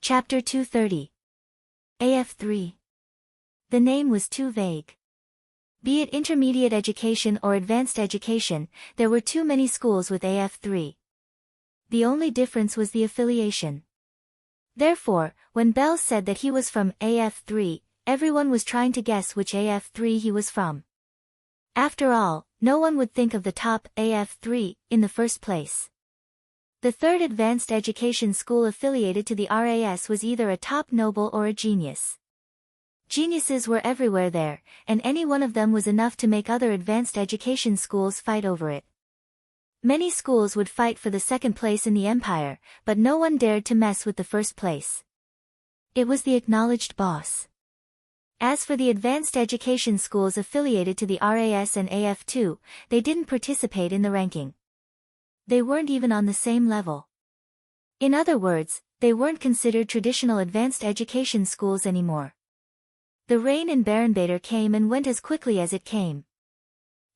Chapter 230. AF3. The name was too vague. Be it intermediate education or advanced education, there were too many schools with AF3. The only difference was the affiliation. Therefore, when Bell said that he was from AF3, everyone was trying to guess which AF3 he was from. After all, no one would think of the top AF3 in the first place. The third advanced education school affiliated to the RAS was either a top noble or a genius. Geniuses were everywhere there, and any one of them was enough to make other advanced education schools fight over it. Many schools would fight for the second place in the empire, but no one dared to mess with the first place. It was the acknowledged boss. As for the advanced education schools affiliated to the RAS and AF2, they didn't participate in the ranking. They weren't even on the same level. In other words, they weren't considered traditional advanced education schools anymore. The rain in Barenbader came and went as quickly as it came.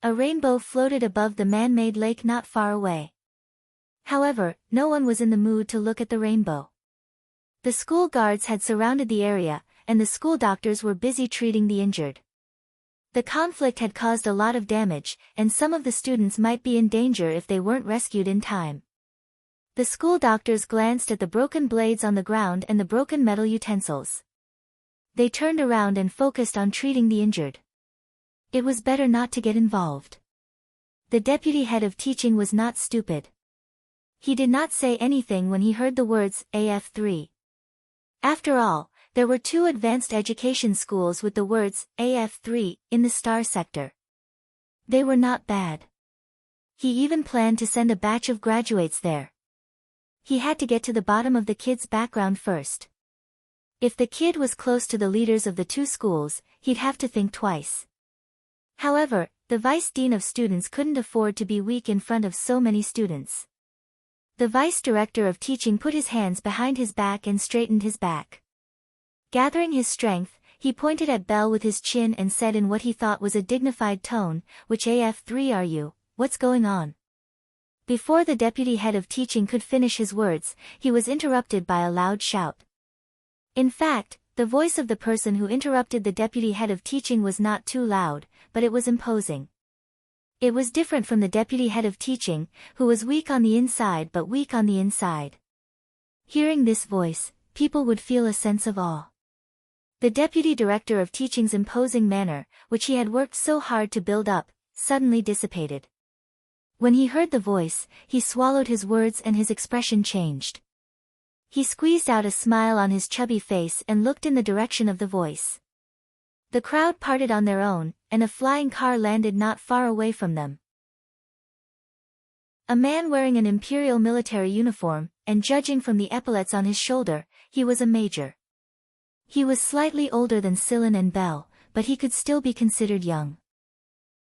A rainbow floated above the man-made lake not far away. However, no one was in the mood to look at the rainbow. The school guards had surrounded the area, and the school doctors were busy treating the injured. The conflict had caused a lot of damage, and some of the students might be in danger if they weren't rescued in time. The school doctors glanced at the broken blades on the ground and the broken metal utensils. They turned around and focused on treating the injured. It was better not to get involved. The deputy head of teaching was not stupid. He did not say anything when he heard the words AF3. After all, there were two advanced education schools with the words AF3 in the star sector. They were not bad. He even planned to send a batch of graduates there. He had to get to the bottom of the kid's background first. If the kid was close to the leaders of the two schools, he'd have to think twice. However, the vice dean of students couldn't afford to be weak in front of so many students. The vice director of teaching put his hands behind his back and straightened his back. Gathering his strength, he pointed at Bell with his chin and said in what he thought was a dignified tone, "Which AF3 are you? What's going on?" Before the deputy head of teaching could finish his words, he was interrupted by a loud shout. In fact, the voice of the person who interrupted the deputy head of teaching was not too loud, but it was imposing. It was different from the deputy head of teaching, who was weak on the inside but weak on the inside. Hearing this voice, people would feel a sense of awe. The deputy director of teaching's imposing manner, which he had worked so hard to build up, suddenly dissipated. When he heard the voice, he swallowed his words and his expression changed. He squeezed out a smile on his chubby face and looked in the direction of the voice. The crowd parted on their own, and a flying car landed not far away from them. A man wearing an imperial military uniform, and judging from the epaulets on his shoulder, he was a major. He was slightly older than Sillin and Bell, but he could still be considered young.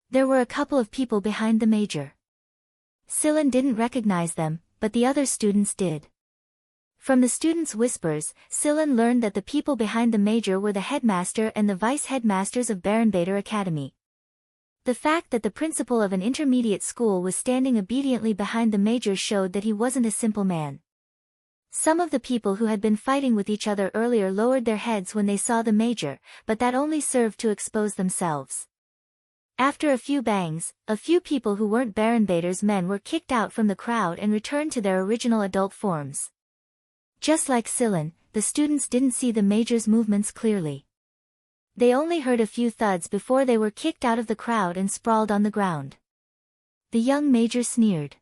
There were a couple of people behind the major. Sillin didn't recognize them, but the other students did. From the students' whispers, Sillin learned that the people behind the major were the headmaster and the vice-headmasters of Barenbader Academy. The fact that the principal of an intermediate school was standing obediently behind the major showed that he wasn't a simple man. Some of the people who had been fighting with each other earlier lowered their heads when they saw the major, but that only served to expose themselves. After a few bangs, a few people who weren't Barenbader's men were kicked out from the crowd and returned to their original adult forms. Just like Sillin, the students didn't see the major's movements clearly. They only heard a few thuds before they were kicked out of the crowd and sprawled on the ground. The young major sneered.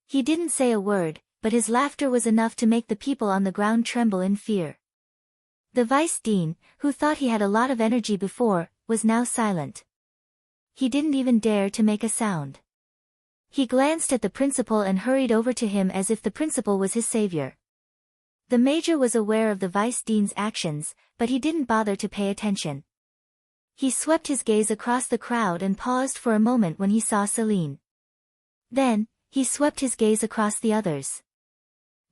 He didn't say a word, but his laughter was enough to make the people on the ground tremble in fear. The vice dean, who thought he had a lot of energy before, was now silent. He didn't even dare to make a sound. He glanced at the principal and hurried over to him as if the principal was his savior. The major was aware of the vice dean's actions, but he didn't bother to pay attention. He swept his gaze across the crowd and paused for a moment when he saw Celine. Then, he swept his gaze across the others.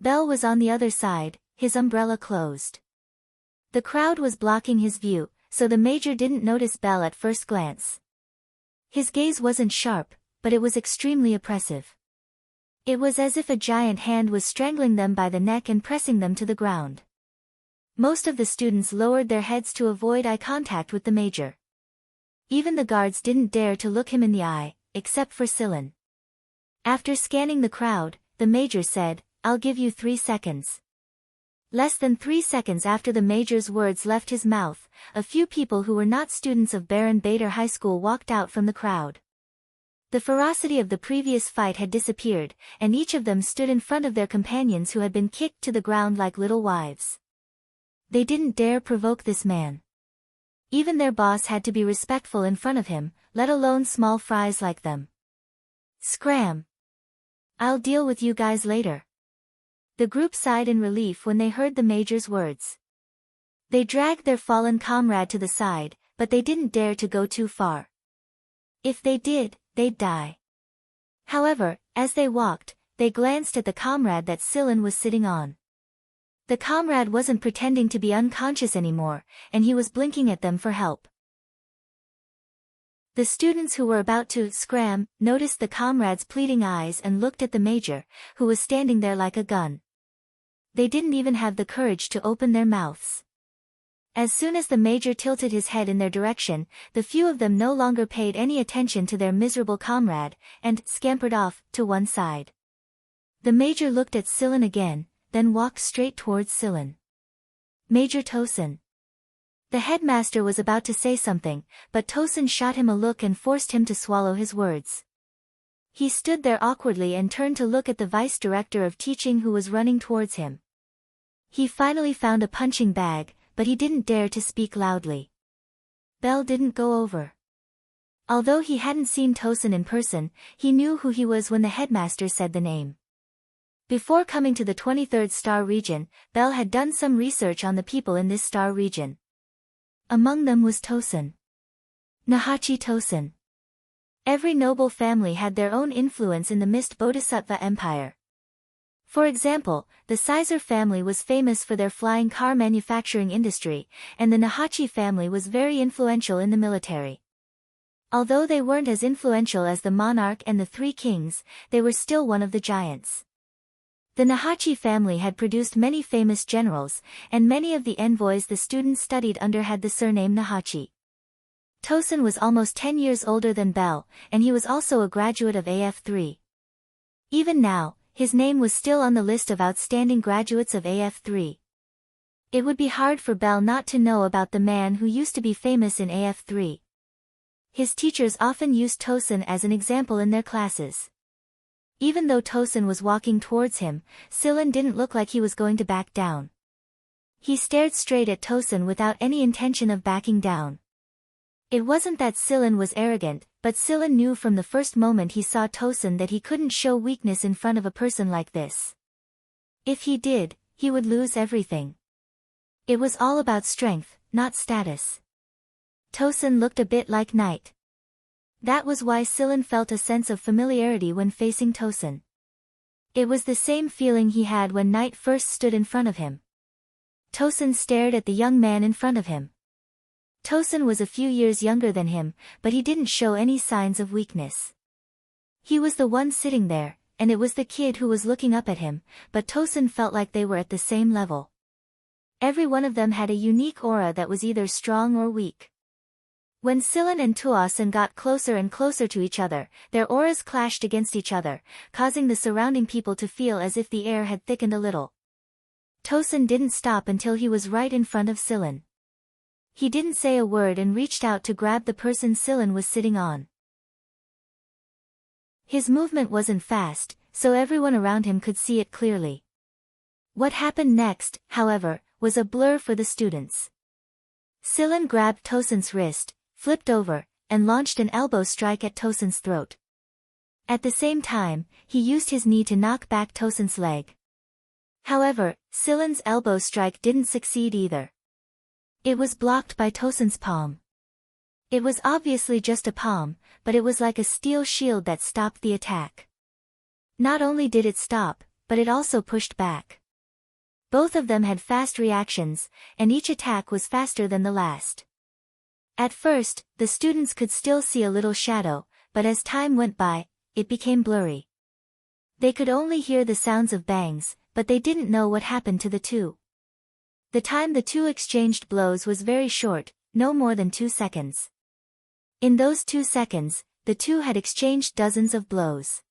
Bell was on the other side, his umbrella closed. The crowd was blocking his view, so the major didn't notice Bell at first glance. His gaze wasn't sharp, but it was extremely oppressive. It was as if a giant hand was strangling them by the neck and pressing them to the ground. Most of the students lowered their heads to avoid eye contact with the major. Even the guards didn't dare to look him in the eye, except for Silen. After scanning the crowd, the major said, "I'll give you 3 seconds." Less than 3 seconds after the major's words left his mouth, a few people who were not students of Baron Bader High School walked out from the crowd. The ferocity of the previous fight had disappeared, and each of them stood in front of their companions who had been kicked to the ground like little wives. They didn't dare provoke this man. Even their boss had to be respectful in front of him, let alone small fries like them. Scram! I'll deal with you guys later. The group sighed in relief when they heard the major's words. They dragged their fallen comrade to the side, but they didn't dare to go too far. If they did, they'd die. However, as they walked, they glanced at the comrade that Silen was sitting on. The comrade wasn't pretending to be unconscious anymore, and he was blinking at them for help. The students who were about to scram noticed the comrade's pleading eyes and looked at the major, who was standing there like a gun. They didn't even have the courage to open their mouths. As soon as the major tilted his head in their direction, the few of them no longer paid any attention to their miserable comrade, and scampered off to one side. The major looked at Silen again, then walked straight towards Silen. "Major Tosin." The headmaster was about to say something, but Tosin shot him a look and forced him to swallow his words. He stood there awkwardly and turned to look at the vice director of teaching who was running towards him. He finally found a punching bag, but he didn't dare to speak loudly. Bell didn't go over. Although he hadn't seen Tosin in person, he knew who he was when the headmaster said the name. Before coming to the 23rd star region, Bell had done some research on the people in this star region. Among them was Tosin. Nahachi Tosin. Every noble family had their own influence in the Mist Bodhisattva Empire. For example, the Sizer family was famous for their flying car manufacturing industry, and the Nahachi family was very influential in the military. Although they weren't as influential as the monarch and the 3 kings, they were still one of the giants. The Nahachi family had produced many famous generals, and many of the envoys the students studied under had the surname Nahachi. Tosin was almost 10 years older than Bell, and he was also a graduate of AF3. Even now, his name was still on the list of outstanding graduates of AF3. It would be hard for Bell not to know about the man who used to be famous in AF3. His teachers often used Tosin as an example in their classes. Even though Tosin was walking towards him, Silen didn't look like he was going to back down. He stared straight at Tosin without any intention of backing down. It wasn't that Silen was arrogant, but Silen knew from the first moment he saw Tosin that he couldn't show weakness in front of a person like this. If he did, he would lose everything. It was all about strength, not status. Tosin looked a bit like Knight. That was why Silen felt a sense of familiarity when facing Tosin. It was the same feeling he had when Knight first stood in front of him. Tosin stared at the young man in front of him. Tosin was a few years younger than him, but he didn't show any signs of weakness. He was the one sitting there, and it was the kid who was looking up at him, but Tosin felt like they were at the same level. Every one of them had a unique aura that was either strong or weak. When Silen and Tuosin got closer and closer to each other, their auras clashed against each other, causing the surrounding people to feel as if the air had thickened a little. Tosin didn't stop until he was right in front of Silen. He didn't say a word and reached out to grab the person Silen was sitting on. His movement wasn't fast, so everyone around him could see it clearly. What happened next, however, was a blur for the students. Silen grabbed Tosin's wrist, flipped over, and launched an elbow strike at Tosin's throat. At the same time, he used his knee to knock back Tosin's leg. However, Silen's elbow strike didn't succeed either. It was blocked by Tosin's palm. It was obviously just a palm, but it was like a steel shield that stopped the attack. Not only did it stop, but it also pushed back. Both of them had fast reactions, and each attack was faster than the last. At first, the students could still see a little shadow, but as time went by, it became blurry. They could only hear the sounds of bangs, but they didn't know what happened to the two. The time the two exchanged blows was very short, no more than 2 seconds. In those 2 seconds, the two had exchanged dozens of blows.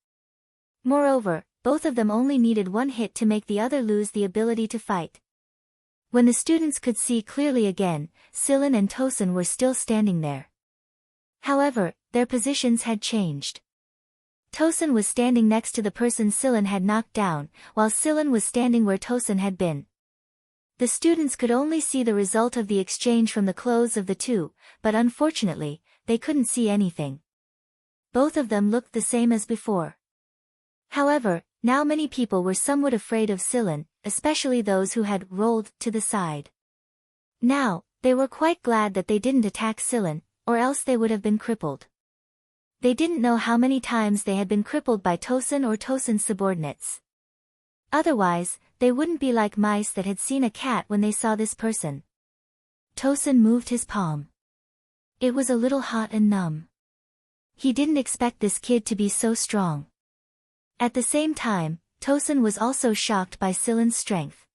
Moreover, both of them only needed one hit to make the other lose the ability to fight. When the students could see clearly again, Sillin and Tosin were still standing there. However, their positions had changed. Tosin was standing next to the person Sillin had knocked down, while Sillin was standing where Tosin had been. The students could only see the result of the exchange from the clothes of the two, but unfortunately, they couldn't see anything. Both of them looked the same as before. However, now many people were somewhat afraid of Sillin, especially those who had rolled to the side. Now, they were quite glad that they didn't attack Sillin, or else they would have been crippled. They didn't know how many times they had been crippled by Tosin or Tosin's subordinates. Otherwise, they wouldn't be like mice that had seen a cat when they saw this person. Tosin moved his palm. It was a little hot and numb. He didn't expect this kid to be so strong. At the same time, Tosin was also shocked by Sillin's strength.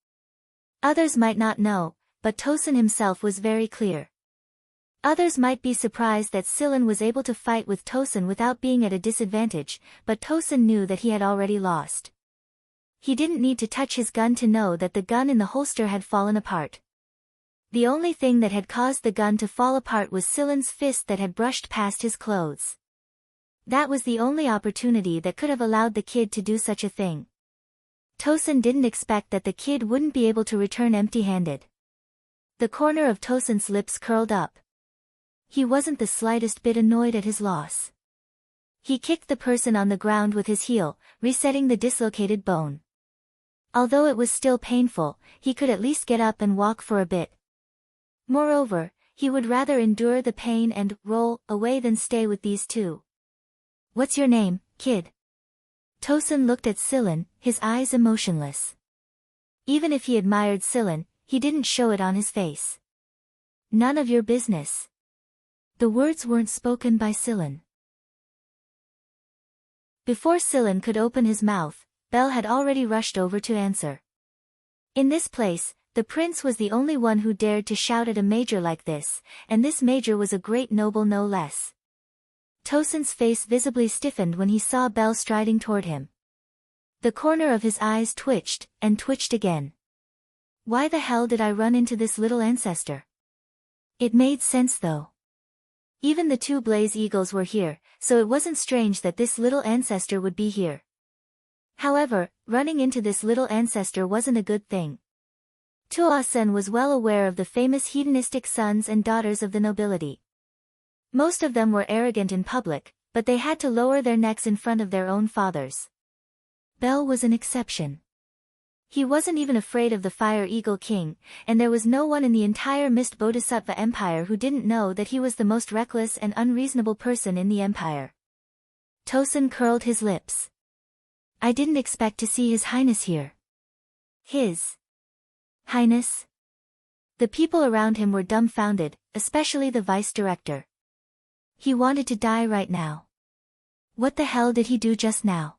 Others might not know, but Tosin himself was very clear. Others might be surprised that Sillin was able to fight with Tosin without being at a disadvantage, but Tosin knew that he had already lost. He didn't need to touch his gun to know that the gun in the holster had fallen apart. The only thing that had caused the gun to fall apart was Sillin's fist that had brushed past his clothes. That was the only opportunity that could have allowed the kid to do such a thing. Tosin didn't expect that the kid wouldn't be able to return empty-handed. The corner of Tosin's lips curled up. He wasn't the slightest bit annoyed at his loss. He kicked the person on the ground with his heel, resetting the dislocated bone. Although it was still painful, he could at least get up and walk for a bit. Moreover, he would rather endure the pain and roll away than stay with these two. "What's your name, kid?" Tosin looked at Sillin, his eyes emotionless. Even if he admired Sillin, he didn't show it on his face. "None of your business." The words weren't spoken by Sillin. Before Sillin could open his mouth, Belle had already rushed over to answer. In this place, the prince was the only one who dared to shout at a major like this, and this major was a great noble no less. Tosin's face visibly stiffened when he saw Belle striding toward him. The corner of his eyes twitched, and twitched again. Why the hell did I run into this little ancestor? It made sense though. Even the two Blaze Eagles were here, so it wasn't strange that this little ancestor would be here. However, running into this little ancestor wasn't a good thing. Tuasen was well aware of the famous hedonistic sons and daughters of the nobility. Most of them were arrogant in public, but they had to lower their necks in front of their own fathers. Belle was an exception. He wasn't even afraid of the Fire Eagle King, and there was no one in the entire Mist Bodhisattva Empire who didn't know that he was the most reckless and unreasonable person in the empire. Tosin curled his lips. I didn't expect to see His Highness here. His Highness? The people around him were dumbfounded, especially the vice director. He wanted to die right now. What the hell did he do just now?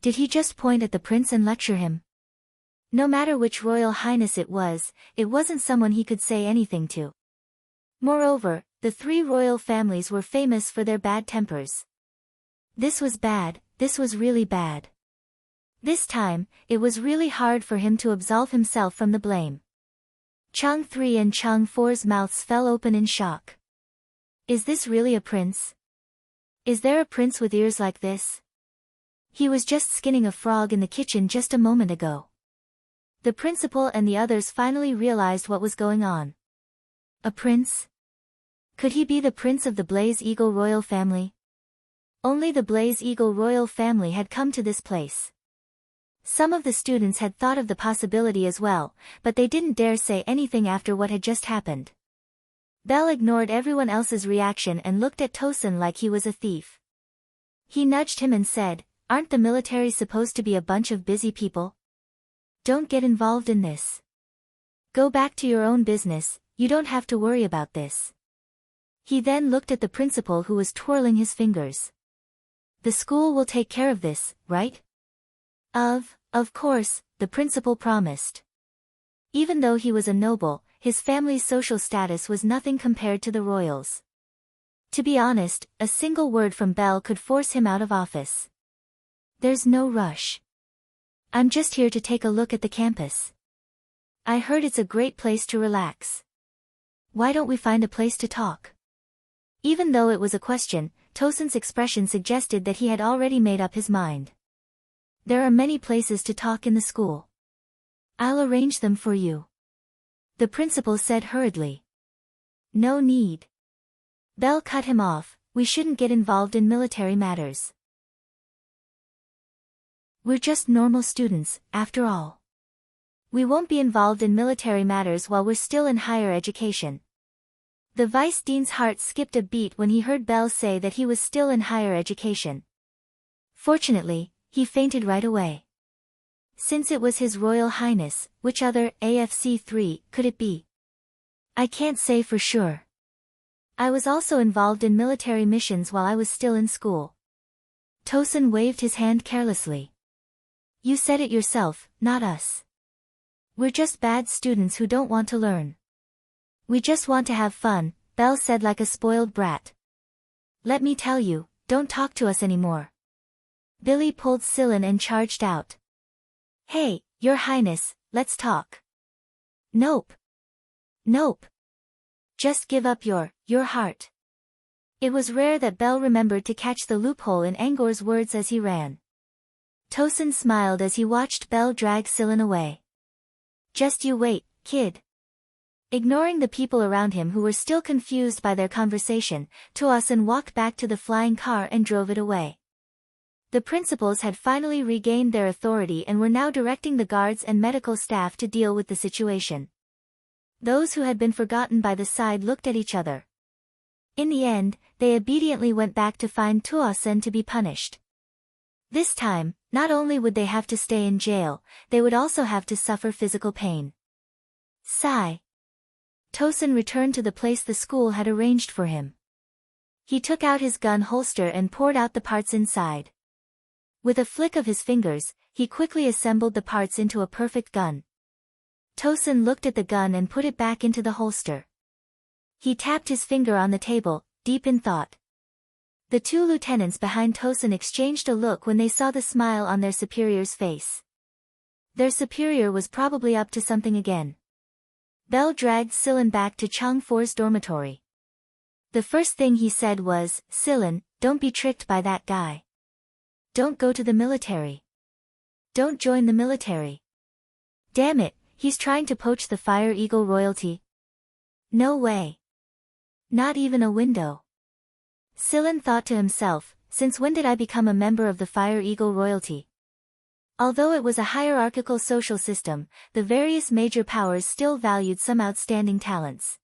Did he just point at the prince and lecture him? No matter which royal highness it wasn't someone he could say anything to. Moreover, the three royal families were famous for their bad tempers. This was bad, this was really bad. This time, it was really hard for him to absolve himself from the blame. Chang 3 and Chang 4's mouths fell open in shock. Is this really a prince? Is there a prince with ears like this? He was just skinning a frog in the kitchen just a moment ago. The principal and the others finally realized what was going on. A prince? Could he be the prince of the Blaze Eagle royal family? Only the Blaze Eagle royal family had come to this place. Some of the students had thought of the possibility as well, but they didn't dare say anything after what had just happened. Belle ignored everyone else's reaction and looked at Tosin like he was a thief. He nudged him and said, "Aren't the military supposed to be a bunch of busy people? Don't get involved in this. Go back to your own business, you don't have to worry about this." He then looked at the principal who was twirling his fingers. "The school will take care of this, right?" Of course, the principal promised. Even though he was a noble, his family's social status was nothing compared to the royals. To be honest, a single word from Belle could force him out of office. There's no rush. I'm just here to take a look at the campus. I heard it's a great place to relax. Why don't we find a place to talk? Even though it was a question, Tosin's expression suggested that he had already made up his mind. There are many places to talk in the school. I'll arrange them for you. The principal said hurriedly. No need. Belle cut him off, we shouldn't get involved in military matters. We're just normal students, after all. We won't be involved in military matters while we're still in higher education. The vice dean's heart skipped a beat when he heard Belle say that he was still in higher education. Fortunately, he fainted right away. Since it was His Royal Highness, which other AFC3 could it be? I can't say for sure. I was also involved in military missions while I was still in school. Tosin waved his hand carelessly. You said it yourself, not us. We're just bad students who don't want to learn. We just want to have fun, Belle said like a spoiled brat. Let me tell you, don't talk to us anymore. Billy pulled Sillin and charged out. Hey, Your Highness, let's talk. Nope. Nope. Just give up your heart. It was rare that Belle remembered to catch the loophole in Angor's words as he ran. Tosin smiled as he watched Belle drag Sillin away. Just you wait, kid. Ignoring the people around him who were still confused by their conversation, Tosin walked back to the flying car and drove it away. The principals had finally regained their authority and were now directing the guards and medical staff to deal with the situation. Those who had been forgotten by the side looked at each other. In the end, they obediently went back to find Tosin to be punished. This time, not only would they have to stay in jail, they would also have to suffer physical pain. Sigh. Tosin returned to the place the school had arranged for him. He took out his gun holster and poured out the parts inside. With a flick of his fingers, he quickly assembled the parts into a perfect gun. Tosin looked at the gun and put it back into the holster. He tapped his finger on the table, deep in thought. The two lieutenants behind Tosin exchanged a look when they saw the smile on their superior's face. Their superior was probably up to something again. Belle dragged Sillin back to Changfor's dormitory. The first thing he said was, Sillin, don't be tricked by that guy. Don't go to the military. Don't join the military. Damn it, he's trying to poach the Fire Eagle royalty. No way. Not even a window. Sillin thought to himself, since when did I become a member of the Fire Eagle royalty? Although it was a hierarchical social system, the various major powers still valued some outstanding talents.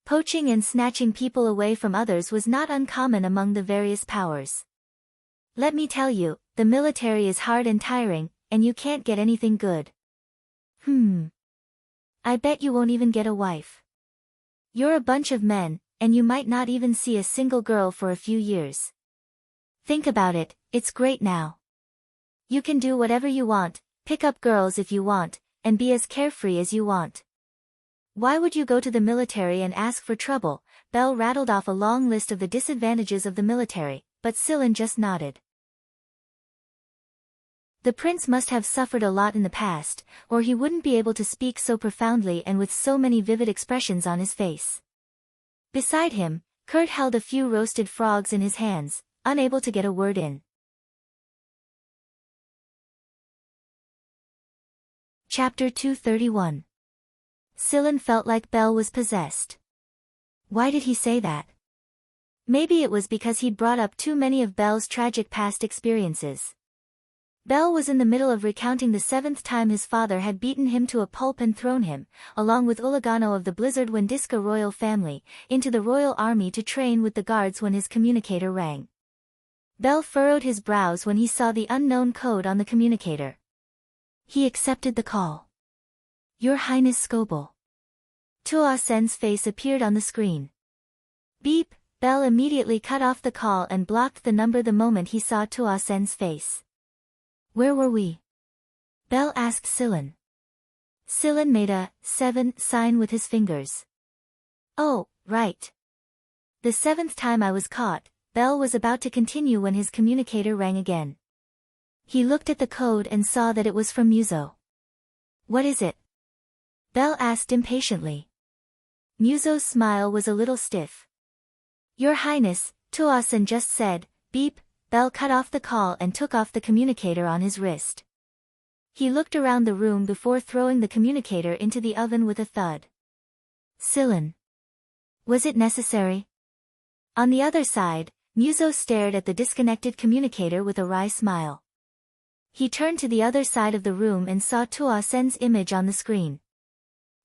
Poaching and snatching people away from others was not uncommon among the various powers. Let me tell you, the military is hard and tiring, and you can't get anything good. I bet you won't even get a wife. You're a bunch of men, and you might not even see a single girl for a few years. Think about it, it's great now. You can do whatever you want, pick up girls if you want, and be as carefree as you want. Why would you go to the military and ask for trouble? Belle rattled off a long list of the disadvantages of the military, but Sillin just nodded. The prince must have suffered a lot in the past, or he wouldn't be able to speak so profoundly and with so many vivid expressions on his face. Beside him, Kurt held a few roasted frogs in his hands, unable to get a word in. Chapter 231. Sillin felt like Belle was possessed. Why did he say that? Maybe it was because he'd brought up too many of Belle's tragic past experiences. Belle was in the middle of recounting the 7th time his father had beaten him to a pulp and thrown him, along with Uligano of the Blizzard Wendiska royal family, into the royal army to train with the guards when his communicator rang. Belle furrowed his brows when he saw the unknown code on the communicator. He accepted the call. Your Highness Scoble. Tosin's face appeared on the screen. Beep. Belle immediately cut off the call and blocked the number the moment he saw Tosin's face. Where were we? Belle asked Sillin. Sillin made a 7 sign with his fingers. Oh, right. The 7th time I was caught. Bell was about to continue when his communicator rang again. He looked at the code and saw that it was from Muzo. What is it? Bell asked impatiently. Muzo's smile was a little stiff. Your Highness, Tuasen just said, beep. Bell cut off the call and took off the communicator on his wrist. He looked around the room before throwing the communicator into the oven with a thud. Sillin. Was it necessary? On the other side, Muzo stared at the disconnected communicator with a wry smile. He turned to the other side of the room and saw Tuasen's image on the screen.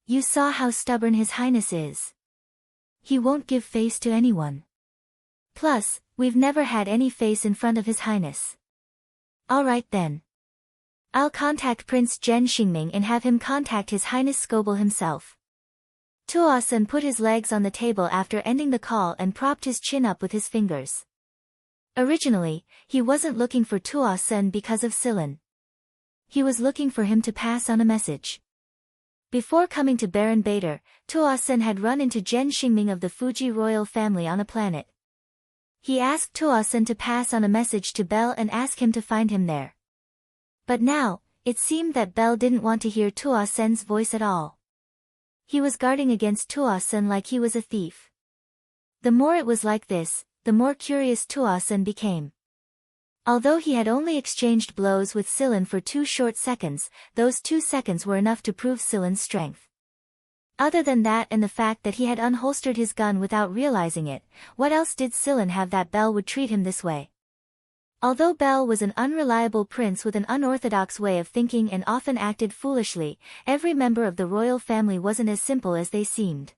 You saw how stubborn His Highness is. He won't give face to anyone. Plus, we've never had any face in front of His Highness. All right then. I'll contact Prince Zhen Xingming and have him contact His Highness Scobel himself. Tuasen put his legs on the table after ending the call and propped his chin up with his fingers. Originally, he wasn't looking for Tuasen because of Sillin. He was looking for him to pass on a message. Before coming to Baron Bader, Tuasen had run into Zhen Xingming of the Fuji royal family on a planet. He asked Tuasen to pass on a message to Bell and ask him to find him there. But now, it seemed that Bell didn't want to hear Tuasen's voice at all. He was guarding against Tuasen like he was a thief. The more it was like this, the more curious Tuasen became. Although he had only exchanged blows with Sillin for 2 short seconds, those 2 seconds were enough to prove Sillin's strength. Other than that and the fact that he had unholstered his gun without realizing it, what else did Sillin have that Bell would treat him this way? Although Bell was an unreliable prince with an unorthodox way of thinking and often acted foolishly, every member of the royal family wasn't as simple as they seemed.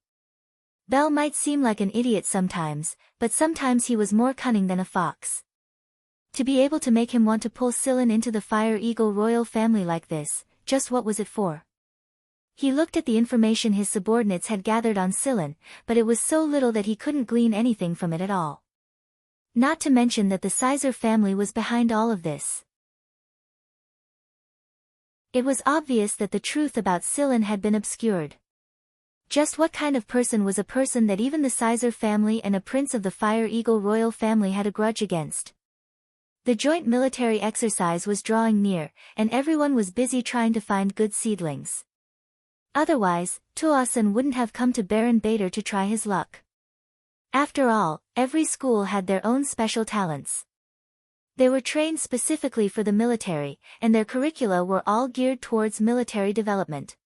Bell might seem like an idiot sometimes, but sometimes he was more cunning than a fox. To be able to make him want to pull Sillin into the Fire Eagle royal family like this, just what was it for? He looked at the information his subordinates had gathered on Sillin, but it was so little that he couldn't glean anything from it at all. Not to mention that the Sizer family was behind all of this. It was obvious that the truth about Sillin had been obscured. Just what kind of person was a person that even the Sizer family and a prince of the Fire Eagle royal family had a grudge against? The joint military exercise was drawing near, and everyone was busy trying to find good seedlings. Otherwise, Tuasen wouldn't have come to Baron Bader to try his luck. After all, every school had their own special talents. They were trained specifically for the military, and their curricula were all geared towards military development.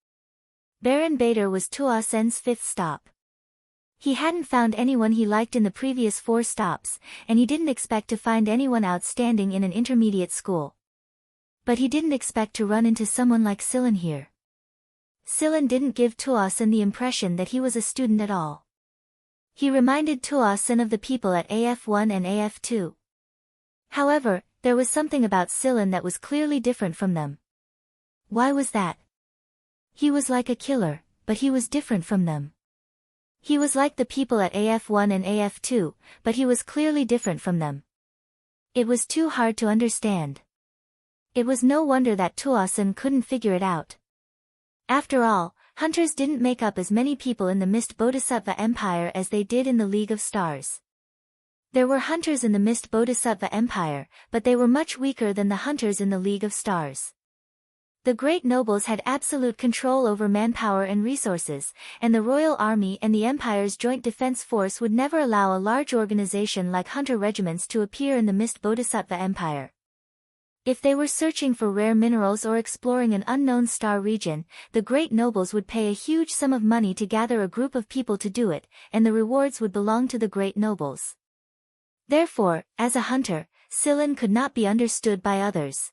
Baron Bader was Tuasen's 5th stop. He hadn't found anyone he liked in the previous 4 stops, and he didn't expect to find anyone outstanding in an intermediate school. But he didn't expect to run into someone like Sillin here. Sillin didn't give Tuasen the impression that he was a student at all. He reminded Tuasen of the people at AF1 and AF2. However, there was something about Sillin that was clearly different from them. Why was that? He was like a killer, but he was different from them. He was like the people at AF1 and AF2, but he was clearly different from them. It was too hard to understand. It was no wonder that Tuasen couldn't figure it out. After all, hunters didn't make up as many people in the Mist Bodhisattva Empire as they did in the League of Stars. There were hunters in the Mist Bodhisattva Empire, but they were much weaker than the hunters in the League of Stars. The great nobles had absolute control over manpower and resources, and the royal army and the Empire's joint defense force would never allow a large organization like hunter regiments to appear in the Mist Bodhisattva Empire. If they were searching for rare minerals or exploring an unknown star region, the great nobles would pay a huge sum of money to gather a group of people to do it, and the rewards would belong to the great nobles. Therefore, as a hunter, Sillin could not be understood by others.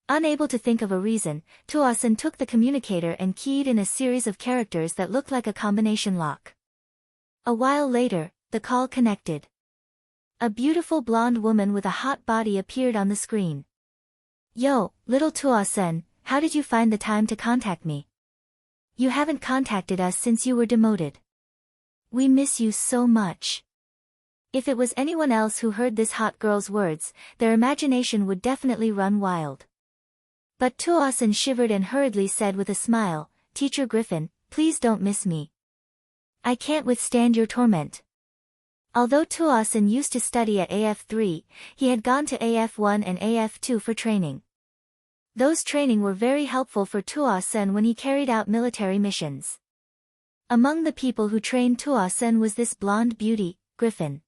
Unable to think of a reason, Tuasen took the communicator and keyed in a series of characters that looked like a combination lock. A while later, the call connected. A beautiful blonde woman with a hot body appeared on the screen. Yo, little Tuasen, how did you find the time to contact me? You haven't contacted us since you were demoted. We miss you so much. If it was anyone else who heard this hot girl's words, their imagination would definitely run wild. But Tuasen shivered and hurriedly said with a smile, Teacher Griffin, please don't miss me. I can't withstand your torment. Although Tuasen used to study at AF3, he had gone to AF1 and AF2 for training. Those training were very helpful for Tuasen when he carried out military missions. Among the people who trained Tuasen was this blonde beauty, Griffin.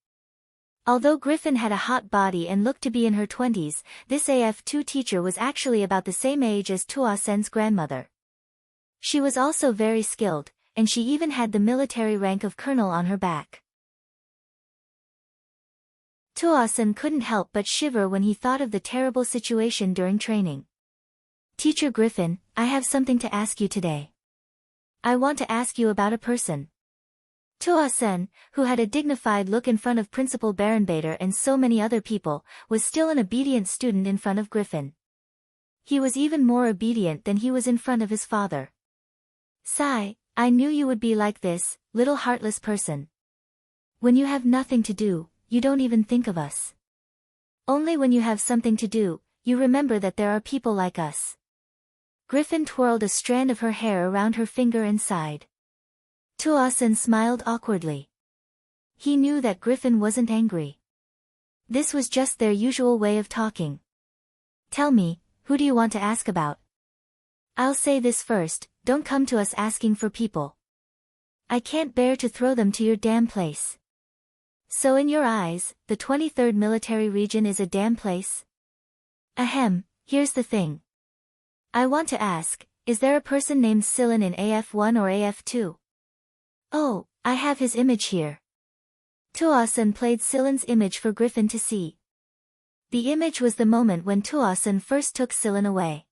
Although Griffin had a hot body and looked to be in her 20s, this AF2 teacher was actually about the same age as Tuasen's grandmother. She was also very skilled, and she even had the military rank of colonel on her back. Tuasen couldn't help but shiver when he thought of the terrible situation during training. Teacher Griffin, I have something to ask you today. I want to ask you about a person. Tuasen, who had a dignified look in front of Principal Barenbader and so many other people, was still an obedient student in front of Griffin. He was even more obedient than he was in front of his father. Sigh, I knew you would be like this, little heartless person. When you have nothing to do, you don't even think of us. Only when you have something to do, you remember that there are people like us. Griffin twirled a strand of her hair around her finger and sighed. Tuasen smiled awkwardly. He knew that Griffin wasn't angry. This was just their usual way of talking. Tell me, who do you want to ask about? I'll say this first, don't come to us asking for people. I can't bear to throw them to your damn place. So in your eyes, the 23rd Military Region is a damn place? Ahem, here's the thing. I want to ask, is there a person named Silen in AF1 or AF2? Oh, I have his image here. Tuasen played Silen's image for Griffin to see. The image was the moment when Tuasen first took Silen away.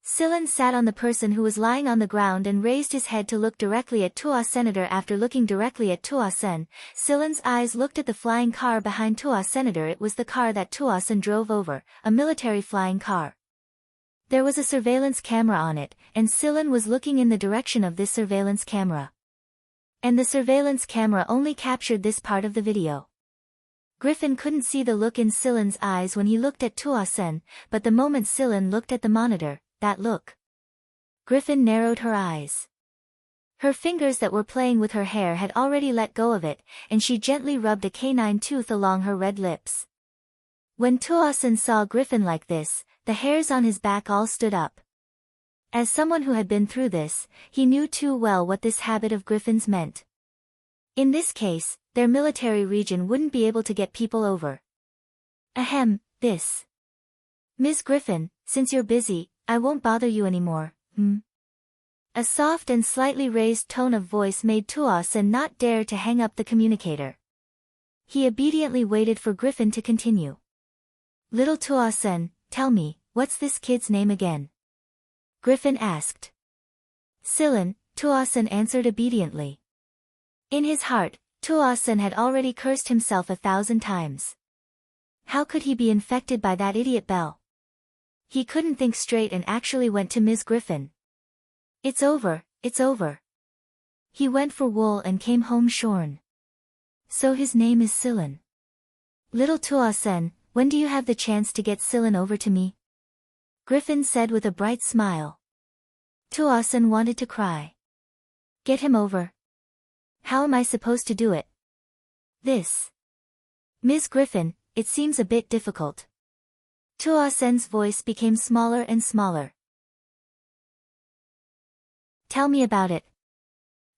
Silen sat on the person who was lying on the ground and raised his head to look directly at Tuasenator. After looking directly at Tuasen, Silen's eyes looked at the flying car behind Tuasenator. It was the car that Tuasen drove over, a military flying car. There was a surveillance camera on it, and Silen was looking in the direction of this surveillance camera. And the surveillance camera only captured this part of the video. Griffin couldn't see the look in Silen's eyes when he looked at Tuasen, but the moment Silen looked at the monitor, that look. Griffin narrowed her eyes. Her fingers that were playing with her hair had already let go of it, and she gently rubbed a canine tooth along her red lips. When Tuasen saw Griffin like this, the hairs on his back all stood up. As someone who had been through this, he knew too well what this habit of Griffin's meant. In this case, their military region wouldn't be able to get people over. Ahem, this. Ms. Griffin, since you're busy, I won't bother you anymore, A soft and slightly raised tone of voice made Tuasen not dare to hang up the communicator. He obediently waited for Griffin to continue. Little Tuasen, tell me, what's this kid's name again? Griffin asked. Silen, Tuasen answered obediently. In his heart, Tuasen had already cursed himself 1,000 times. How could he be infected by that idiot Belle? He couldn't think straight and actually went to Ms. Griffin. It's over, it's over. He went for wool and came home shorn. So his name is Silen. Little Tuasen, when do you have the chance to get Silen over to me? Griffin said with a bright smile. Tuasen wanted to cry. Get him over. How am I supposed to do it? This. Ms. Griffin, it seems a bit difficult. Tuasen's voice became smaller and smaller. Tell me about it.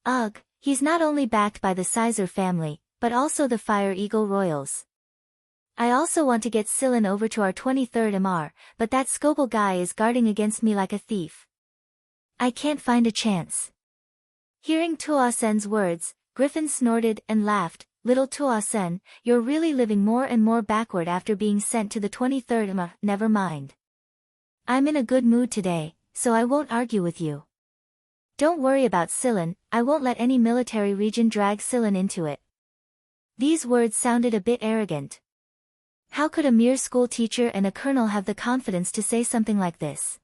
Ugh, he's not only backed by the Sizer family, but also the Fire Eagle Royals. I also want to get Silen over to our 23rd MR, but that Scoble guy is guarding against me like a thief. I can't find a chance. Hearing Tuasen's words, Griffin snorted and laughed. Little Tuasen, you're really living more and more backward after being sent to the 23rd MR. Never mind. I'm in a good mood today, so I won't argue with you. Don't worry about Silen, I won't let any military region drag Silen into it. These words sounded a bit arrogant. How could a mere school teacher and a colonel have the confidence to say something like this?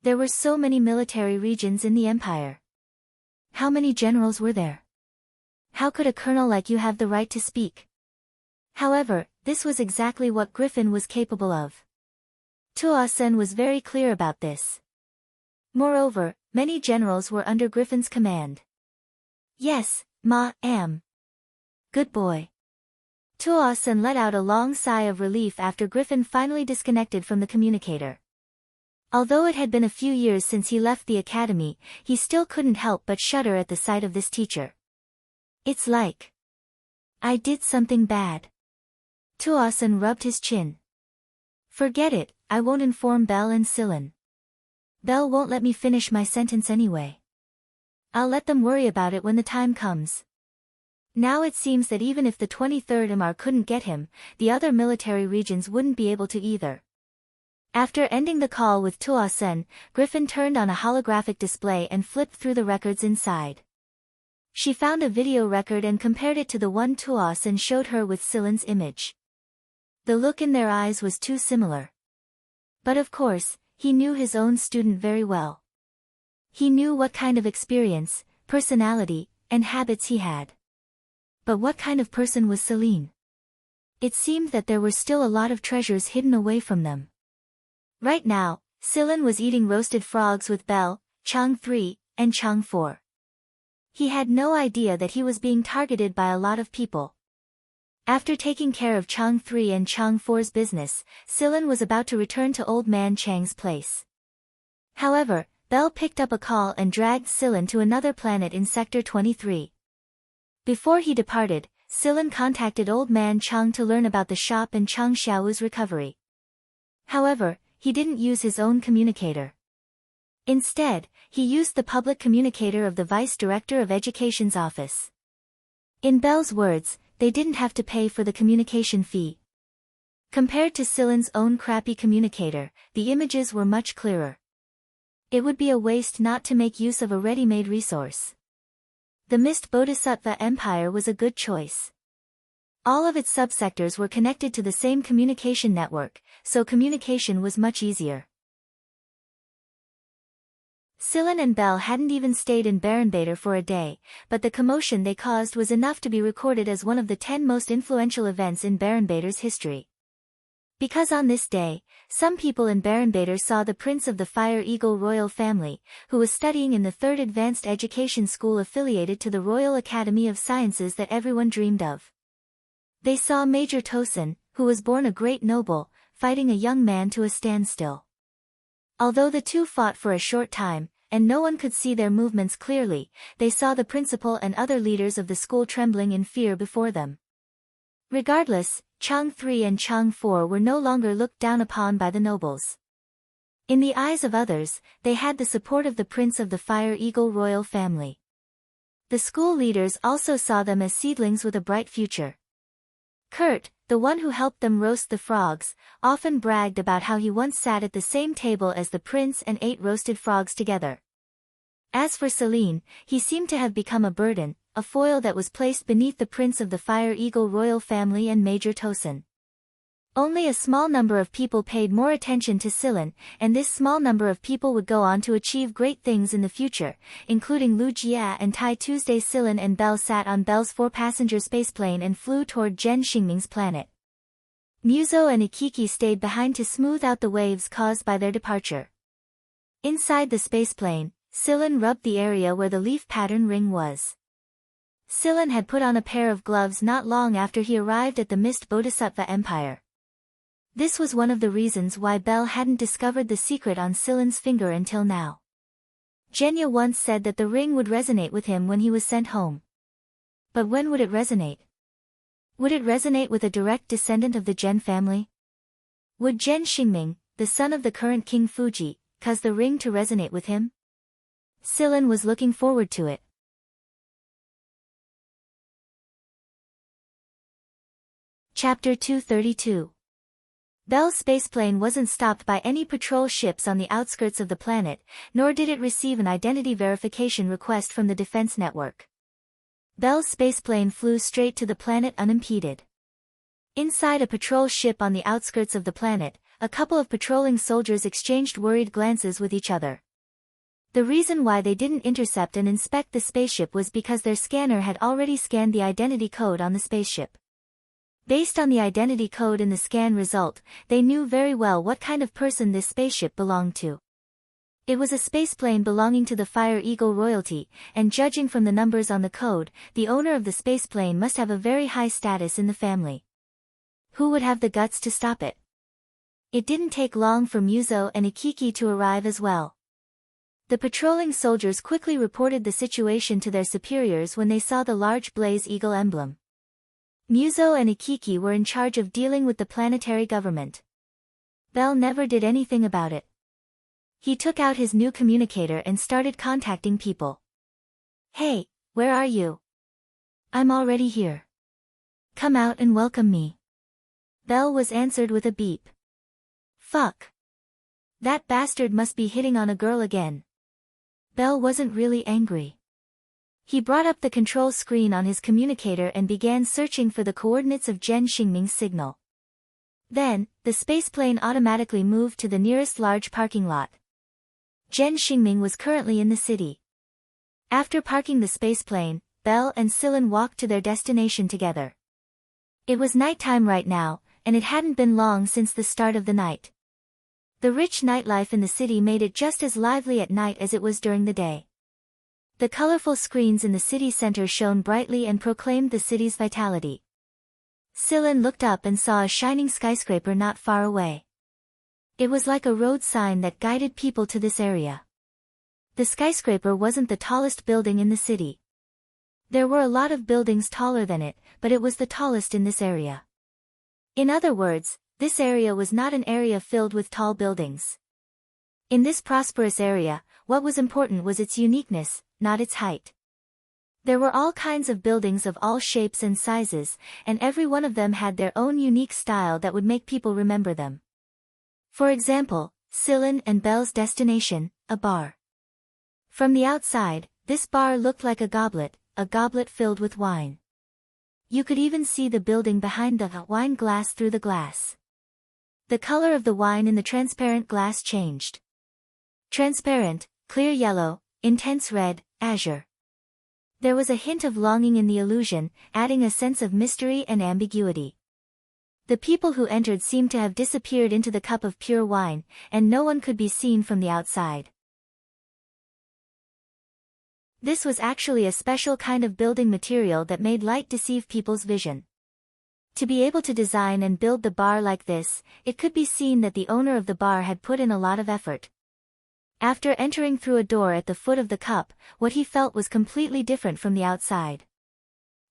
There were so many military regions in the empire. How many generals were there? How could a colonel like you have the right to speak? However, this was exactly what Griffin was capable of. Tuasen was very clear about this. Moreover, many generals were under Griffin's command. Yes, ma, am. Good boy. Tuosin let out a long sigh of relief after Griffin finally disconnected from the communicator. Although it had been a few years since he left the academy, he still couldn't help but shudder at the sight of this teacher. It's like I did something bad. Tuosin rubbed his chin. Forget it, I won't inform Belle and Sillin. Belle won't let me finish my sentence anyway. I'll let them worry about it when the time comes. Now it seems that even if the 23rd MR couldn't get him, the other military regions wouldn't be able to either. After ending the call with Tuosin, Griffin turned on a holographic display and flipped through the records inside. She found a video record and compared it to the one Tuosin showed her with Sillin's image. The look in their eyes was too similar. But of course, he knew his own student very well. He knew what kind of experience, personality, and habits he had. But what kind of person was Celine? It seemed that there were still a lot of treasures hidden away from them. Right now, Sillin was eating roasted frogs with Belle, Chang 3, and Chang 4. He had no idea that he was being targeted by a lot of people. After taking care of Chang 3 and Chang 4's business, Sillin was about to return to Old Man Chang's place. However, Belle picked up a call and dragged Sillin to another planet in Sector 23. Before he departed, Sillin contacted Old Man Chang to learn about the shop and Chang Xiao's recovery. However, he didn't use his own communicator. Instead, he used the public communicator of the Vice Director of Education's office. In Belle's words, they didn't have to pay for the communication fee. Compared to Sillin's own crappy communicator, the images were much clearer. It would be a waste not to make use of a ready-made resource. The Mist Bodhisattva Empire was a good choice. All of its subsectors were connected to the same communication network, so communication was much easier. Sillin and Belle hadn't even stayed in Barenbader for a day, but the commotion they caused was enough to be recorded as one of the 10 most influential events in Barenbader's history. Because on this day, some people in Barenbader saw the Prince of the Fire Eagle royal family, who was studying in the 3rd Advanced Education School affiliated to the Royal Academy of Sciences that everyone dreamed of. They saw Major Tosin, who was born a great noble, fighting a young man to a standstill. Although the two fought for a short time, and no one could see their movements clearly, they saw the principal and other leaders of the school trembling in fear before them. Regardless, Chang 3 and Chang 4 were no longer looked down upon by the nobles. In the eyes of others, they had the support of the Prince of the Fire Eagle royal family. The school leaders also saw them as seedlings with a bright future. Kurt, the one who helped them roast the frogs, often bragged about how he once sat at the same table as the prince and ate roasted frogs together. As for Celine, he seemed to have become a burden, a foil that was placed beneath the Prince of the Fire Eagle royal family and Major Tosin. Only a small number of people paid more attention to Sillin, and this small number of people would go on to achieve great things in the future, including Lu Jia and Tai Tuesday. Sillin and Belle sat on Belle's 4-passenger spaceplane and flew toward Zhen Xingming's planet. Muzo and Ikiki stayed behind to smooth out the waves caused by their departure. Inside the spaceplane, Sillin rubbed the area where the leaf pattern ring was. Sillin had put on a pair of gloves not long after he arrived at the Mist Bodhisattva Empire. This was one of the reasons why Belle hadn't discovered the secret on Sillin's finger until now. Genya once said that the ring would resonate with him when he was sent home. But when would it resonate? Would it resonate with a direct descendant of the Zhen family? Would Zhen Xingming, the son of the current King Fuji, cause the ring to resonate with him? Sillin was looking forward to it. Chapter 232. Belle's spaceplane wasn't stopped by any patrol ships on the outskirts of the planet, nor did it receive an identity verification request from the defense network. Belle's spaceplane flew straight to the planet unimpeded. Inside a patrol ship on the outskirts of the planet, a couple of patrolling soldiers exchanged worried glances with each other. The reason why they didn't intercept and inspect the spaceship was because their scanner had already scanned the identity code on the spaceship. Based on the identity code in the scan result, they knew very well what kind of person this spaceship belonged to. It was a spaceplane belonging to the Fire Eagle royalty, and judging from the numbers on the code, the owner of the spaceplane must have a very high status in the family. Who would have the guts to stop it? It didn't take long for Muzo and Ikiki to arrive as well. The patrolling soldiers quickly reported the situation to their superiors when they saw the large Blaze Eagle emblem. Muzo and Ikiki were in charge of dealing with the planetary government. Bell never did anything about it. He took out his new communicator and started contacting people. "Hey, where are you? I'm already here. Come out and welcome me." Bell was answered with a beep. Fuck. That bastard must be hitting on a girl again. Bell wasn't really angry. He brought up the control screen on his communicator and began searching for the coordinates of Zhen Xingming's signal. Then, the spaceplane automatically moved to the nearest large parking lot. Zhen Xingming was currently in the city. After parking the spaceplane, Bell and Sillin walked to their destination together. It was nighttime right now, and it hadn't been long since the start of the night. The rich nightlife in the city made it just as lively at night as it was during the day. The colorful screens in the city center shone brightly and proclaimed the city's vitality. Sillin looked up and saw a shining skyscraper not far away. It was like a road sign that guided people to this area. The skyscraper wasn't the tallest building in the city. There were a lot of buildings taller than it, but it was the tallest in this area. In other words, this area was not an area filled with tall buildings. In this prosperous area, what was important was its uniqueness, not its height. There were all kinds of buildings of all shapes and sizes, and every one of them had their own unique style that would make people remember them. For example, Sillin and Bell's destination, a bar. From the outside, this bar looked like a goblet filled with wine. You could even see the building behind the wine glass through the glass. The color of the wine in the transparent glass changed. Transparent, clear yellow, intense red, azure. There was a hint of longing in the illusion, adding a sense of mystery and ambiguity. The people who entered seemed to have disappeared into the cup of pure wine, and no one could be seen from the outside. This was actually a special kind of building material that made light deceive people's vision. To be able to design and build the bar like this, it could be seen that the owner of the bar had put in a lot of effort. After entering through a door at the foot of the cup, what he felt was completely different from the outside.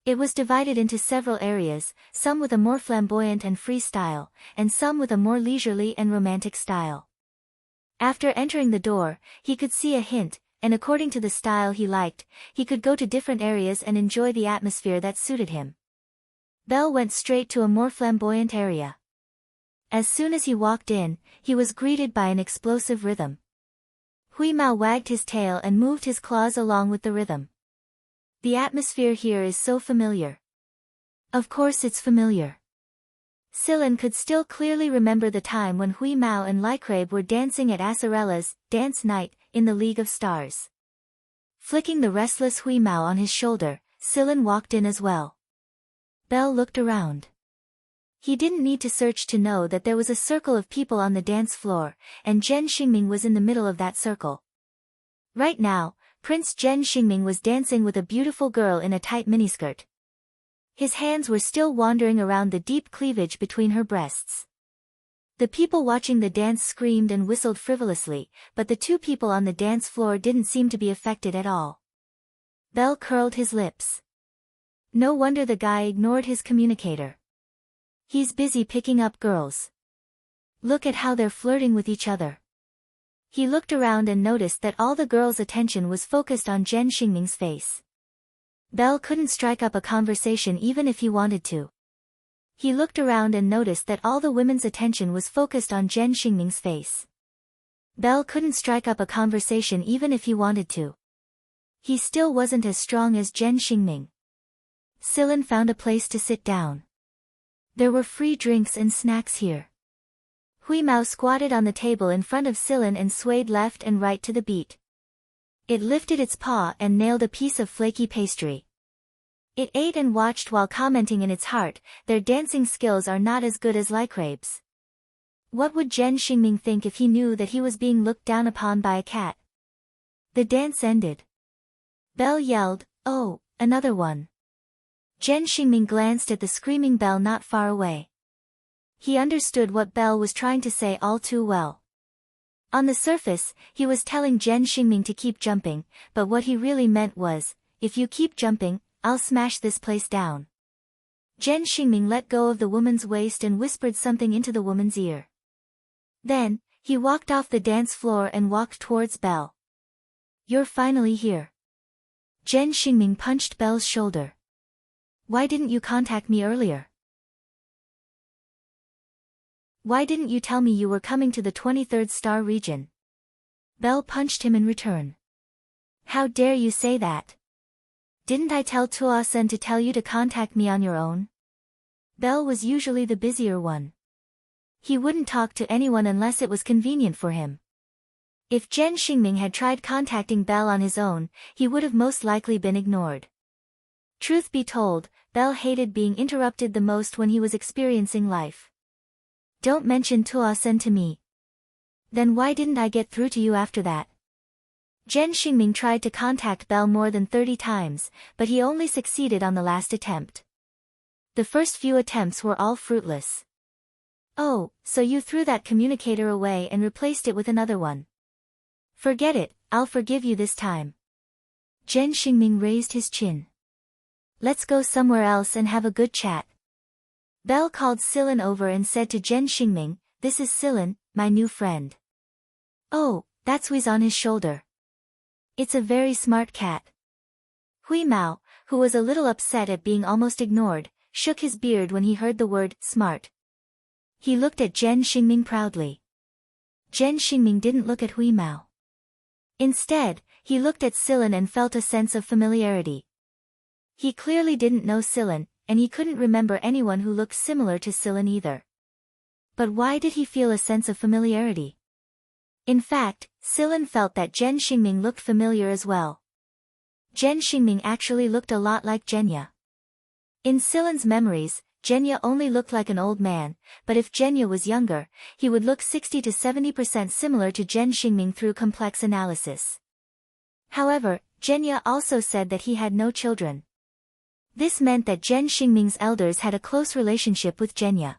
It was divided into several areas, some with a more flamboyant and free style, and some with a more leisurely and romantic style. After entering the door, he could see a hint, and according to the style he liked, he could go to different areas and enjoy the atmosphere that suited him. Bell went straight to a more flamboyant area. As soon as he walked in, he was greeted by an explosive rhythm. Hui Mao wagged his tail and moved his claws along with the rhythm. The atmosphere here is so familiar. Of course it's familiar. Sillin could still clearly remember the time when Hui Mao and Lycrabe were dancing at Acerella's dance night in the League of Stars. Flicking the restless Hui Mao on his shoulder, Sillin walked in as well. Bell looked around. He didn't need to search to know that there was a circle of people on the dance floor, and Zhen Xingming was in the middle of that circle. Right now, Prince Zhen Xingming was dancing with a beautiful girl in a tight miniskirt. His hands were still wandering around the deep cleavage between her breasts. The people watching the dance screamed and whistled frivolously, but the two people on the dance floor didn't seem to be affected at all. Bell curled his lips. No wonder the guy ignored his communicator. He's busy picking up girls. Look at how they're flirting with each other. He looked around and noticed that all the girls' attention was focused on Zhen Xingming's face. Bell couldn't strike up a conversation even if he wanted to. He looked around and noticed that all the women's attention was focused on Zhen Xingming's face. Bell couldn't strike up a conversation even if he wanted to. He still wasn't as strong as Zhen Xingming. Sillin found a place to sit down. There were free drinks and snacks here. Hui Mao squatted on the table in front of Sillin and swayed left and right to the beat. It lifted its paw and nailed a piece of flaky pastry. It ate and watched while commenting in its heart, their dancing skills are not as good as Lycrabe's. What would Zhen Xingming think if he knew that he was being looked down upon by a cat? The dance ended. Belle yelled, "Oh, another one." Zhen Xingming glanced at the screaming Belle not far away. He understood what Belle was trying to say all too well. On the surface, he was telling Zhen Xingming to keep jumping, but what he really meant was, "If you keep jumping, I'll smash this place down." Zhen Xingming let go of the woman's waist and whispered something into the woman's ear. Then, he walked off the dance floor and walked towards Belle. "You're finally here." Zhen Xingming punched Belle's shoulder. "Why didn't you contact me earlier? Why didn't you tell me you were coming to the 23rd star region?" Belle punched him in return. "How dare you say that? Didn't I tell Tuo-sen to tell you to contact me on your own?" Belle was usually the busier one. He wouldn't talk to anyone unless it was convenient for him. If Zhen Xingming had tried contacting Belle on his own, he would have most likely been ignored. Truth be told, Belle hated being interrupted the most when he was experiencing life. "Don't mention Tuo-sen to me." "Then why didn't I get through to you after that?" Zhen Xingming tried to contact Belle more than 30 times, but he only succeeded on the last attempt. The first few attempts were all fruitless. "Oh, so you threw that communicator away and replaced it with another one. Forget it, I'll forgive you this time." Zhen Xingming raised his chin. "Let's go somewhere else and have a good chat." Belle called Silen over and said to Zhen Xingming, "This is Silen, my new friend." "Oh, that's who's on his shoulder. It's a very smart cat." Hui Mao, who was a little upset at being almost ignored, shook his beard when he heard the word smart. He looked at Zhen Xingming proudly. Zhen Xingming didn't look at Hui Mao. Instead, he looked at Silen and felt a sense of familiarity. He clearly didn't know Silen, and he couldn't remember anyone who looked similar to Silen either. But why did he feel a sense of familiarity? In fact, Silen felt that Zhen Xingming looked familiar as well. Zhen Xingming actually looked a lot like Zhenya. In Silen's memories, Zhenya only looked like an old man, but if Zhenya was younger, he would look 60 to 70% similar to Zhen Xingming through complex analysis. However, Zhenya also said that he had no children. This meant that Zhen Xingming's elders had a close relationship with Zhenya.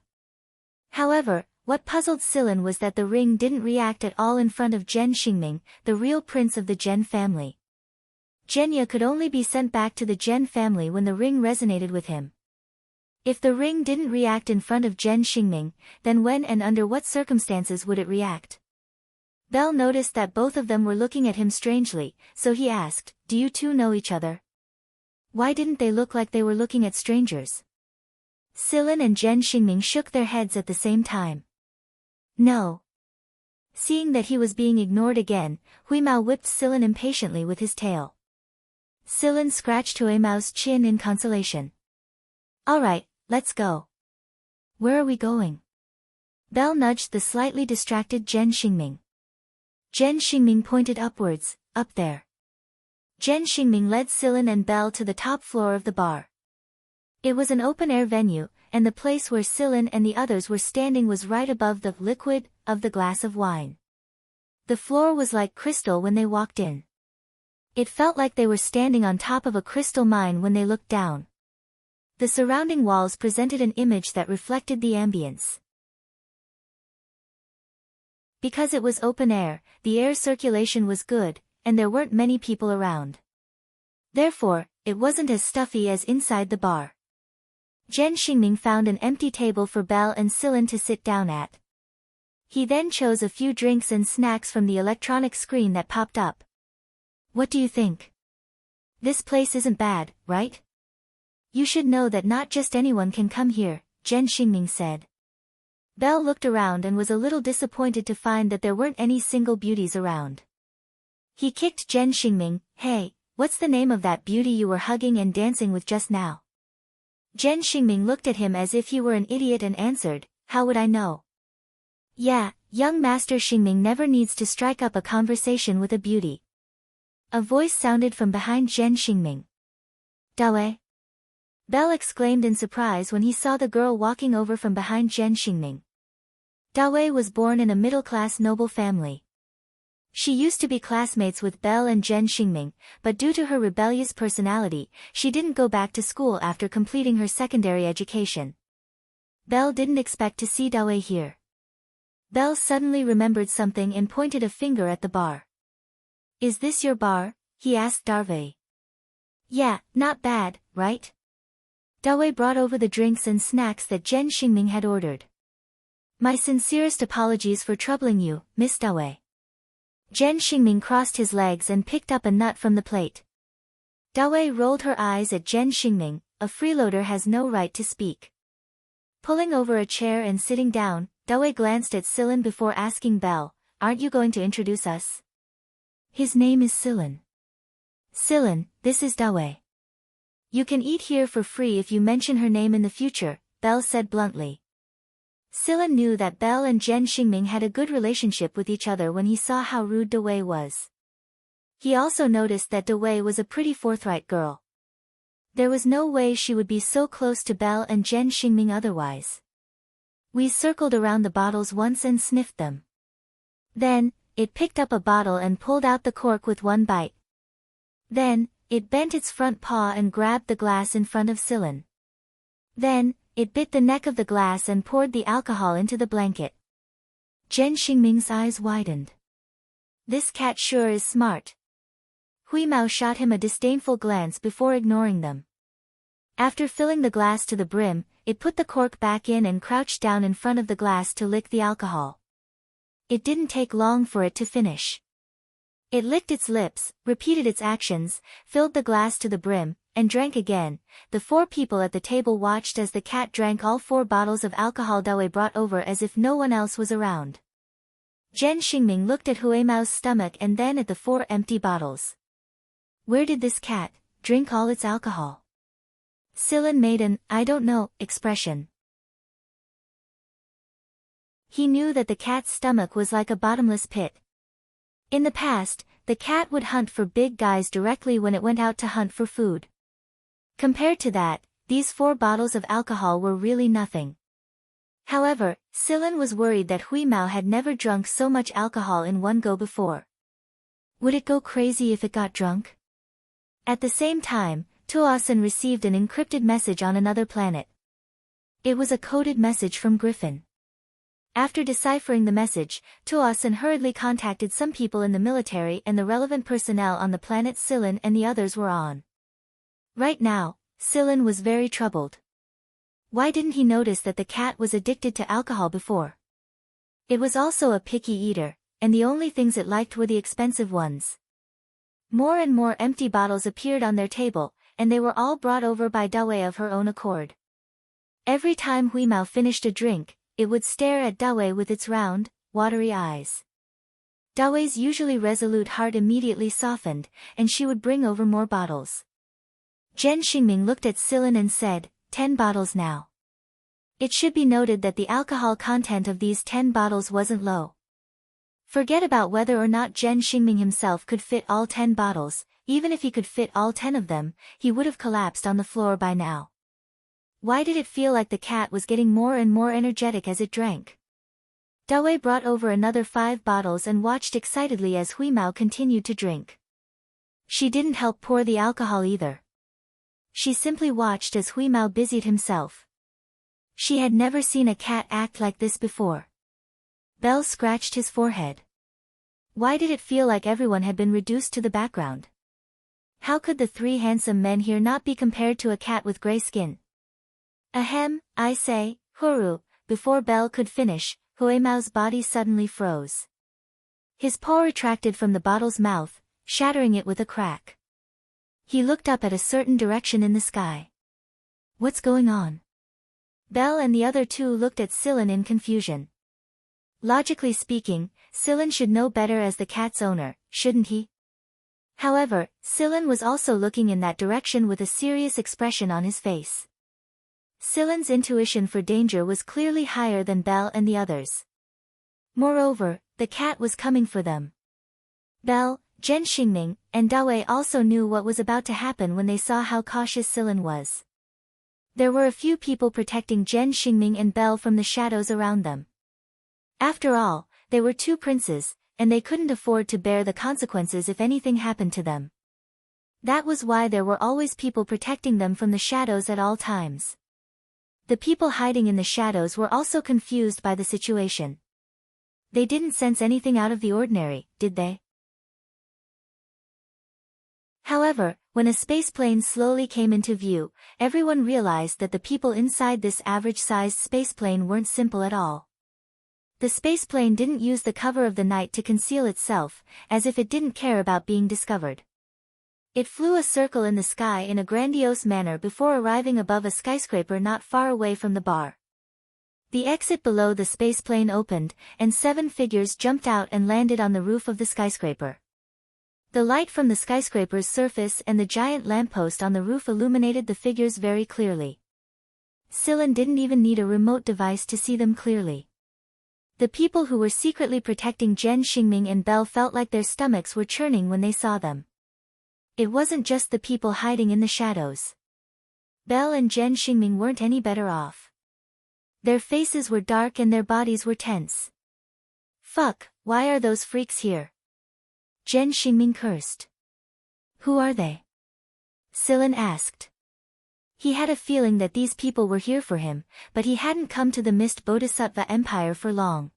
However, what puzzled Silen was that the ring didn't react at all in front of Zhen Xingming, the real prince of the Zhen family. Zhenya could only be sent back to the Zhen family when the ring resonated with him. If the ring didn't react in front of Zhen Xingming, then when and under what circumstances would it react? Belle noticed that both of them were looking at him strangely, so he asked, "Do you two know each other?" Why didn't they look like they were looking at strangers? Silen and Zhen Xingming shook their heads at the same time. No. Seeing that he was being ignored again, Hui Mao whipped Silen impatiently with his tail. Silen scratched Hui Mao's chin in consolation. "All right, let's go." "Where are we going?" Belle nudged the slightly distracted Zhen Xingming. Zhen Xingming pointed upwards, "Up there." Zhen Xingming led Silen and Belle to the top floor of the bar. It was an open-air venue, and the place where Silen and the others were standing was right above the liquid of the glass of wine. The floor was like crystal when they walked in. It felt like they were standing on top of a crystal mine when they looked down. The surrounding walls presented an image that reflected the ambience. Because it was open air, the air circulation was good, and there weren't many people around. Therefore, it wasn't as stuffy as inside the bar. Zhen Xingming found an empty table for Belle and Silen to sit down at. He then chose a few drinks and snacks from the electronic screen that popped up. "What do you think? This place isn't bad, right? You should know that not just anyone can come here," Zhen Xingming said. Belle looked around and was a little disappointed to find that there weren't any single beauties around. He kicked Zhen Xingming. "Hey, what's the name of that beauty you were hugging and dancing with just now?" Zhen Xingming looked at him as if he were an idiot and answered, "How would I know?" "Yeah, young Master Xingming never needs to strike up a conversation with a beauty." A voice sounded from behind Zhen Xingming. "Dawei?" Belle exclaimed in surprise when he saw the girl walking over from behind Zhen Xingming. Dawei was born in a middle-class noble family. She used to be classmates with Belle and Zhen Xingming, but due to her rebellious personality, she didn't go back to school after completing her secondary education. Belle didn't expect to see Dawei here. Belle suddenly remembered something and pointed a finger at the bar. "Is this your bar?" he asked Dawei. "Yeah, not bad, right?" Dawei brought over the drinks and snacks that Zhen Xingming had ordered. "My sincerest apologies for troubling you, Miss Dawei." Zhen Xingming crossed his legs and picked up a nut from the plate. Dawei rolled her eyes at Zhen Xingming. "A freeloader has no right to speak." Pulling over a chair and sitting down, Dawei glanced at Silan before asking Belle, "Aren't you going to introduce us?" "His name is Silan." "Silan, this is Dawei. You can eat here for free if you mention her name in the future," Belle said bluntly. Silan knew that Belle and Zhen Xingming had a good relationship with each other when he saw how rude Dawei was. He also noticed that Dawei was a pretty forthright girl. There was no way she would be so close to Belle and Zhen Xingming otherwise. "We circled around the bottles once and sniffed them. Then, it picked up a bottle and pulled out the cork with one bite. Then, it bent its front paw and grabbed the glass in front of Silan. Then, it bit the neck of the glass and poured the alcohol into the blanket." Zhen Xingming's eyes widened. "This cat sure is smart." Hui Mao shot him a disdainful glance before ignoring them. After filling the glass to the brim, it put the cork back in and crouched down in front of the glass to lick the alcohol. It didn't take long for it to finish. It licked its lips, repeated its actions, filled the glass to the brim, and drank again. The four people at the table watched as the cat drank all 4 bottles of alcohol Dawei brought over as if no one else was around. Zhen Xingming looked at Hui Mao's stomach and then at the 4 empty bottles. Where did this cat drink all its alcohol? Silan made an "I don't know" expression. He knew that the cat's stomach was like a bottomless pit. In the past, the cat would hunt for big guys directly when it went out to hunt for food. Compared to that, these 4 bottles of alcohol were really nothing. However, Silan was worried that Hui Mao had never drunk so much alcohol in one go before. Would it go crazy if it got drunk? At the same time, Tuasen received an encrypted message on another planet. It was a coded message from Griffin. After deciphering the message, Tuasen hurriedly contacted some people in the military and the relevant personnel on the planet Silan and the others were on. Right now, Silan was very troubled. Why didn't he notice that the cat was addicted to alcohol before? It was also a picky eater, and the only things it liked were the expensive ones. More and more empty bottles appeared on their table, and they were all brought over by Dawei of her own accord. Every time Hui Mao finished a drink, it would stare at Dawei with its round, watery eyes. Dawei's usually resolute heart immediately softened, and she would bring over more bottles. Zhen Xingming looked at Silan and said, 10 bottles now. It should be noted that the alcohol content of these 10 bottles wasn't low. Forget about whether or not Zhen Xingming himself could fit all 10 bottles, even if he could fit all 10 of them, he would have collapsed on the floor by now. Why did it feel like the cat was getting more and more energetic as it drank? Dawei brought over another 5 bottles and watched excitedly as Hui Mao continued to drink. She didn't help pour the alcohol either. She simply watched as Hui Mao busied himself. She had never seen a cat act like this before. Belle scratched his forehead. Why did it feel like everyone had been reduced to the background? How could the 3 handsome men here not be compared to a cat with gray skin? Ahem, I say, Huru. Before Belle could finish, Hui Mao's body suddenly froze. His paw retracted from the bottle's mouth, shattering it with a crack. He looked up at a certain direction in the sky. What's going on? Belle and the other 2 looked at Silan in confusion. Logically speaking, Silan should know better as the cat's owner, shouldn't he? However, Silan was also looking in that direction with a serious expression on his face. Silan's intuition for danger was clearly higher than Belle and the others. Moreover, the cat was coming for them. Belle, Zhen Xingming, and Dawei also knew what was about to happen when they saw how cautious Silan was. There were a few people protecting Zhen Xingming and Belle from the shadows around them. After all, they were two princes, and they couldn't afford to bear the consequences if anything happened to them. That was why there were always people protecting them from the shadows at all times. The people hiding in the shadows were also confused by the situation. They didn't sense anything out of the ordinary, did they? However, when a spaceplane slowly came into view, everyone realized that the people inside this average-sized spaceplane weren't simple at all. The spaceplane didn't use the cover of the night to conceal itself, as if it didn't care about being discovered. It flew a circle in the sky in a grandiose manner before arriving above a skyscraper not far away from the bar. The exit below the spaceplane opened, and 7 figures jumped out and landed on the roof of the skyscraper. The light from the skyscraper's surface and the giant lamppost on the roof illuminated the figures very clearly. Sillin didn't even need a remote device to see them clearly. The people who were secretly protecting Zhen Xingming and Belle felt like their stomachs were churning when they saw them. It wasn't just the people hiding in the shadows. Belle and Zhen Xingming weren't any better off. Their faces were dark and their bodies were tense. Fuck, why are those freaks here? Zhen Xingming cursed. Who are they? Sillin asked. He had a feeling that these people were here for him, but he hadn't come to the Mist Bodhisattva Empire for long.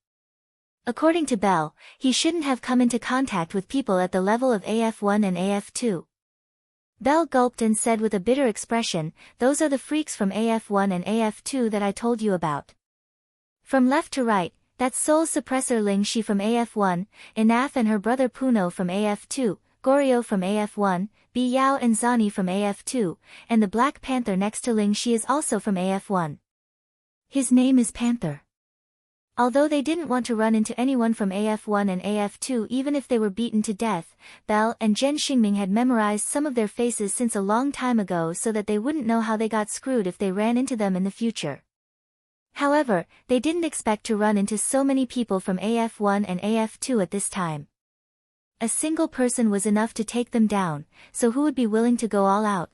According to Belle, he shouldn't have come into contact with people at the level of AF1 and AF2. Belle gulped and said with a bitter expression, "Those are the freaks from AF1 and AF2 that I told you about." From left to right, that's Soul Suppressor Ling Shi from AF1, Inaf and her brother Puno from AF2, Goryo from AF1, Bi Yao and Zani from AF2, and the Black Panther next to Ling Shi is also from AF1. His name is Panther. Although they didn't want to run into anyone from AF1 and AF2 even if they were beaten to death, Belle and Zhen Xingming had memorized some of their faces since a long time ago so that they wouldn't know how they got screwed if they ran into them in the future. However, they didn't expect to run into so many people from AF1 and AF2 at this time. A single person was enough to take them down, so who would be willing to go all out?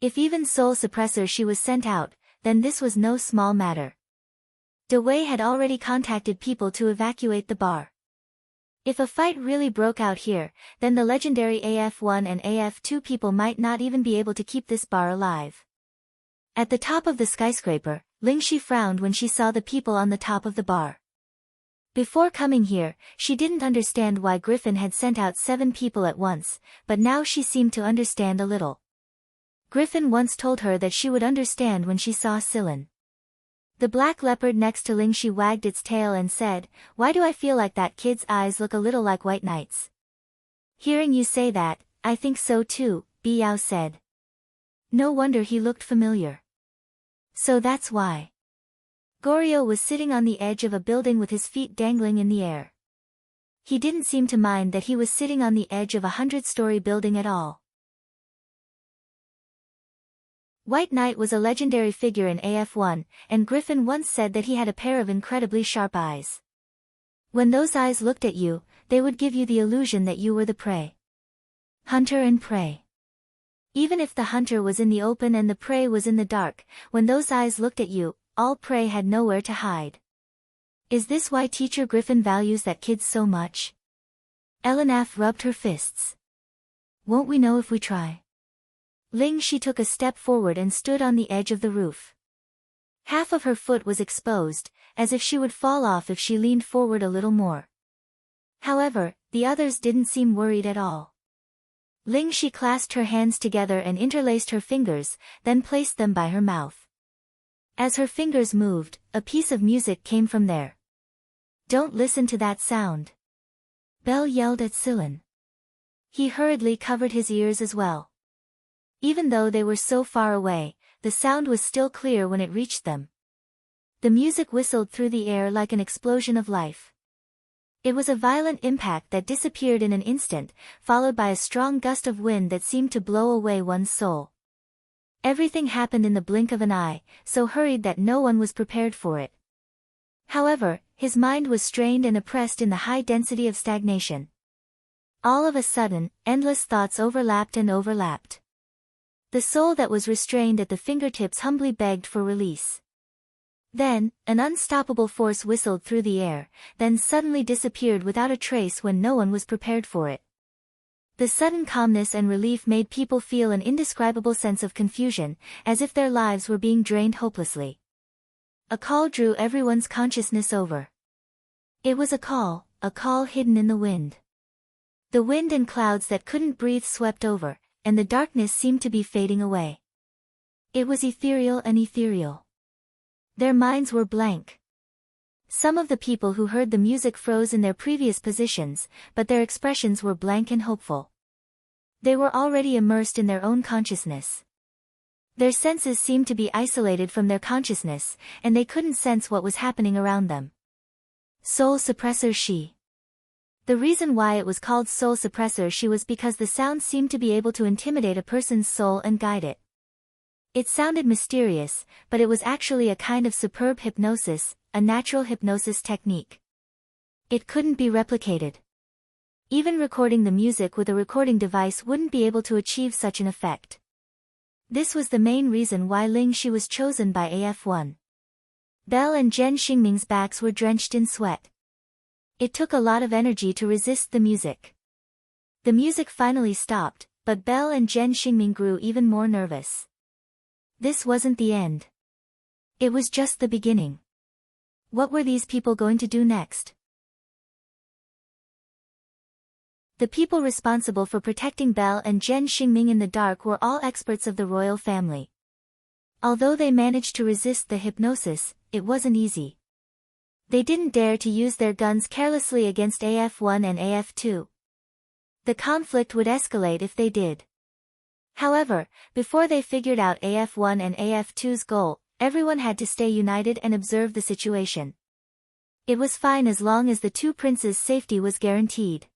If even Soul Suppressor Shi was sent out, then this was no small matter. Dewey had already contacted people to evacuate the bar. If a fight really broke out here, then the legendary AF1 and AF2 people might not even be able to keep this bar alive. At the top of the skyscraper, Ling Shi frowned when she saw the people on the top of the bar. Before coming here, she didn't understand why Griffin had sent out 7 people at once, but now she seemed to understand a little. Griffin once told her that she would understand when she saw Sillin. The black leopard next to Ling Shi wagged its tail and said, "Why do I feel like that kid's eyes look a little like White Knight's?" "Hearing you say that, I think so too," Bi Yao said. "No wonder he looked familiar." "So that's why." Goryo was sitting on the edge of a building with his feet dangling in the air. He didn't seem to mind that he was sitting on the edge of a 100-story building at all. White Knight was a legendary figure in AF1, and Griffin once said that he had a pair of incredibly sharp eyes. When those eyes looked at you, they would give you the illusion that you were the prey. Hunter and prey. Even if the hunter was in the open and the prey was in the dark, when those eyes looked at you, all prey had nowhere to hide. Is this why Teacher Griffin values that kid so much? Elenaf rubbed her fists. Won't we know if we try? Ling Shi took a step forward and stood on the edge of the roof. Half of her foot was exposed, as if she would fall off if she leaned forward a little more. However, the others didn't seem worried at all. Ling Shi clasped her hands together and interlaced her fingers, then placed them by her mouth. As her fingers moved, a piece of music came from there. "Don't listen to that sound." Belle yelled at Sillin. He hurriedly covered his ears as well. Even though they were so far away, the sound was still clear when it reached them. The music whistled through the air like an explosion of life. It was a violent impact that disappeared in an instant, followed by a strong gust of wind that seemed to blow away one's soul. Everything happened in the blink of an eye, so hurried that no one was prepared for it. However, his mind was strained and oppressed in the high density of stagnation. All of a sudden, endless thoughts overlapped and overlapped. The soul that was restrained at the fingertips humbly begged for release. Then, an unstoppable force whistled through the air, then suddenly disappeared without a trace when no one was prepared for it. The sudden calmness and relief made people feel an indescribable sense of confusion, as if their lives were being drained hopelessly. A call drew everyone's consciousness over. It was a call hidden in the wind. The wind and clouds that couldn't breathe swept over, and the darkness seemed to be fading away. It was ethereal and ethereal. Their minds were blank. Some of the people who heard the music froze in their previous positions, but their expressions were blank and hopeful. They were already immersed in their own consciousness. Their senses seemed to be isolated from their consciousness, and they couldn't sense what was happening around them. Soul Suppressor She. The reason why it was called Soul Suppressor She was because the sound seemed to be able to intimidate a person's soul and guide it. It sounded mysterious, but it was actually a kind of superb hypnosis, a natural hypnosis technique. It couldn't be replicated. Even recording the music with a recording device wouldn't be able to achieve such an effect. This was the main reason why Ling Shi was chosen by AF1. Belle and Zhen Xingming's backs were drenched in sweat. It took a lot of energy to resist the music. The music finally stopped, but Belle and Zhen Xingming grew even more nervous. This wasn't the end. It was just the beginning. What were these people going to do next? The people responsible for protecting Belle and Zhen Xingming in the dark were all experts of the royal family. Although they managed to resist the hypnosis, it wasn't easy. They didn't dare to use their guns carelessly against AF1 and AF2. The conflict would escalate if they did. However, before they figured out AF1 and AF2's goal, everyone had to stay united and observe the situation. It was fine as long as the two princes' safety was guaranteed.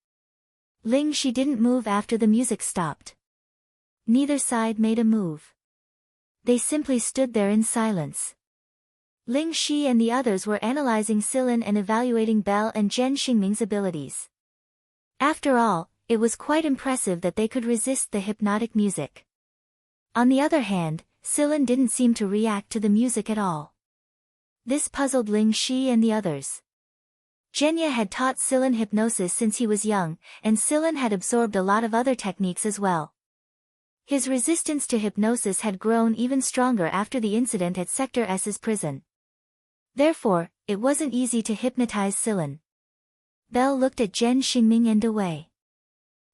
Ling Shi didn't move after the music stopped. Neither side made a move. They simply stood there in silence. Ling Shi and the others were analyzing Silin and evaluating Belle and Zhen Xingming's abilities. After all, it was quite impressive that they could resist the hypnotic music. On the other hand, Silin didn't seem to react to the music at all. This puzzled Ling Shi and the others. Zhenya had taught Silin hypnosis since he was young, and Silin had absorbed a lot of other techniques as well. His resistance to hypnosis had grown even stronger after the incident at Sector S's prison. Therefore, it wasn't easy to hypnotize Silin. Belle looked at Zhen Xingming and away.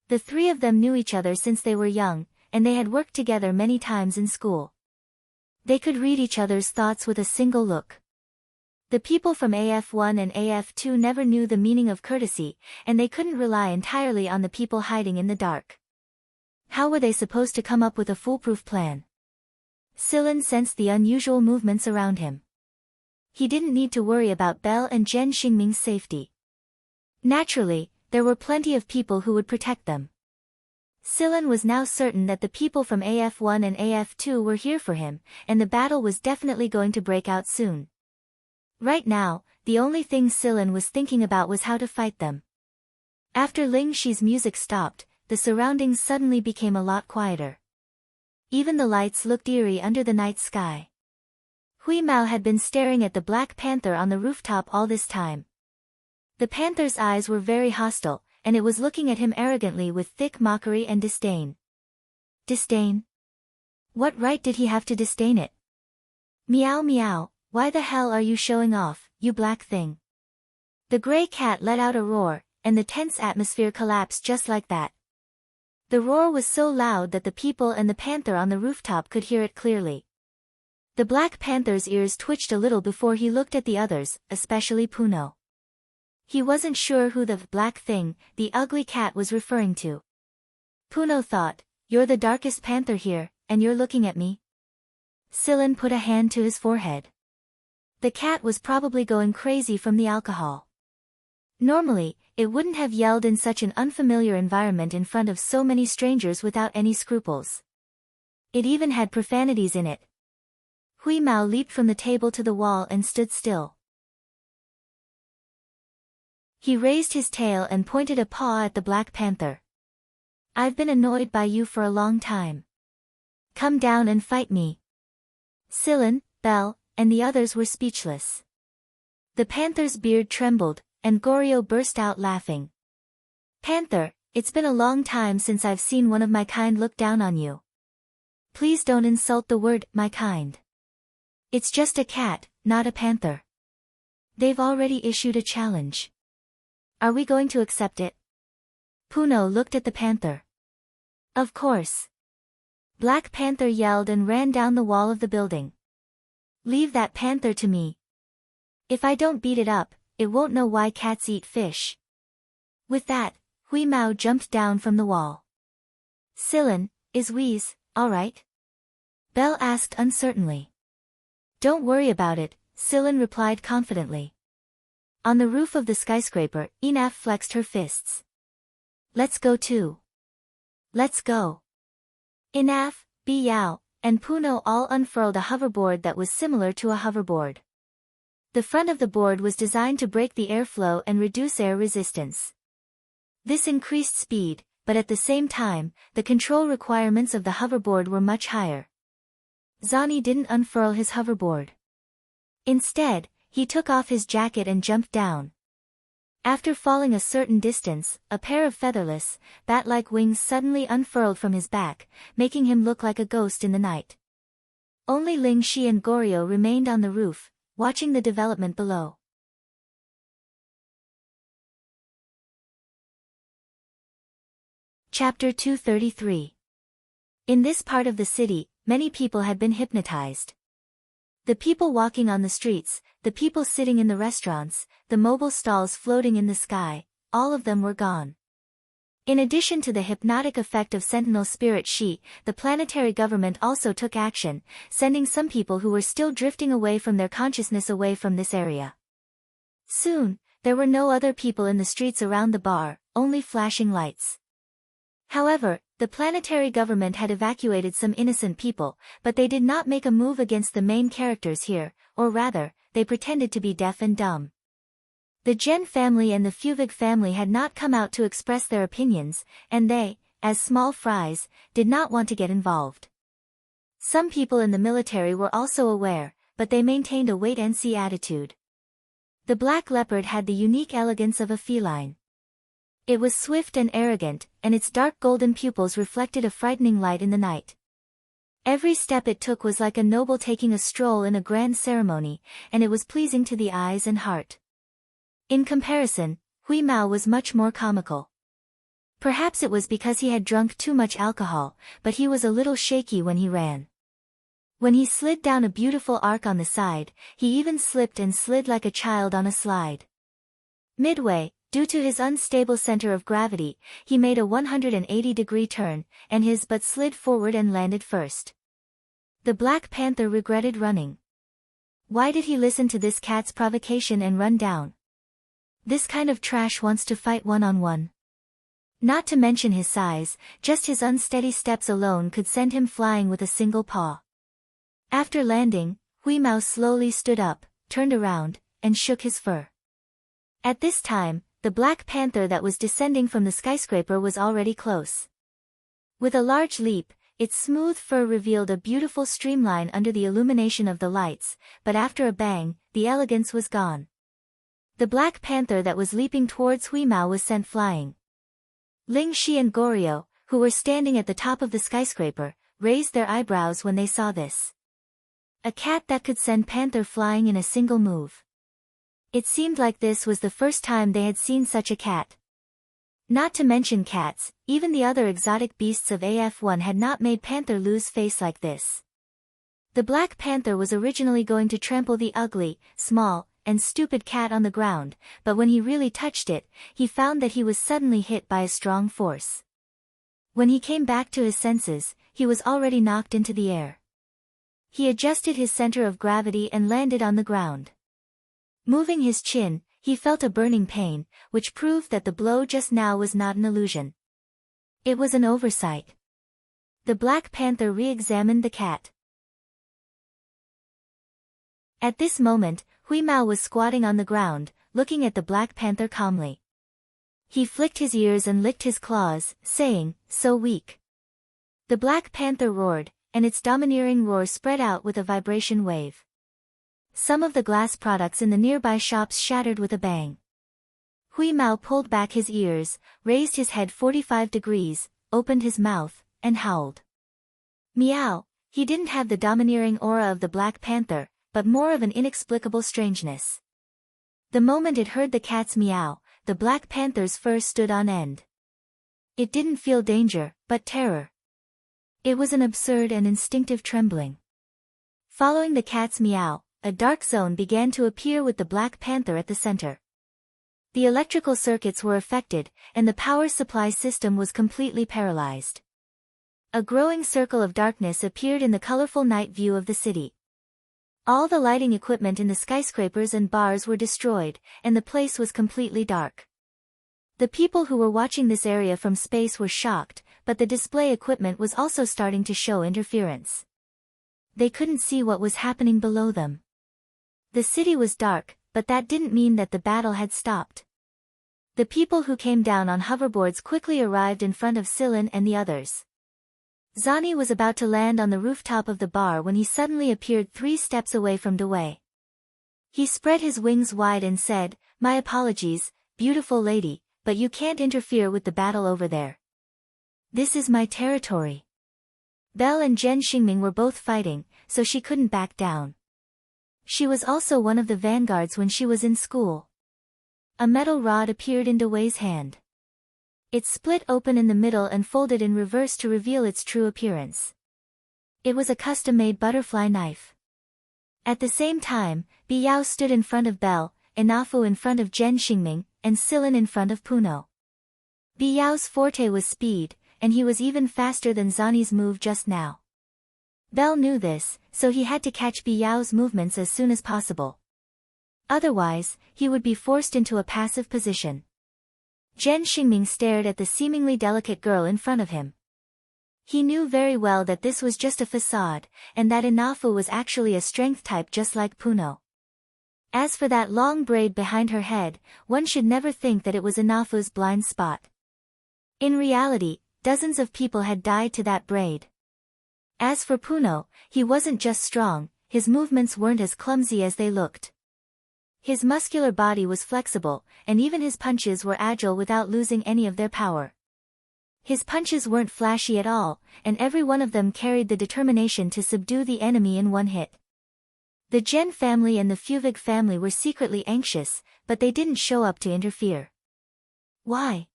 The three of them knew each other since they were young, and they had worked together many times in school. They could read each other's thoughts with a single look. The people from AF1 and AF2 never knew the meaning of courtesy, and they couldn't rely entirely on the people hiding in the dark. How were they supposed to come up with a foolproof plan? Silin sensed the unusual movements around him. He didn't need to worry about Belle and Zhen Xingming's safety. Naturally, there were plenty of people who would protect them. Silin was now certain that the people from AF1 and AF2 were here for him, and the battle was definitely going to break out soon. Right now, the only thing Silin was thinking about was how to fight them. After Ling Shi's music stopped, the surroundings suddenly became a lot quieter. Even the lights looked eerie under the night sky. Hui Mao had been staring at the Black Panther on the rooftop all this time. The panther's eyes were very hostile, and it was looking at him arrogantly with thick mockery and disdain. Disdain? What right did he have to disdain it? Meow meow, why the hell are you showing off, you black thing? The gray cat let out a roar, and the tense atmosphere collapsed just like that. The roar was so loud that the people and the panther on the rooftop could hear it clearly. The Black Panther's ears twitched a little before he looked at the others, especially Puno. He wasn't sure who the black thing, the ugly cat, was referring to. Puno thought, "You're the darkest panther here, and you're looking at me?" Silin put a hand to his forehead. The cat was probably going crazy from the alcohol. Normally, it wouldn't have yelled in such an unfamiliar environment in front of so many strangers without any scruples. It even had profanities in it. Hui Mao leaped from the table to the wall and stood still. He raised his tail and pointed a paw at the Black Panther. "I've been annoyed by you for a long time. Come down and fight me." Silin, Belle, and the others were speechless. The panther's beard trembled, and Goryo burst out laughing. "Panther, it's been a long time since I've seen one of my kind look down on you. Please don't insult the word, my kind. It's just a cat, not a panther. They've already issued a challenge. Are we going to accept it?" Puno looked at the panther. "Of course." Black Panther yelled and ran down the wall of the building. "Leave that panther to me. If I don't beat it up, it won't know why cats eat fish." With that, Hui Mao jumped down from the wall. "Silen, is Wheeze all right?" Belle asked uncertainly. "Don't worry about it," Silen replied confidently. On the roof of the skyscraper, Enaf flexed her fists. "Let's go too. Let's go." Enaf, Biyao, and Puno all unfurled a hoverboard that was similar to a hoverboard. The front of the board was designed to break the airflow and reduce air resistance. This increased speed, but at the same time, the control requirements of the hoverboard were much higher. Zani didn't unfurl his hoverboard. Instead, he took off his jacket and jumped down. After falling a certain distance, a pair of featherless, bat-like wings suddenly unfurled from his back, making him look like a ghost in the night. Only Ling Shi and Goryo remained on the roof, watching the development below. Chapter 233. In this part of the city, many people had been hypnotized. The people walking on the streets, the people sitting in the restaurants, the mobile stalls floating in the sky, all of them were gone. In addition to the hypnotic effect of Sentinel Spirit Shi, the planetary government also took action, sending some people who were still drifting away from their consciousness away from this area. Soon, there were no other people in the streets around the bar, only flashing lights. However, the planetary government had evacuated some innocent people, but they did not make a move against the main characters here, or rather, they pretended to be deaf and dumb. The Gen family and the Fuvig family had not come out to express their opinions, and they, as small fries, did not want to get involved. Some people in the military were also aware, but they maintained a wait-and-see attitude. The black leopard had the unique elegance of a feline. It was swift and arrogant, and its dark golden pupils reflected a frightening light in the night. Every step it took was like a noble taking a stroll in a grand ceremony, and it was pleasing to the eyes and heart. In comparison, Hui Mao was much more comical. Perhaps it was because he had drunk too much alcohol, but he was a little shaky when he ran. When he slid down a beautiful arc on the side, he even slipped and slid like a child on a slide. Midway, due to his unstable center of gravity, he made a 180-degree turn, and his butt slid forward and landed first. The Black Panther regretted running. Why did he listen to this cat's provocation and run down? This kind of trash wants to fight one-on-one. Not to mention his size, just his unsteady steps alone could send him flying with a single paw. After landing, Hui Mao slowly stood up, turned around, and shook his fur. At this time, the Black Panther that was descending from the skyscraper was already close. With a large leap, its smooth fur revealed a beautiful streamline under the illumination of the lights, but after a bang, the elegance was gone. The Black Panther that was leaping towards Hui Mao was sent flying. Ling Shi and Goryo, who were standing at the top of the skyscraper, raised their eyebrows when they saw this. A cat that could send Panther flying in a single move. It seemed like this was the first time they had seen such a cat. Not to mention cats, even the other exotic beasts of AF1 had not made Panther lose face like this. The Black Panther was originally going to trample the ugly, small, and stupid cat on the ground, but when he really touched it, he found that he was suddenly hit by a strong force. When he came back to his senses, he was already knocked into the air. He adjusted his center of gravity and landed on the ground. Moving his chin, he felt a burning pain, which proved that the blow just now was not an illusion. It was an oversight. The Black Panther re-examined the cat. At this moment, Hui Mao was squatting on the ground, looking at the Black Panther calmly. He flicked his ears and licked his claws, saying, "So weak." The Black Panther roared, and its domineering roar spread out with a vibration wave. Some of the glass products in the nearby shops shattered with a bang. Hui Mao pulled back his ears, raised his head 45 degrees, opened his mouth, and howled. Meow. He didn't have the domineering aura of the Black Panther, but more of an inexplicable strangeness. The moment it heard the cat's meow, the Black Panther's fur stood on end. It didn't feel danger, but terror. It was an absurd and instinctive trembling. Following the cat's meow, a dark zone began to appear with the Black Panther at the center. The electrical circuits were affected, and the power supply system was completely paralyzed. A growing circle of darkness appeared in the colorful night view of the city. All the lighting equipment in the skyscrapers and bars were destroyed, and the place was completely dark. The people who were watching this area from space were shocked, but the display equipment was also starting to show interference. They couldn't see what was happening below them. The city was dark, but that didn't mean that the battle had stopped. The people who came down on hoverboards quickly arrived in front of Sillin and the others. Zani was about to land on the rooftop of the bar when he suddenly appeared 3 steps away from Dewey. He spread his wings wide and said, "My apologies, beautiful lady, but you can't interfere with the battle over there. This is my territory." Belle and Zhen Xingming were both fighting, so she couldn't back down. She was also one of the vanguards when she was in school. A metal rod appeared in Dewey's hand. It split open in the middle and folded in reverse to reveal its true appearance. It was a custom-made butterfly knife. At the same time, Biyao stood in front of Belle, Inafu in front of Zhen Xingming, and Sillin in front of Puno. Biyao's forte was speed, and he was even faster than Zani's move just now. Belle knew this, so he had to catch Biyao's movements as soon as possible. Otherwise, he would be forced into a passive position. Zhen Xingming stared at the seemingly delicate girl in front of him. He knew very well that this was just a facade, and that Inafu was actually a strength type just like Puno. As for that long braid behind her head, one should never think that it was Inafu's blind spot. In reality, dozens of people had died to that braid. As for Puno, he wasn't just strong, his movements weren't as clumsy as they looked. His muscular body was flexible, and even his punches were agile without losing any of their power. His punches weren't flashy at all, and every one of them carried the determination to subdue the enemy in one hit. The Zhen family and the Fuvig family were secretly anxious, but they didn't show up to interfere. Why?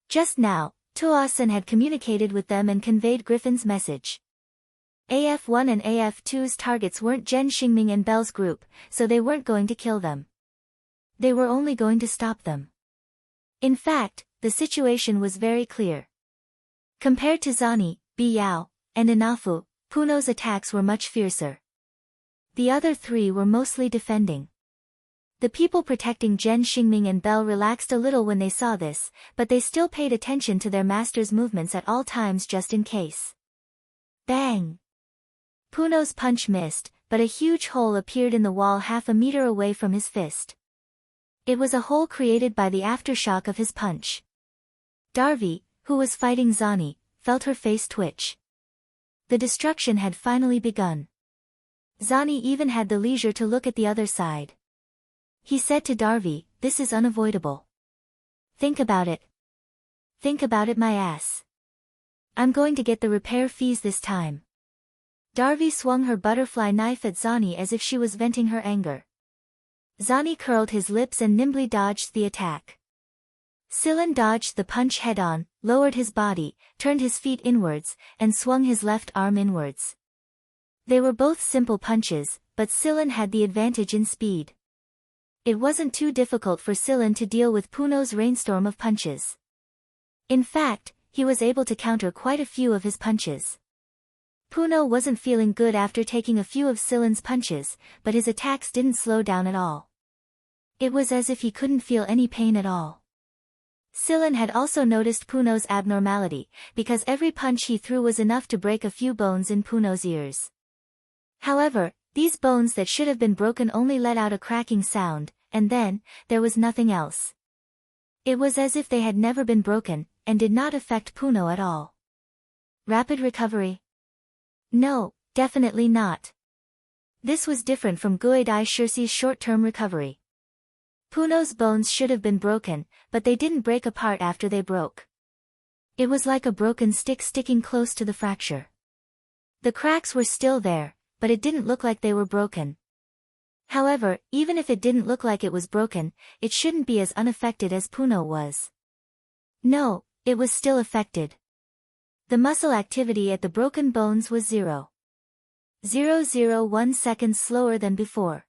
Just now, Tuasen had communicated with them and conveyed Griffin's message. AF1 and AF2's targets weren't Zhen Xingming and Belle's group, so they weren't going to kill them. They were only going to stop them. In fact, the situation was very clear. Compared to Zani, Biyao, and Inafu, Puno's attacks were much fiercer. The other 3 were mostly defending. The people protecting Zhen Xingming and Belle relaxed a little when they saw this, but they still paid attention to their master's movements at all times just in case. Bang! Puno's punch missed, but a huge hole appeared in the wall half a meter away from his fist. It was a hole created by the aftershock of his punch. Darvi, who was fighting Zani, felt her face twitch. The destruction had finally begun. Zani even had the leisure to look at the other side. He said to Darvi, "This is unavoidable. Think about it. Think about it, my ass. I'm going to get the repair fees this time." Darvi swung her butterfly knife at Zani as if she was venting her anger. Zani curled his lips and nimbly dodged the attack. Sillin dodged the punch head-on, lowered his body, turned his feet inwards, and swung his left arm inwards. They were both simple punches, but Sillin had the advantage in speed. It wasn't too difficult for Sillin to deal with Puno's rainstorm of punches. In fact, he was able to counter quite a few of his punches. Puno wasn't feeling good after taking a few of Sillin's punches, but his attacks didn't slow down at all. It was as if he couldn't feel any pain at all. Sillin had also noticed Puno's abnormality, because every punch he threw was enough to break a few bones in Puno's ears. However, these bones that should have been broken only let out a cracking sound, and then, there was nothing else. It was as if they had never been broken, and did not affect Puno at all. Rapid recovery? No, Definitely not. This was different from Guidai Shirsi's short-term recovery. Puno's bones should have been broken, but they didn't break apart after they broke. It was like a broken stick sticking close to the fracture. The cracks were still there, but it didn't look like they were broken. However, even if it didn't look like it was broken, it shouldn't be as unaffected as Puno was. No, it was still affected. The muscle activity at the broken bones was 0.001 seconds slower than before.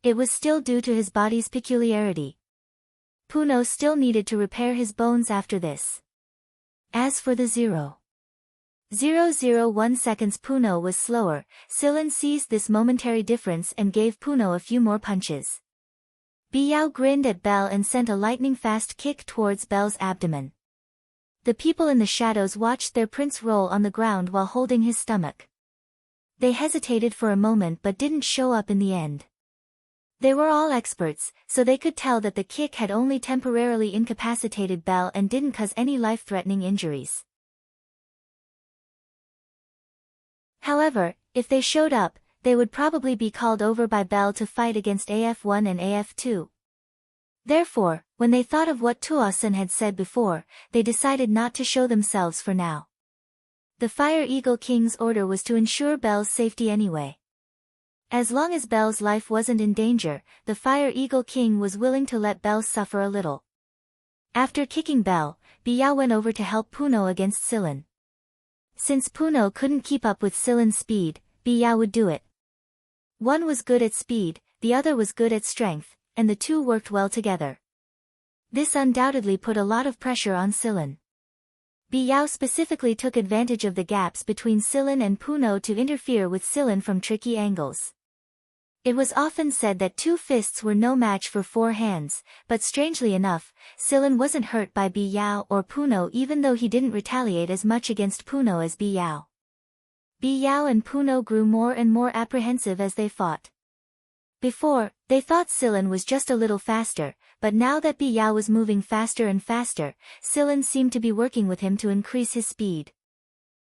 It was still due to his body's peculiarity. Puno still needed to repair his bones after this. As for the 0.001 seconds Puno was slower, Silen seized this momentary difference and gave Puno a few more punches. Biao grinned at Belle and sent a lightning-fast kick towards Belle's abdomen. The people in the shadows watched their prince roll on the ground while holding his stomach. They hesitated for a moment but didn't show up in the end. They were all experts, so they could tell that the kick had only temporarily incapacitated Belle and didn't cause any life-threatening injuries. However, if they showed up, they would probably be called over by Belle to fight against AF1 and AF2. Therefore, when they thought of what Tuosun had said before, they decided not to show themselves for now. The Fire Eagle King's order was to ensure Belle's safety anyway. As long as Belle's life wasn't in danger, the Fire Eagle King was willing to let Belle suffer a little. After kicking Belle, Biao went over to help Puno against Silen. Since Puno couldn't keep up with Silen's speed, Biao would do it. One was good at speed, the other was good at strength, and the two worked well together. This undoubtedly put a lot of pressure on Silen. Biao specifically took advantage of the gaps between Silen and Puno to interfere with Silen from tricky angles. It was often said that two fists were no match for four hands, but strangely enough, Silen wasn't hurt by Biao or Puno even though he didn't retaliate as much against Puno as Biao. Biao and Puno grew more and more apprehensive as they fought. Before, they thought Silen was just a little faster, but now that Biao was moving faster and faster, Silen seemed to be working with him to increase his speed.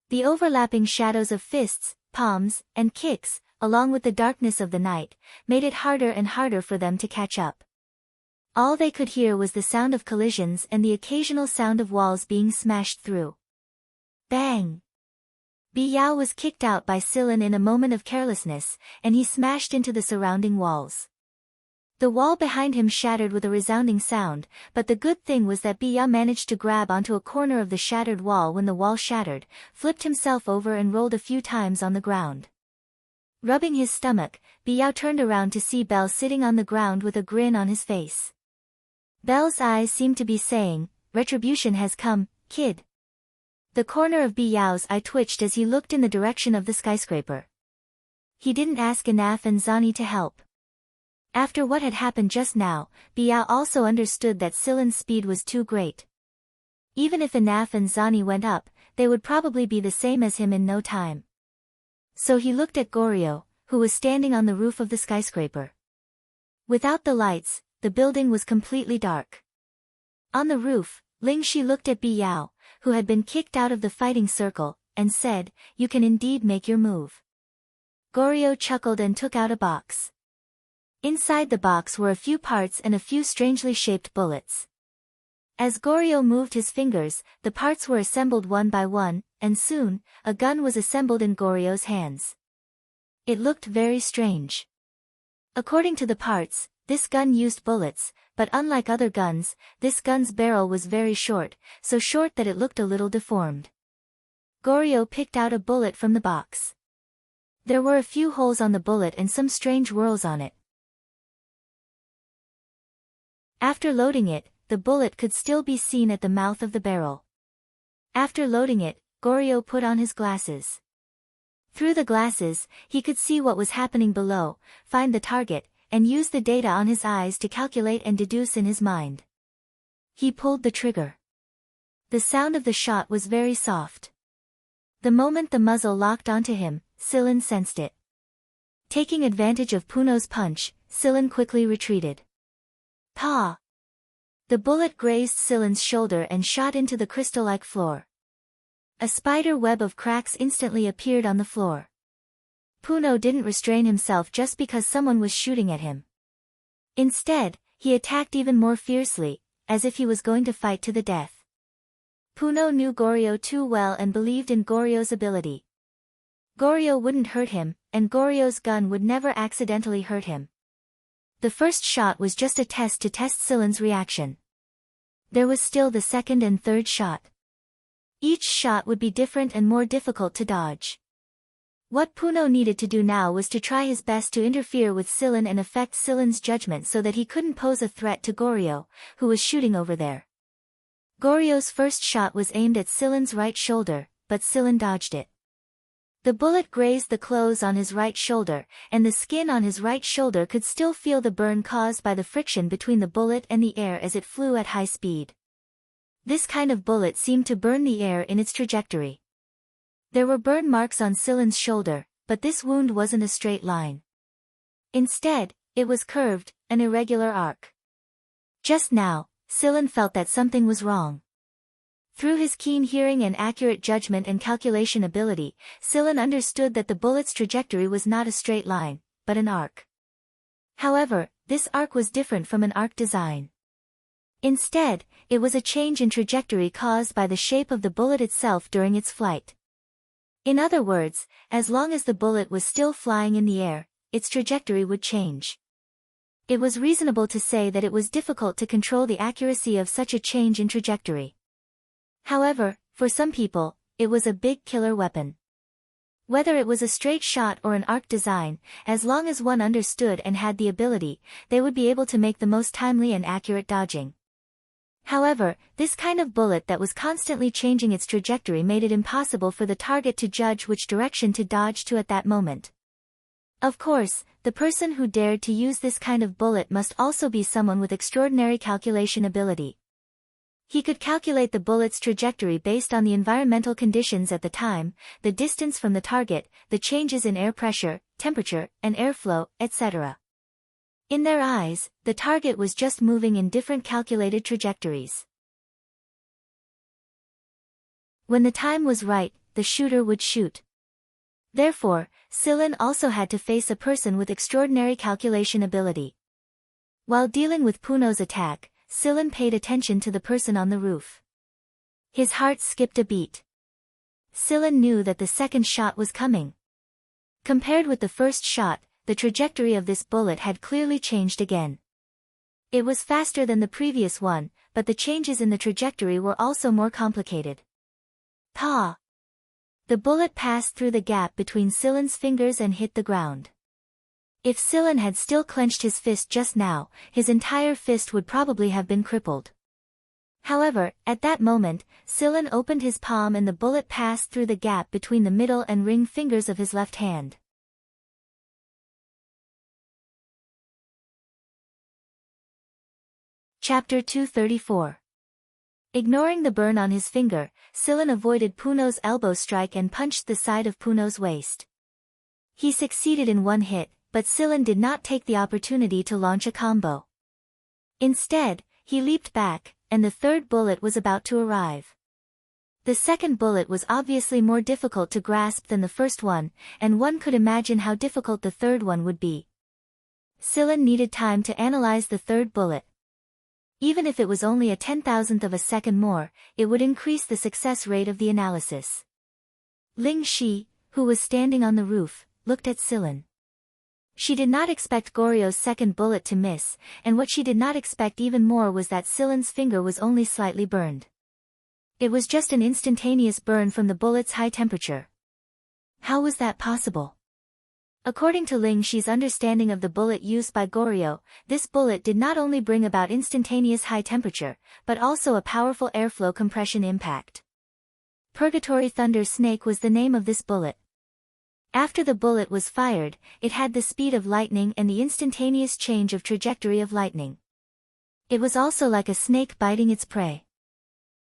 The overlapping shadows of fists, palms, and kicks, along with the darkness of the night, made it harder and harder for them to catch up. All they could hear was the sound of collisions and the occasional sound of walls being smashed through. Bang! Biao was kicked out by Silen in a moment of carelessness, and he smashed into the surrounding walls. The wall behind him shattered with a resounding sound, but the good thing was that Biao managed to grab onto a corner of the shattered wall when the wall shattered, flipped himself over and rolled a few times on the ground. Rubbing his stomach, Biao turned around to see Belle sitting on the ground with a grin on his face. Belle's eyes seemed to be saying, "Retribution has come, kid." The corner of Biao's eye twitched as he looked in the direction of the skyscraper. He didn't ask Anaf and Zani to help. After what had happened just now, Biao also understood that Silen's speed was too great. Even if Anaf and Zani went up, they would probably be the same as him in no time. So he looked at Goryo, who was standing on the roof of the skyscraper. Without the lights, the building was completely dark. On the roof, Lingxi looked at Biao, who had been kicked out of the fighting circle, and said, "You can indeed make your move." Goryo chuckled and took out a box. Inside the box were a few parts and a few strangely shaped bullets. As Goryo moved his fingers, the parts were assembled one by one, and soon, a gun was assembled in Goryo's hands. It looked very strange. According to the parts, this gun used bullets, but unlike other guns, this gun's barrel was very short, so short that it looked a little deformed. Goryo picked out a bullet from the box. There were a few holes on the bullet and some strange whorls on it. After loading it, the bullet could still be seen at the mouth of the barrel. After loading it, Goryo put on his glasses. Through the glasses, he could see what was happening below, find the target, and use the data on his eyes to calculate and deduce in his mind. He pulled the trigger. The sound of the shot was very soft. The moment the muzzle locked onto him, Silen sensed it. Taking advantage of Puno's punch, Silen quickly retreated. Pa! The bullet grazed Silen's shoulder and shot into the crystal-like floor. A spider web of cracks instantly appeared on the floor. Puno didn't restrain himself just because someone was shooting at him. Instead, he attacked even more fiercely, as if he was going to fight to the death. Puno knew Goryo too well and believed in Goryo's ability. Goryo wouldn't hurt him, and Goryo's gun would never accidentally hurt him. The first shot was just a test to test Silen's reaction. There was still the second and third shot. Each shot would be different and more difficult to dodge. What Puno needed to do now was to try his best to interfere with Silen and affect Silen's judgment so that he couldn't pose a threat to Goryo, who was shooting over there. Goryo's first shot was aimed at Silen's right shoulder, but Silen dodged it. The bullet grazed the clothes on his right shoulder, and the skin on his right shoulder could still feel the burn caused by the friction between the bullet and the air as it flew at high speed. This kind of bullet seemed to burn the air in its trajectory. There were burn marks on Silen's shoulder, but this wound wasn't a straight line. Instead, it was curved, an irregular arc. Just now, Silen felt that something was wrong. Through his keen hearing and accurate judgment and calculation ability, Silen understood that the bullet's trajectory was not a straight line, but an arc. However, this arc was different from an arc design. Instead, it was a change in trajectory caused by the shape of the bullet itself during its flight. In other words, as long as the bullet was still flying in the air, its trajectory would change. It was reasonable to say that it was difficult to control the accuracy of such a change in trajectory. However, for some people, it was a big killer weapon. Whether it was a straight shot or an arc design, as long as one understood and had the ability, they would be able to make the most timely and accurate dodging. However, this kind of bullet that was constantly changing its trajectory made it impossible for the target to judge which direction to dodge to at that moment. Of course, the person who dared to use this kind of bullet must also be someone with extraordinary calculation ability. He could calculate the bullet's trajectory based on the environmental conditions at the time, the distance from the target, the changes in air pressure, temperature, and airflow, etc. In their eyes, the target was just moving in different calculated trajectories. When the time was right, the shooter would shoot. Therefore, Silen also had to face a person with extraordinary calculation ability. While dealing with Puno's attack, Silen paid attention to the person on the roof. His heart skipped a beat. Silen knew that the second shot was coming. Compared with the first shot, the trajectory of this bullet had clearly changed again. It was faster than the previous one, but the changes in the trajectory were also more complicated. Pa! The bullet passed through the gap between Silen's fingers and hit the ground. If Silen had still clenched his fist just now, his entire fist would probably have been crippled. However, at that moment, Silen opened his palm and the bullet passed through the gap between the middle and ring fingers of his left hand. Chapter 234. Ignoring the burn on his finger, Silen avoided Puno's elbow strike and punched the side of Puno's waist. He succeeded in one hit, but Silen did not take the opportunity to launch a combo. Instead, he leaped back, and the third bullet was about to arrive. The second bullet was obviously more difficult to grasp than the first one, and one could imagine how difficult the third one would be. Silen needed time to analyze the third bullet. Even if it was only a 10,000th of a second more, it would increase the success rate of the analysis. Ling Shi, who was standing on the roof, looked at Silen. She did not expect Goryo's second bullet to miss, and what she did not expect even more was that Silen's finger was only slightly burned. It was just an instantaneous burn from the bullet's high temperature. How was that possible? According to Ling Shi's understanding of the bullet used by Goryo, this bullet did not only bring about instantaneous high temperature, but also a powerful airflow compression impact. Purgatory Thunder Snake was the name of this bullet. After the bullet was fired, it had the speed of lightning and the instantaneous change of trajectory of lightning. It was also like a snake biting its prey.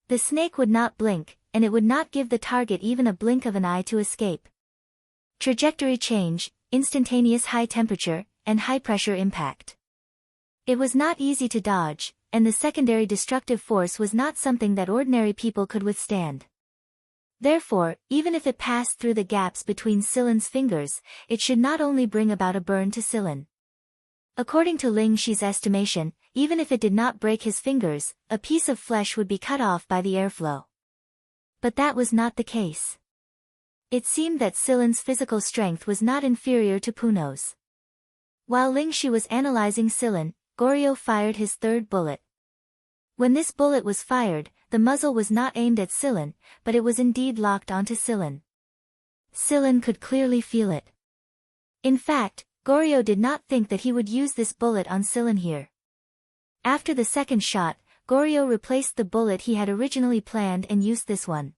The snake would not blink, and it would not give the target even a blink of an eye to escape. Trajectory change, instantaneous high temperature, and high pressure impact. It was not easy to dodge, and the secondary destructive force was not something that ordinary people could withstand. Therefore, even if it passed through the gaps between Silen's fingers, it should not only bring about a burn to Silen. According to Ling Shi's estimation, even if it did not break his fingers, a piece of flesh would be cut off by the airflow. But that was not the case. It seemed that Silen's physical strength was not inferior to Puno's. While Ling Shi was analyzing Silen, Goryo fired his third bullet. When this bullet was fired, the muzzle was not aimed at Silen, but it was indeed locked onto Silen. Silen could clearly feel it. In fact, Goryo did not think that he would use this bullet on Silen here. After the second shot, Goryo replaced the bullet he had originally planned and used this one.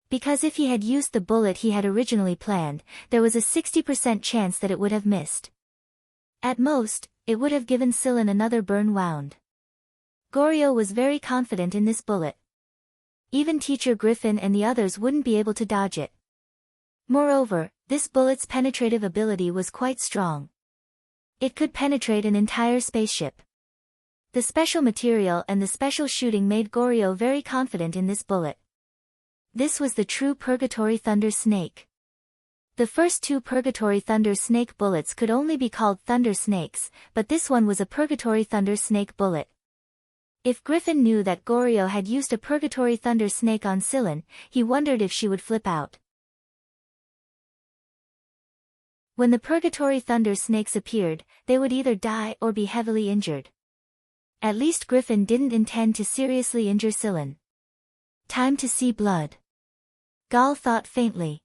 Because if he had used the bullet he had originally planned, there was a 60% chance that it would have missed. At most, it would have given Silen another burn wound. Goryo was very confident in this bullet. Even Teacher Griffin and the others wouldn't be able to dodge it. Moreover, this bullet's penetrative ability was quite strong. It could penetrate an entire spaceship. The special material and the special shooting made Goryo very confident in this bullet. This was the true Purgatory Thunder Snake. The first two Purgatory Thunder Snake bullets could only be called Thunder Snakes, but this one was a Purgatory Thunder Snake bullet. If Griffin knew that Goryo had used a Purgatory Thunder Snake on Silen, he wondered if she would flip out. When the Purgatory Thunder Snakes appeared, they would either die or be heavily injured. At least Griffin didn't intend to seriously injure Silen. Time to see blood. Gal thought faintly.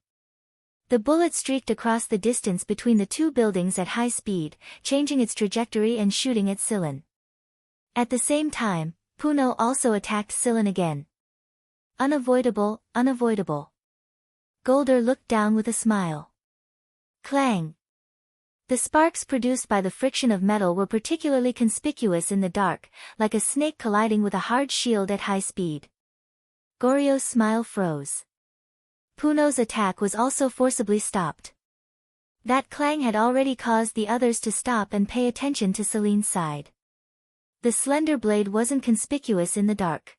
The bullet streaked across the distance between the two buildings at high speed, changing its trajectory and shooting at Silen. At the same time, Puno also attacked Silen again. Unavoidable, unavoidable. Golder looked down with a smile. Clang! The sparks produced by the friction of metal were particularly conspicuous in the dark, like a snake colliding with a hard shield at high speed. Goryo's smile froze. Puno's attack was also forcibly stopped. That clang had already caused the others to stop and pay attention to Celine's side. The slender blade wasn't conspicuous in the dark.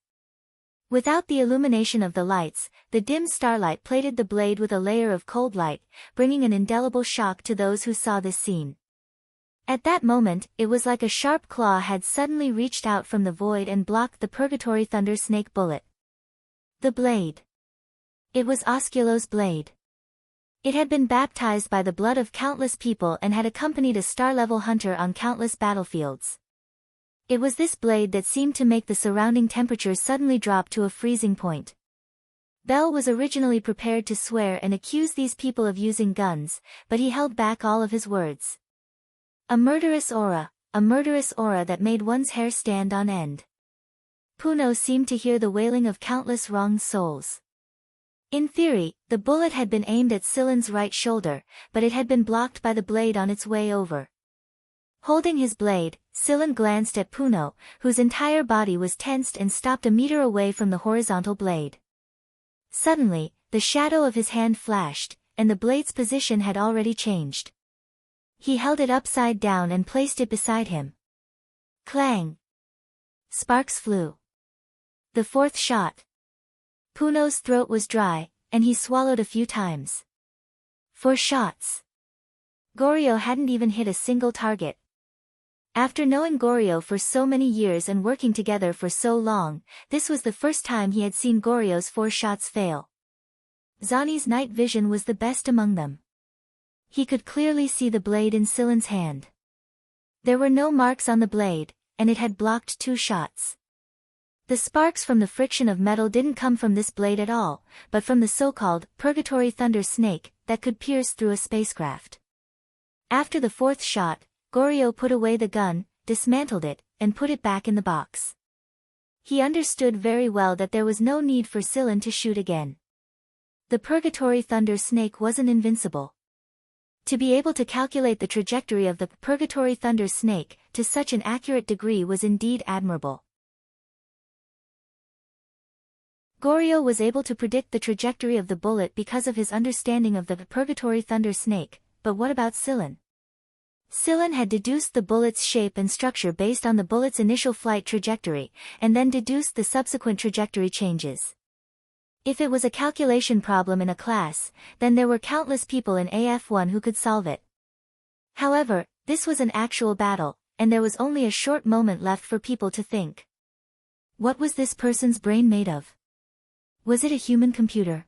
Without the illumination of the lights, the dim starlight plated the blade with a layer of cold light, bringing an indelible shock to those who saw this scene. At that moment, it was like a sharp claw had suddenly reached out from the void and blocked the Purgatory Thunder Snake bullet. The blade. It was Osculo's blade. It had been baptized by the blood of countless people and had accompanied a star-level hunter on countless battlefields. It was this blade that seemed to make the surrounding temperatures suddenly drop to a freezing point. Bell was originally prepared to swear and accuse these people of using guns, but he held back all of his words. A murderous aura that made one's hair stand on end. Puno seemed to hear the wailing of countless wronged souls. In theory, the bullet had been aimed at Silen's right shoulder, but it had been blocked by the blade on its way over. Holding his blade, Silen glanced at Puno, whose entire body was tensed and stopped a meter away from the horizontal blade. Suddenly, the shadow of his hand flashed, and the blade's position had already changed. He held it upside down and placed it beside him. Clang! Sparks flew. The fourth shot. Puno's throat was dry, and he swallowed a few times. 4 shots. Goryo hadn't even hit a single target. After knowing Goryo for so many years and working together for so long, this was the first time he had seen Goryo's 4 shots fail. Zani's night vision was the best among them. He could clearly see the blade in Silen's hand. There were no marks on the blade, and it had blocked 2 shots. The sparks from the friction of metal didn't come from this blade at all, but from the so-called Purgatory Thunder Snake that could pierce through a spacecraft. After the 4th shot, Goryo put away the gun, dismantled it, and put it back in the box. He understood very well that there was no need for Silen to shoot again. The Purgatory Thunder Snake wasn't invincible. To be able to calculate the trajectory of the Purgatory Thunder Snake to such an accurate degree was indeed admirable. Goryo was able to predict the trajectory of the bullet because of his understanding of the Purgatory Thunder Snake, but what about Silen? Silen had deduced the bullet's shape and structure based on the bullet's initial flight trajectory, and then deduced the subsequent trajectory changes. If it was a calculation problem in a class, then there were countless people in AF1 who could solve it. However, this was an actual battle, and there was only a short moment left for people to think. What was this person's brain made of? Was it a human computer?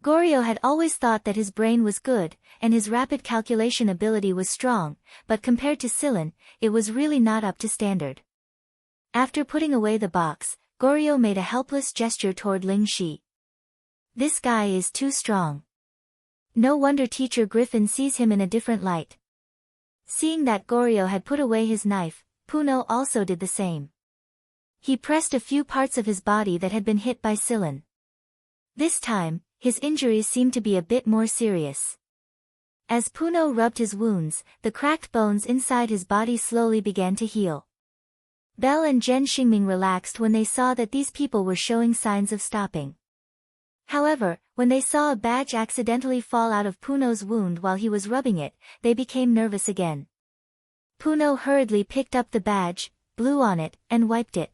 Goryo had always thought that his brain was good, and his rapid calculation ability was strong, but compared to Silen, it was really not up to standard. After putting away the box, Goryo made a helpless gesture toward Ling Shi. This guy is too strong. No wonder Teacher Griffin sees him in a different light. Seeing that Goryo had put away his knife, Puno also did the same. He pressed a few parts of his body that had been hit by Silen. This time, his injuries seemed to be a bit more serious. As Puno rubbed his wounds, the cracked bones inside his body slowly began to heal. Belle and Zhen Xingming relaxed when they saw that these people were showing signs of stopping. However, when they saw a badge accidentally fall out of Puno's wound while he was rubbing it, they became nervous again. Puno hurriedly picked up the badge, blew on it, and wiped it.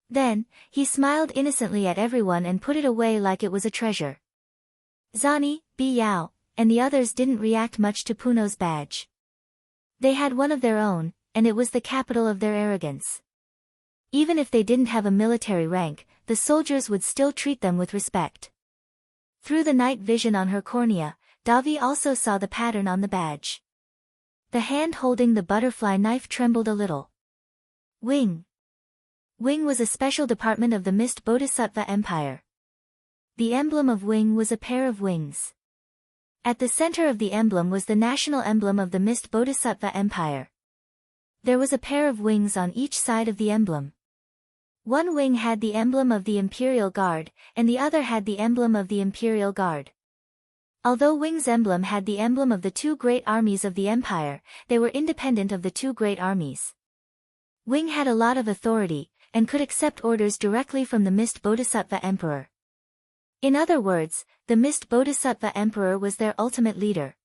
Then, he smiled innocently at everyone and put it away like it was a treasure. Zani, Bi Yao, and the others didn't react much to Puno's badge. They had one of their own, and it was the capital of their arrogance. Even if they didn't have a military rank, the soldiers would still treat them with respect. Through the night vision on her cornea, Davi also saw the pattern on the badge. The hand holding the butterfly knife trembled a little. Wing. Wing was a special department of the Mist Bodhisattva Empire. The emblem of Wing was a pair of wings. At the center of the emblem was the national emblem of the Mist Bodhisattva Empire. There was a pair of wings on each side of the emblem. One wing had the emblem of the Imperial Guard, and the other had the emblem of the Imperial Guard. Although Wing's emblem had the emblem of the two great armies of the Empire, they were independent of the two great armies. Wing had a lot of authority, and could accept orders directly from the Mist Bodhisattva Emperor. In other words, the Mist Bodhisattva Emperor was their ultimate leader.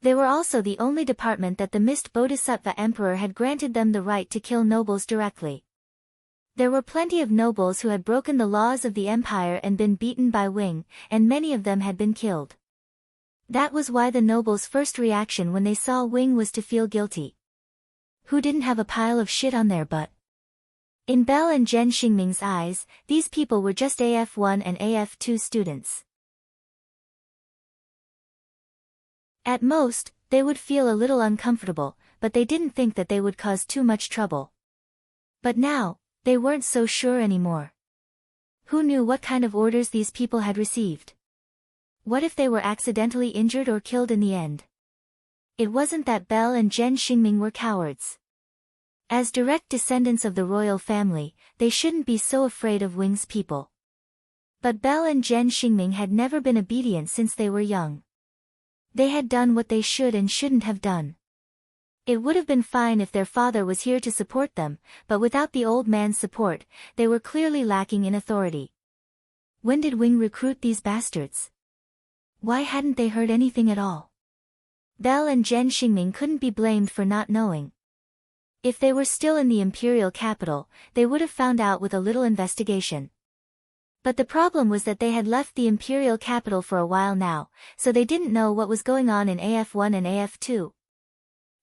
They were also the only department that the Mist Bodhisattva Emperor had granted them the right to kill nobles directly. There were plenty of nobles who had broken the laws of the Empire and been beaten by Wing, and many of them had been killed. That was why the nobles' first reaction when they saw Wing was to feel guilty. Who didn't have a pile of shit on their butt? In Belle and Zhen Xingming's eyes, these people were just AF1 and AF2 students. At most, they would feel a little uncomfortable, but they didn't think that they would cause too much trouble. But now, they weren't so sure anymore. Who knew what kind of orders these people had received? What if they were accidentally injured or killed in the end? It wasn't that Belle and Zhen Xingming were cowards. As direct descendants of the royal family, they shouldn't be so afraid of Wing's people. But Belle and Zhen Xingming had never been obedient since they were young. They had done what they should and shouldn't have done. It would have been fine if their father was here to support them, but without the old man's support, they were clearly lacking in authority. When did Wing recruit these bastards? Why hadn't they heard anything at all? Belle and Zhen Xingming couldn't be blamed for not knowing. If they were still in the imperial capital, they would have found out with a little investigation. But the problem was that they had left the imperial capital for a while now, so they didn't know what was going on in AF1 and AF2.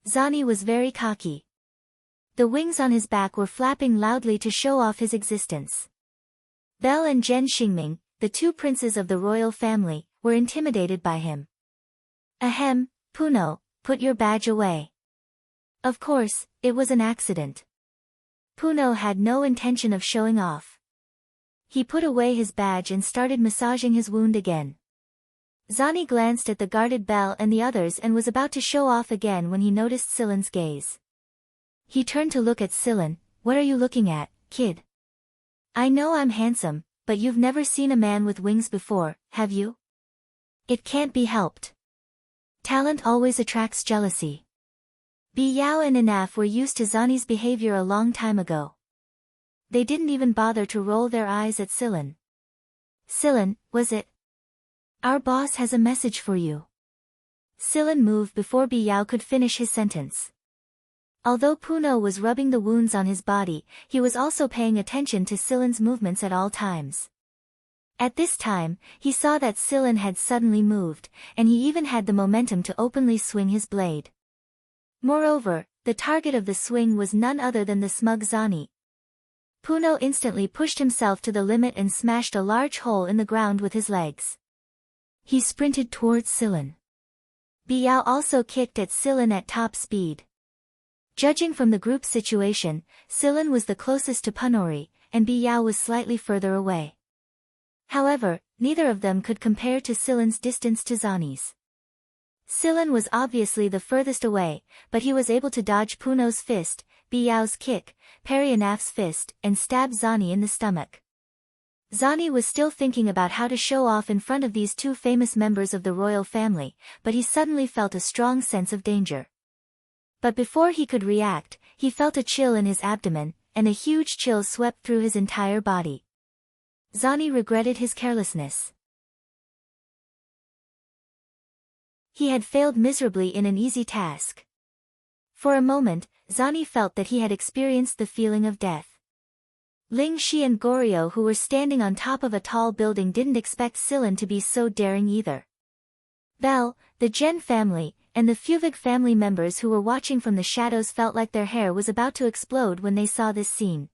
Zani was very cocky. The wings on his back were flapping loudly to show off his existence. Belle and Zhen Xingming, the two princes of the royal family, were intimidated by him. Ahem, Puno, put your badge away. Of course, it was an accident. Puno had no intention of showing off. He put away his badge and started massaging his wound again. Zani glanced at the guarded Belle and the others and was about to show off again when he noticed Silen's gaze. He turned to look at Silen. What are you looking at, kid? I know I'm handsome, but you've never seen a man with wings before, have you? It can't be helped. Talent always attracts jealousy. Bi Yao and Inaf were used to Zani's behavior a long time ago. They didn't even bother to roll their eyes at Silen. Silen, was it? Our boss has a message for you. Silen moved before Bi Yao could finish his sentence. Although Puno was rubbing the wounds on his body, he was also paying attention to Silen's movements at all times. At this time, he saw that Scylla had suddenly moved, and he even had the momentum to openly swing his blade. Moreover, the target of the swing was none other than the smug Zani. Puno instantly pushed himself to the limit and smashed a large hole in the ground with his legs. He sprinted towards Scylla. Biao also kicked at Scylla at top speed. Judging from the group situation, Scylla was the closest to Punori, and Biao was slightly further away. However, neither of them could compare to Scylla's distance to Zani's. Scylla was obviously the furthest away, but he was able to dodge Puno's fist, Biao's kick, parry Anaf's fist, and stab Zani in the stomach. Zani was still thinking about how to show off in front of these two famous members of the royal family, but he suddenly felt a strong sense of danger. But before he could react, he felt a chill in his abdomen, and a huge chill swept through his entire body. Zani regretted his carelessness. He had failed miserably in an easy task. For a moment, Zani felt that he had experienced the feeling of death. Ling Shi and Goryo, who were standing on top of a tall building, didn't expect Scylla to be so daring either. Belle, the Jen family, and the Fuvig family members who were watching from the shadows felt like their hair was about to explode when they saw this scene.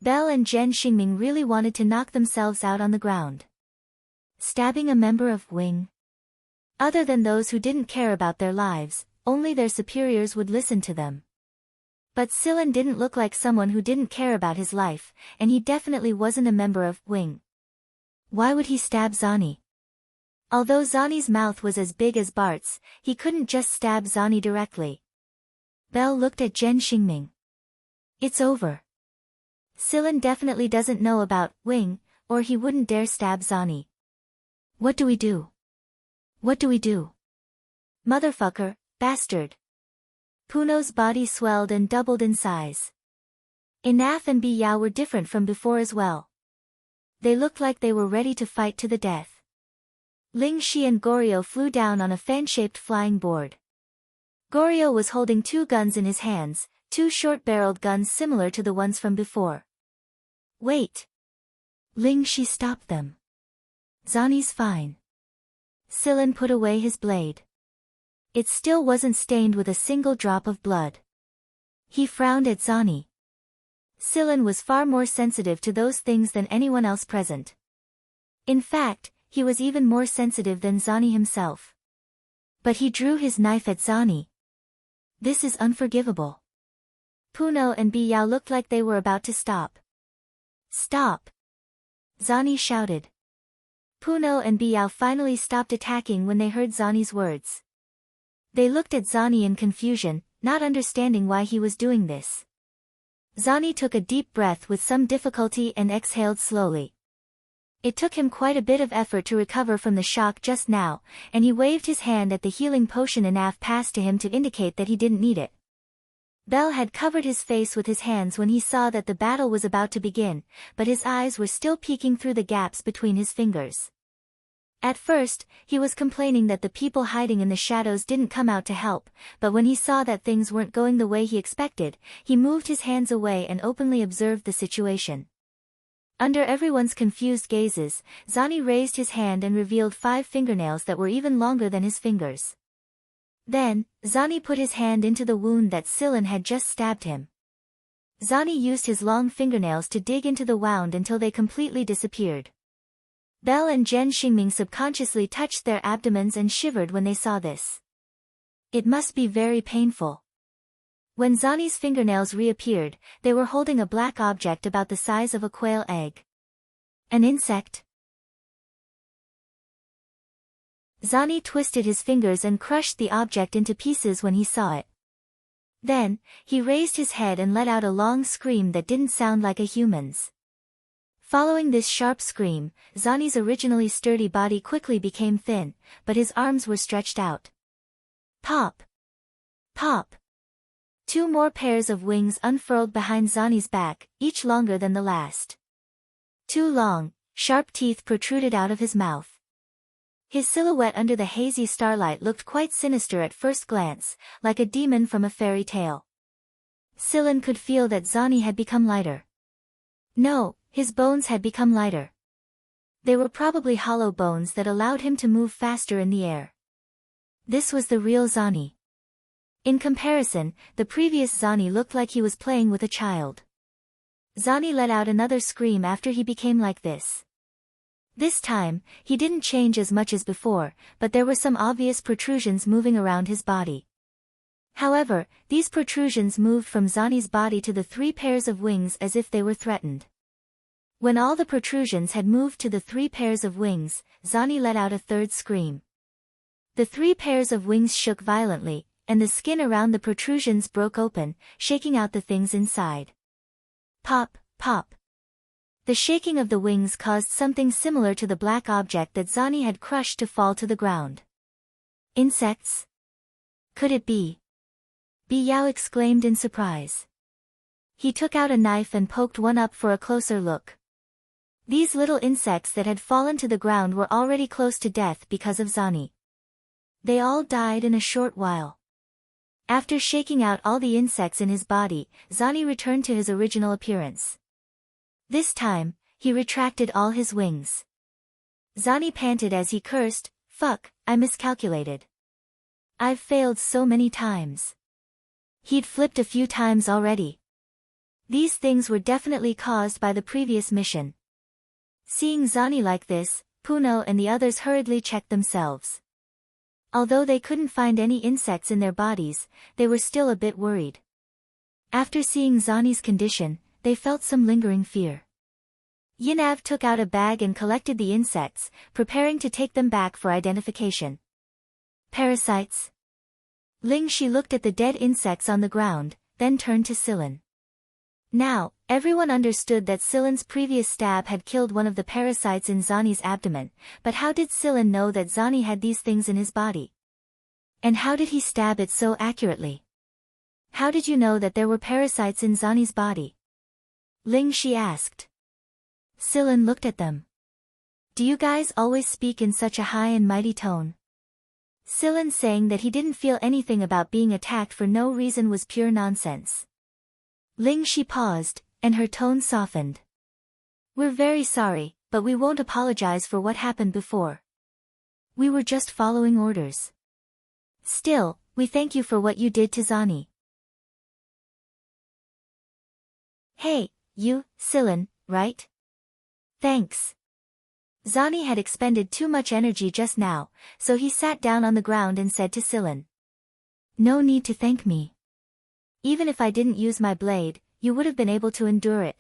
Belle and Jen Xingming really wanted to knock themselves out on the ground. Stabbing a member of Wing. Other than those who didn't care about their lives, only their superiors would listen to them. But Scylla didn't look like someone who didn't care about his life, and he definitely wasn't a member of Wing. Why would he stab Zani? Although Zani's mouth was as big as Bart's, he couldn't just stab Zani directly. Belle looked at Jen Xingming. It's over. Scylla definitely doesn't know about Wing, or he wouldn't dare stab Zani. What do we do? What do we do? Motherfucker, bastard. Puno's body swelled and doubled in size. Anaf and Biao were different from before as well. They looked like they were ready to fight to the death. Ling Shi and Goryo flew down on a fan-shaped flying board. Goryo was holding two guns in his hands, two short-barreled guns similar to the ones from before. Wait! Ling Shi stopped them. Zani's fine. Scylla put away his blade. It still wasn't stained with a single drop of blood. He frowned at Zani. Scylla was far more sensitive to those things than anyone else present. In fact, he was even more sensitive than Zani himself. But he drew his knife at Zani. This is unforgivable. Puno and Biao looked like they were about to stop. Stop! Zani shouted. Puno and Biao finally stopped attacking when they heard Zani's words. They looked at Zani in confusion, not understanding why he was doing this. Zani took a deep breath with some difficulty and exhaled slowly. It took him quite a bit of effort to recover from the shock just now, and he waved his hand at the healing potion Anaf passed to him to indicate that he didn't need it. Belle had covered his face with his hands when he saw that the battle was about to begin, but his eyes were still peeking through the gaps between his fingers. At first, he was complaining that the people hiding in the shadows didn't come out to help, but when he saw that things weren't going the way he expected, he moved his hands away and openly observed the situation. Under everyone's confused gazes, Zani raised his hand and revealed 5 fingernails that were even longer than his fingers. Then, Zani put his hand into the wound that Scylla had just stabbed him. Zani used his long fingernails to dig into the wound until they completely disappeared. Belle and Jen Xingming subconsciously touched their abdomens and shivered when they saw this. It must be very painful. When Zani's fingernails reappeared, they were holding a black object about the size of a quail egg. An insect? Zani twisted his fingers and crushed the object into pieces when he saw it. Then, he raised his head and let out a long scream that didn't sound like a human's. Following this sharp scream, Zani's originally sturdy body quickly became thin, but his arms were stretched out. Pop! Pop! 2 more pairs of wings unfurled behind Zani's back, each longer than the last. 2 long, sharp teeth protruded out of his mouth. His silhouette under the hazy starlight looked quite sinister at first glance, like a demon from a fairy tale. Scylla could feel that Zani had become lighter. No, his bones had become lighter. They were probably hollow bones that allowed him to move faster in the air. This was the real Zani. In comparison, the previous Zani looked like he was playing with a child. Zani let out another scream after he became like this. This time, he didn't change as much as before, but there were some obvious protrusions moving around his body. However, these protrusions moved from Zani's body to the 3 pairs of wings as if they were threatened. When all the protrusions had moved to the 3 pairs of wings, Zani let out a third scream. The 3 pairs of wings shook violently, and the skin around the protrusions broke open, shaking out the things inside. Pop, pop. The shaking of the wings caused something similar to the black object that Zani had crushed to fall to the ground. Insects? Could it be? Yao exclaimed in surprise. He took out a knife and poked one up for a closer look. These little insects that had fallen to the ground were already close to death because of Zani. They all died in a short while. After shaking out all the insects in his body, Zani returned to his original appearance. This time, he retracted all his wings. Zani panted as he cursed, "Fuck, I miscalculated. I've failed so many times." He'd flipped a few times already. These things were definitely caused by the previous mission. Seeing Zani like this, Puno and the others hurriedly checked themselves. Although they couldn't find any insects in their bodies, they were still a bit worried. After seeing Zani's condition, they felt some lingering fear. Yinav took out a bag and collected the insects, preparing to take them back for identification. Parasites? Ling Shi looked at the dead insects on the ground, then turned to Silan. Now, everyone understood that Silan's previous stab had killed one of the parasites in Zani's abdomen, but how did Silan know that Zani had these things in his body? And how did he stab it so accurately? How did you know that there were parasites in Zani's body? Ling Shi asked. Silan looked at them. Do you guys always speak in such a high and mighty tone? Silan saying that he didn't feel anything about being attacked for no reason was pure nonsense. Ling Shi paused, and her tone softened. We're very sorry, but we won't apologize for what happened before. We were just following orders. Still, we thank you for what you did to Zani. Hey, you, Silan, right? Thanks. Zani had expended too much energy just now, so he sat down on the ground and said to Silan. No need to thank me. Even if I didn't use my blade, you would have been able to endure it.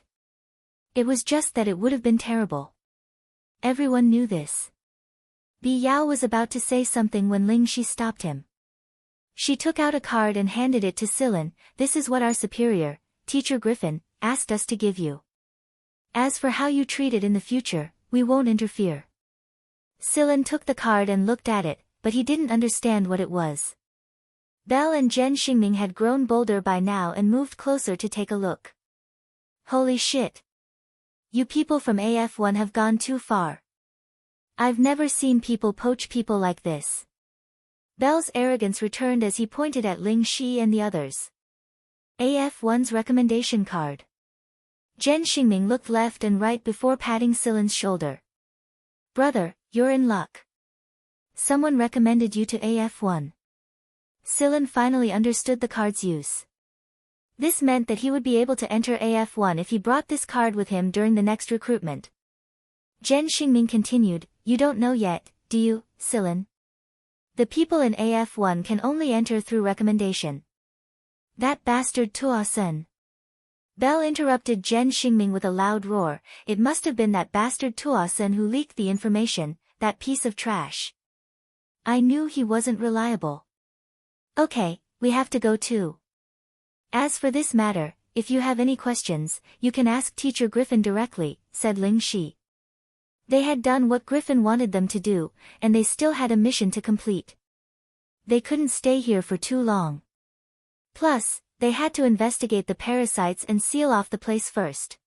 It was just that it would have been terrible. Everyone knew this. Yao was about to say something when Ling Shi stopped him. She took out a card and handed it to Silan. This is what our superior, Teacher Griffin, asked us to give you. As for how you treat it in the future, we won't interfere. Silan took the card and looked at it, but he didn't understand what it was. Belle and Zhen Xingming had grown bolder by now and moved closer to take a look. Holy shit. You people from AF1 have gone too far. I've never seen people poach people like this. Belle's arrogance returned as he pointed at Ling Shi and the others. AF1's recommendation card. Zhen Xingming looked left and right before patting Silan's shoulder. Brother, you're in luck. Someone recommended you to AF1. Silan finally understood the card's use. This meant that he would be able to enter AF1 if he brought this card with him during the next recruitment. Zhen Xingming continued, you don't know yet, do you, Silan? The people in AF1 can only enter through recommendation. That bastard Tuo-sen. Belle interrupted Zhen Xingming with a loud roar. It must have been that bastard Tuo-sen who leaked the information, that piece of trash. I knew he wasn't reliable. Okay, we have to go too. As for this matter, if you have any questions, you can ask Teacher Griffin directly, said Ling Shi. They had done what Griffin wanted them to do, and they still had a mission to complete. They couldn't stay here for too long. Plus, they had to investigate the parasites and seal off the place first.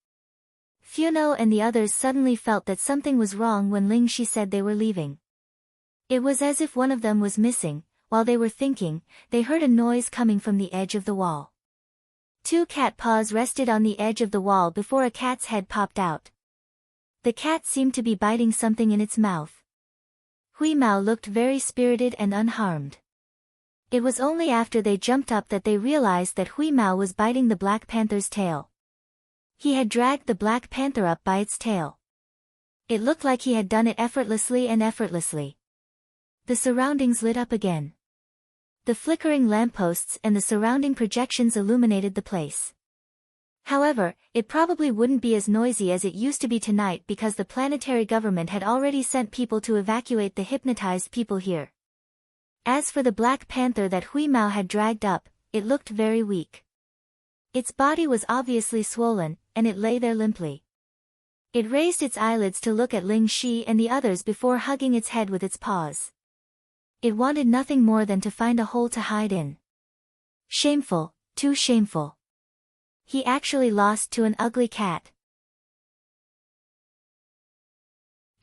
Funo and the others suddenly felt that something was wrong when Ling Shi said they were leaving. It was as if one of them was missing. While they were thinking, they heard a noise coming from the edge of the wall. 2 cat paws rested on the edge of the wall before a cat's head popped out. The cat seemed to be biting something in its mouth. Hui Mao looked very spirited and unharmed. It was only after they jumped up that they realized that Hui Mao was biting the Black Panther's tail. He had dragged the Black Panther up by its tail. It looked like he had done it effortlessly. The surroundings lit up again. The flickering lampposts and the surrounding projections illuminated the place. However, it probably wouldn't be as noisy as it used to be tonight because the planetary government had already sent people to evacuate the hypnotized people here. As for the Black Panther that Hui Mao had dragged up, it looked very weak. Its body was obviously swollen, and it lay there limply. It raised its eyelids to look at Ling Shi and the others before hugging its head with its paws. It wanted nothing more than to find a hole to hide in. Shameful, too shameful. He actually lost to an ugly cat.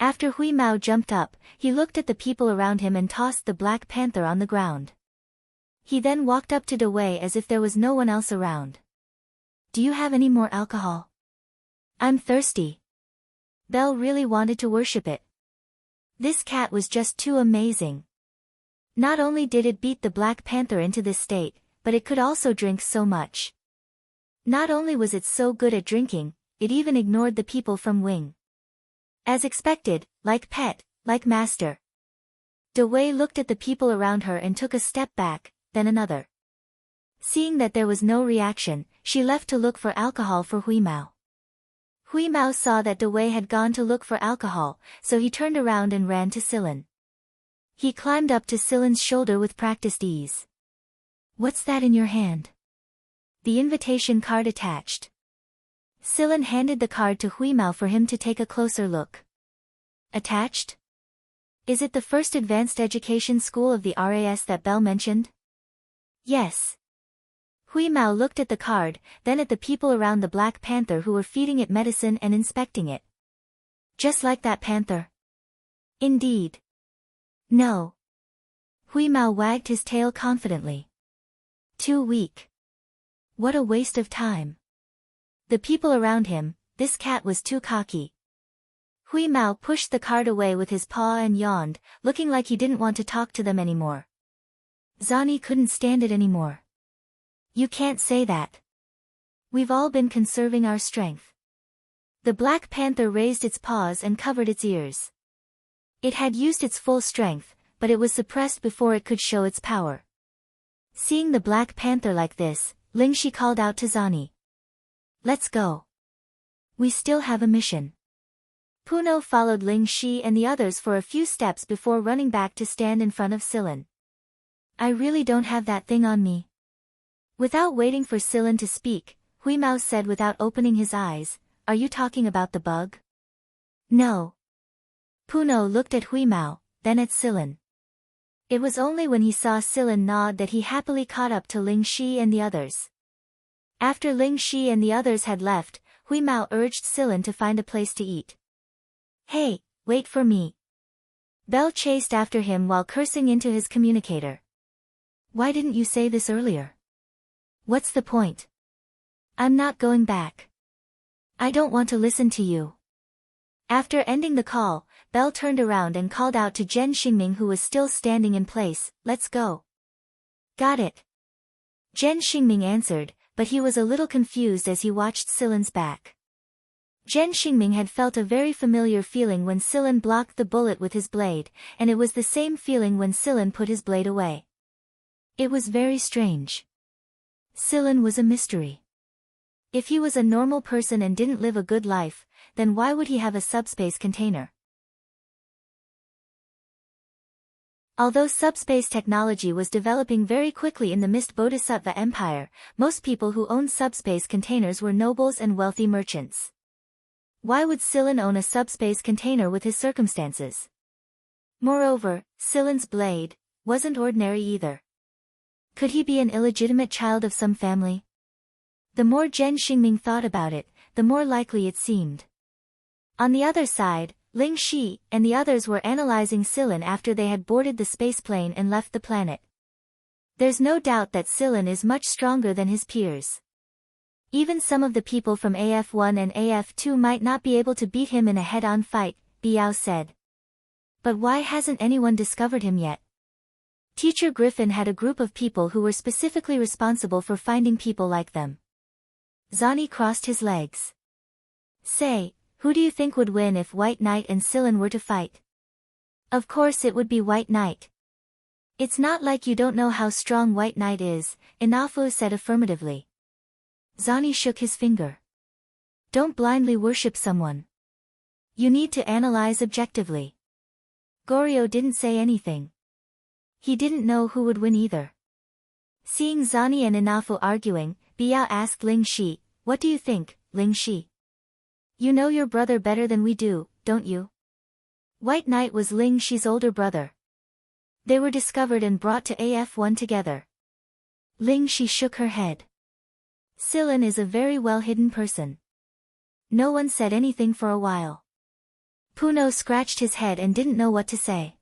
After Hui Mao jumped up, he looked at the people around him and tossed the Black Panther on the ground. He then walked up to Dewey as if there was no one else around. Do you have any more alcohol? I'm thirsty. Belle really wanted to worship it. This cat was just too amazing. Not only did it beat the Black Panther into this state, but it could also drink so much. Not only was it so good at drinking, it even ignored the people from Wing. As expected, like pet, like master. Dewey looked at the people around her and took a step back, then another. Seeing that there was no reaction, she left to look for alcohol for Hui Mao. Hui Mao saw that Dewey had gone to look for alcohol, so he turned around and ran to Silin. He climbed up to Silin's shoulder with practiced ease. What's that in your hand? The invitation card attached. Silin handed the card to Hui Mao for him to take a closer look. Attached? Is it the first advanced education school of the RAS that Belle mentioned? Yes. Hui Mao looked at the card, then at the people around the Black Panther who were feeding it medicine and inspecting it. Just like that panther. Indeed. No. Hui Mao wagged his tail confidently. Too weak. What a waste of time. The people around him, this cat was too cocky. Hui Mao pushed the card away with his paw and yawned, looking like he didn't want to talk to them anymore. Zani couldn't stand it anymore. You can't say that. We've all been conserving our strength. The Black Panther raised its paws and covered its ears. It had used its full strength, but it was suppressed before it could show its power. Seeing the Black Panther like this, Ling Shi called out to Zani. Let's go. We still have a mission. Puno followed Ling Shi and the others for a few steps before running back to stand in front of Silin. I really don't have that thing on me. Without waiting for Silin to speak, Hui Mao said without opening his eyes, Are you talking about the bug? No. Puno looked at Hui Mao, then at Silin. It was only when he saw Silin nod that he happily caught up to Ling Shi and the others. After Ling Shi and the others had left, Hui Mao urged Silin to find a place to eat. Hey, wait for me. Belle chased after him while cursing into his communicator. Why didn't you say this earlier? What's the point? I'm not going back. I don't want to listen to you. After ending the call, Belle turned around and called out to Zhen Xingming who was still standing in place, Let's go. Got it. Zhen Xingming answered, but he was a little confused as he watched Silin's back. Zhen Xingming had felt a very familiar feeling when Silin blocked the bullet with his blade, and it was the same feeling when Silin put his blade away. It was very strange. Silin was a mystery. If he was a normal person and didn't live a good life, then why would he have a subspace container? Although subspace technology was developing very quickly in the Mist Bodhisattva Empire, most people who owned subspace containers were nobles and wealthy merchants. Why would Silin own a subspace container with his circumstances? Moreover, Silin's blade wasn't ordinary either. Could he be an illegitimate child of some family? The more Zhen Xingming thought about it, the more likely it seemed. On the other side, Ling Shi and the others were analyzing Silin after they had boarded the spaceplane and left the planet. There's no doubt that Silin is much stronger than his peers. Even some of the people from AF1 and AF2 might not be able to beat him in a head-on fight, Biao said. But why hasn't anyone discovered him yet? Teacher Griffin had a group of people who were specifically responsible for finding people like them. Zani crossed his legs. Say, who do you think would win if White Knight and Sillin were to fight? Of course it would be White Knight. It's not like you don't know how strong White Knight is, Inafu said affirmatively. Zani shook his finger. Don't blindly worship someone. You need to analyze objectively. Goryo didn't say anything. He didn't know who would win either. Seeing Zani and Inafu arguing, Biao asked Ling Shi, what do you think, Ling Shi? You know your brother better than we do, don't you? White Knight was Ling Shi's older brother. They were discovered and brought to AF1 together. Ling Shi shook her head. Sillin is a very well-hidden person. No one said anything for a while. Puno scratched his head and didn't know what to say.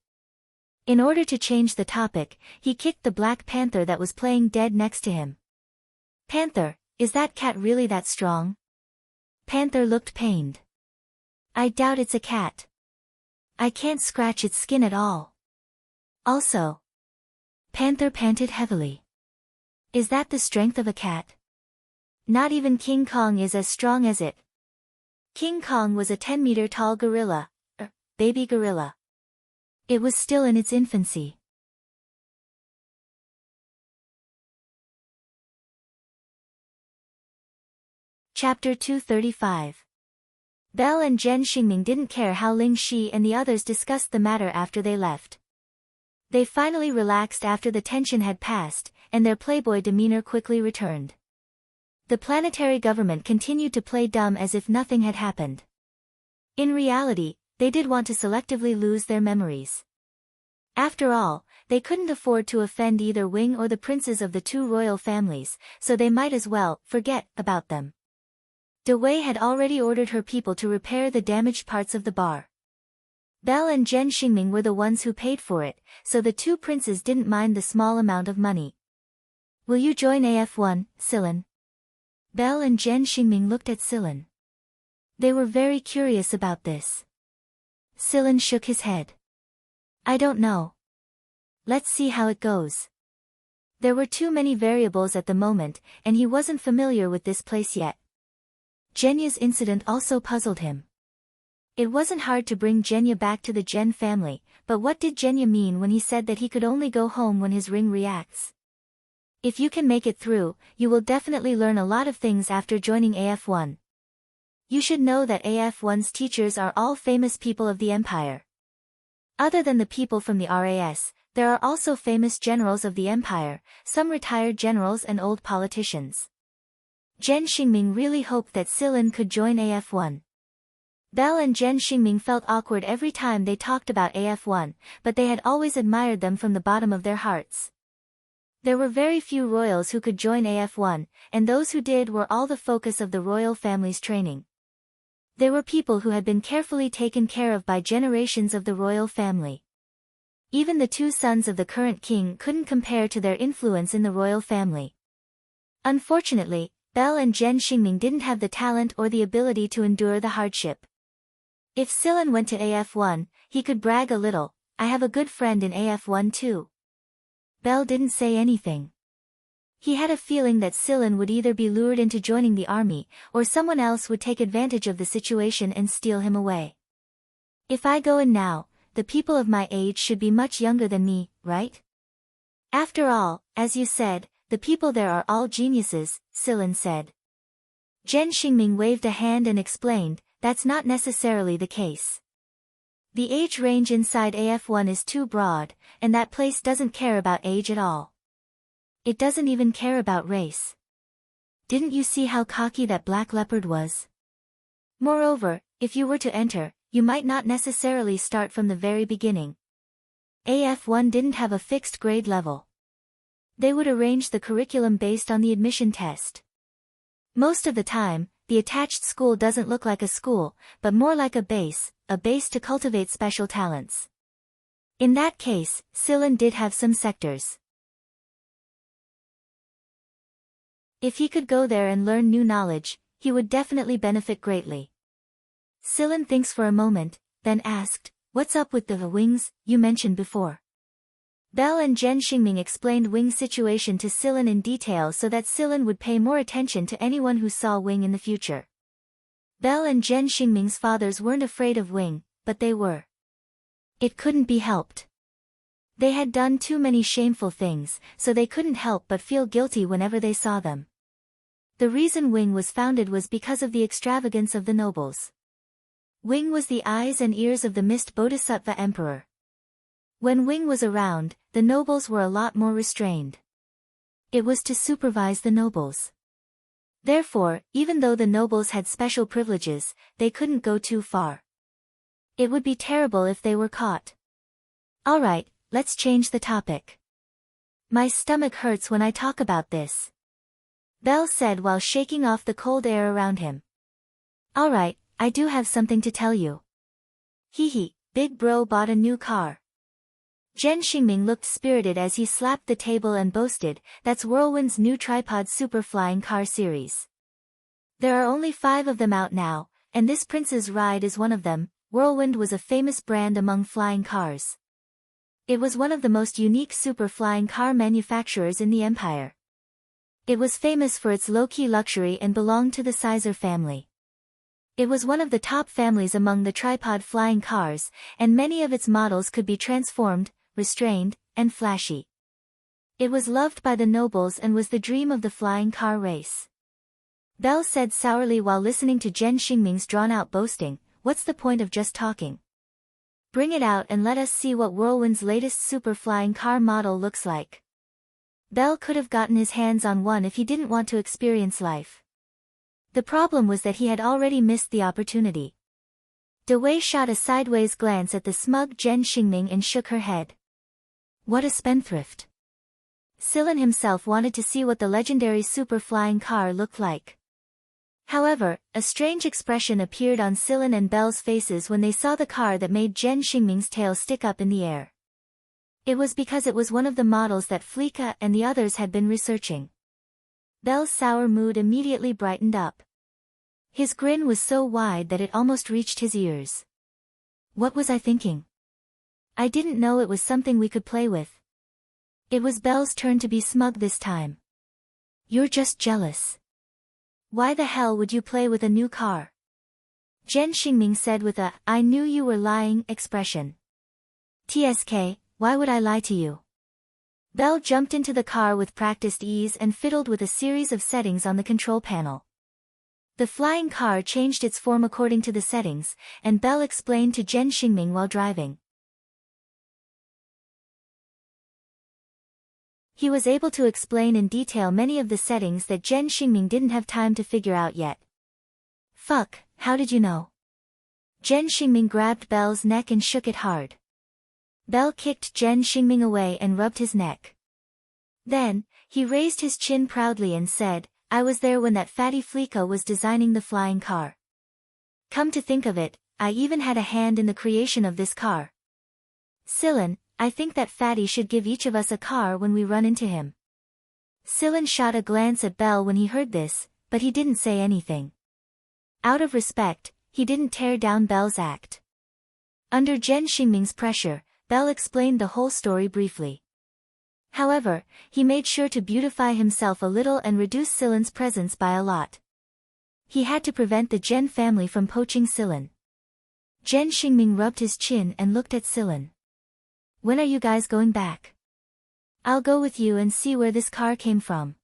In order to change the topic, he kicked the black panther that was playing dead next to him. Panther, is that cat really that strong? Panther looked pained. I doubt it's a cat. I can't scratch its skin at all. Also. Panther panted heavily. Is that the strength of a cat? Not even King Kong is as strong as it. King Kong was a 10-meter tall gorilla, baby gorilla. It was still in its infancy. Chapter 235. Belle and Zhen Xingming didn't care how Ling Shi and the others discussed the matter after they left. They finally relaxed after the tension had passed, and their playboy demeanor quickly returned. The planetary government continued to play dumb as if nothing had happened. In reality, they did want to selectively lose their memories. After all, they couldn't afford to offend either Wing or the princes of the two royal families, so they might as well forget about them. De Wei had already ordered her people to repair the damaged parts of the bar. Belle and Zhen Xingming were the ones who paid for it, so the two princes didn't mind the small amount of money. Will you join AF1, Sillin? Belle and Zhen Xingming looked at Sillin. They were very curious about this. Sillin shook his head. I don't know. Let's see how it goes. There were too many variables at the moment, and he wasn't familiar with this place yet. Jenya's incident also puzzled him. It wasn't hard to bring Jenya back to the Zhen family, but what did Jenya mean when he said that he could only go home when his ring reacts? If you can make it through, you will definitely learn a lot of things after joining AF1. You should know that AF1's teachers are all famous people of the Empire. Other than the people from the RAS, there are also famous generals of the Empire, some retired generals and old politicians. Zhen Xingming really hoped that Sillin could join AF1. Belle and Zhen Xingming felt awkward every time they talked about AF1, but they had always admired them from the bottom of their hearts. There were very few royals who could join AF1, and those who did were all the focus of the royal family's training. They were people who had been carefully taken care of by generations of the royal family. Even the two sons of the current king couldn't compare to their influence in the royal family. Unfortunately, Belle and Zhen Xingming didn't have the talent or the ability to endure the hardship. If Sillin went to AF1, he could brag a little, I have a good friend in AF1 too. Belle didn't say anything. He had a feeling that Sillin would either be lured into joining the army, or someone else would take advantage of the situation and steal him away. If I go in now, the people of my age should be much younger than me, right? After all, as you said, the people there are all geniuses, Sillin said. Zhen Xingming waved a hand and explained, that's not necessarily the case. The age range inside AF1 is too broad, and that place doesn't care about age at all. It doesn't even care about race. Didn't you see how cocky that black leopard was? Moreover, if you were to enter, you might not necessarily start from the very beginning. AF1 didn't have a fixed grade level. They would arrange the curriculum based on the admission test. Most of the time, the attached school doesn't look like a school, but more like a base to cultivate special talents. In that case, Sillin did have some sectors. If he could go there and learn new knowledge, he would definitely benefit greatly. Sillin thinks for a moment, then asked, "What's up with the wings you mentioned before?" Belle and Jen Xingming explained Wing's situation to Sillin in detail so that Sillin would pay more attention to anyone who saw Wing in the future. Belle and Jen Xingming's fathers weren't afraid of Wing, but they were. It couldn't be helped. They had done too many shameful things, so they couldn't help but feel guilty whenever they saw them. The reason Wing was founded was because of the extravagance of the nobles. Wing was the eyes and ears of the mist Bodhisattva Emperor. When Wing was around, the nobles were a lot more restrained. It was to supervise the nobles. Therefore, even though the nobles had special privileges, they couldn't go too far. It would be terrible if they were caught. Alright, let's change the topic. My stomach hurts when I talk about this, Belle said while shaking off the cold air around him. Alright, I do have something to tell you. Hee, Big Bro bought a new car. Jen Xingming looked spirited as he slapped the table and boasted, "That's Whirlwind's new tripod super flying car series. There are only 5 of them out now, and this Prince's Ride is one of them." Whirlwind was a famous brand among flying cars. It was one of the most unique super flying car manufacturers in the empire. It was famous for its low-key luxury and belonged to the Sizer family. It was one of the top families among the tripod flying cars, and many of its models could be transformed, restrained, and flashy. It was loved by the nobles and was the dream of the flying car race. Belle said sourly while listening to Jen Xingming's drawn-out boasting, "What's the point of just talking? Bring it out and let us see what Whirlwind's latest super flying car model looks like." Belle could have gotten his hands on one if he didn't want to experience life. The problem was that he had already missed the opportunity. Dewey shot a sideways glance at the smug Jen Xingming and shook her head. What a spendthrift. Sillin himself wanted to see what the legendary super flying car looked like. However, a strange expression appeared on Sillin and Belle's faces when they saw the car that made Jen Xingming's tail stick up in the air. It was because it was one of the models that Fleeka and the others had been researching. Belle's sour mood immediately brightened up. His grin was so wide that it almost reached his ears. What was I thinking? I didn't know it was something we could play with. It was Belle's turn to be smug this time. You're just jealous. Why the hell would you play with a new car? Jen Xingming said with a, "I knew you were lying" expression. TSK, why would I lie to you? Belle jumped into the car with practiced ease and fiddled with a series of settings on the control panel. The flying car changed its form according to the settings, and Belle explained to Jen Xingming while driving. He was able to explain in detail many of the settings that Jen Xingming didn't have time to figure out yet. Fuck, how did you know? Jen Xingming grabbed Belle's neck and shook it hard. Belle kicked Jen Xingming away and rubbed his neck. Then, he raised his chin proudly and said, "I was there when that fatty Fleeka was designing the flying car. Come to think of it, I even had a hand in the creation of this car. Sillin, I think that fatty should give each of us a car when we run into him." Sillin shot a glance at Belle when he heard this, but he didn't say anything. Out of respect, he didn't tear down Belle's act. Under Jen Xingming's pressure, Belle explained the whole story briefly. However, he made sure to beautify himself a little and reduce Sillin's presence by a lot. He had to prevent the Jen family from poaching Sillin. Jen Xingming rubbed his chin and looked at Sillin. When are you guys going back? I'll go with you and see where this car came from.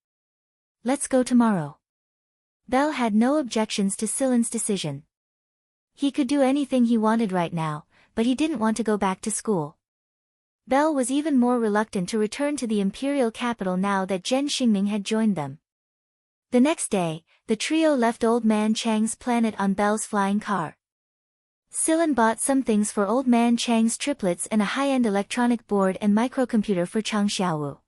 Let's go tomorrow. Belle had no objections to Sillin's decision. He could do anything he wanted right now, but he didn't want to go back to school. Belle was even more reluctant to return to the imperial capital now that Jen Xingming had joined them. The next day, the trio left Old Man Chang's planet on Belle's flying car. Sillin bought some things for Old Man Chang's triplets and a high-end electronic board and microcomputer for Chang Xiaowu.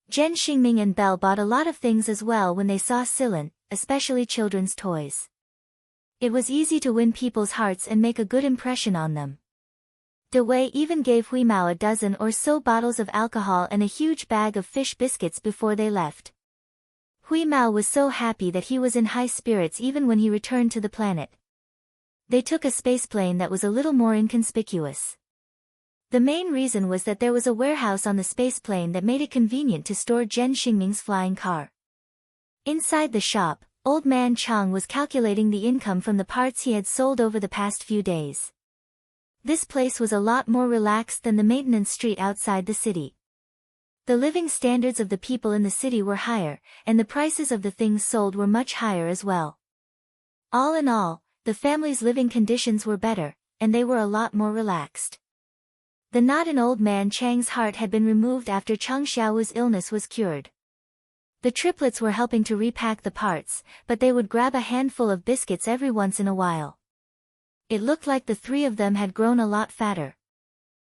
Jen Xingming and Belle bought a lot of things as well when they saw Sillin, especially children's toys. It was easy to win people's hearts and make a good impression on them. Dewey even gave Huimao a dozen or so bottles of alcohol and a huge bag of fish biscuits before they left. Hui Mao was so happy that he was in high spirits even when he returned to the planet. They took a spaceplane that was a little more inconspicuous. The main reason was that there was a warehouse on the spaceplane that made it convenient to store Zhen Xingming's flying car. Inside the shop, Old Man Chang was calculating the income from the parts he had sold over the past few days. This place was a lot more relaxed than the maintenance street outside the city. The living standards of the people in the city were higher, and the prices of the things sold were much higher as well. All in all, the family's living conditions were better, and they were a lot more relaxed. The knot in Old Man Chang's heart had been removed after Chang Xiaowu's illness was cured. The triplets were helping to repack the parts, but they would grab a handful of biscuits every once in a while. It looked like the three of them had grown a lot fatter.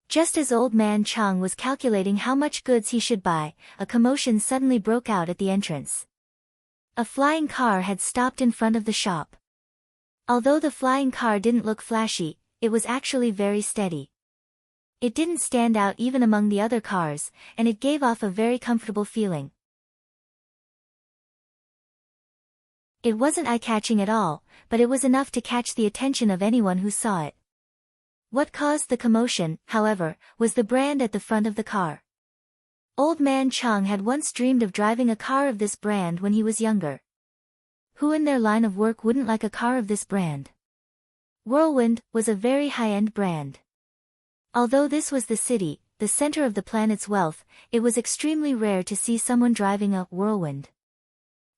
Just as Old Man Chang was calculating how much goods he should buy, a commotion suddenly broke out at the entrance. A flying car had stopped in front of the shop. Although the flying car didn't look flashy, it was actually very steady. It didn't stand out even among the other cars, and it gave off a very comfortable feeling. It wasn't eye-catching at all, but it was enough to catch the attention of anyone who saw it. What caused the commotion, however, was the brand at the front of the car. Old Man Chang had once dreamed of driving a car of this brand when he was younger. Who in their line of work wouldn't like a car of this brand? Whirlwind was a very high-end brand. Although this was the city, the center of the planet's wealth, it was extremely rare to see someone driving a Whirlwind.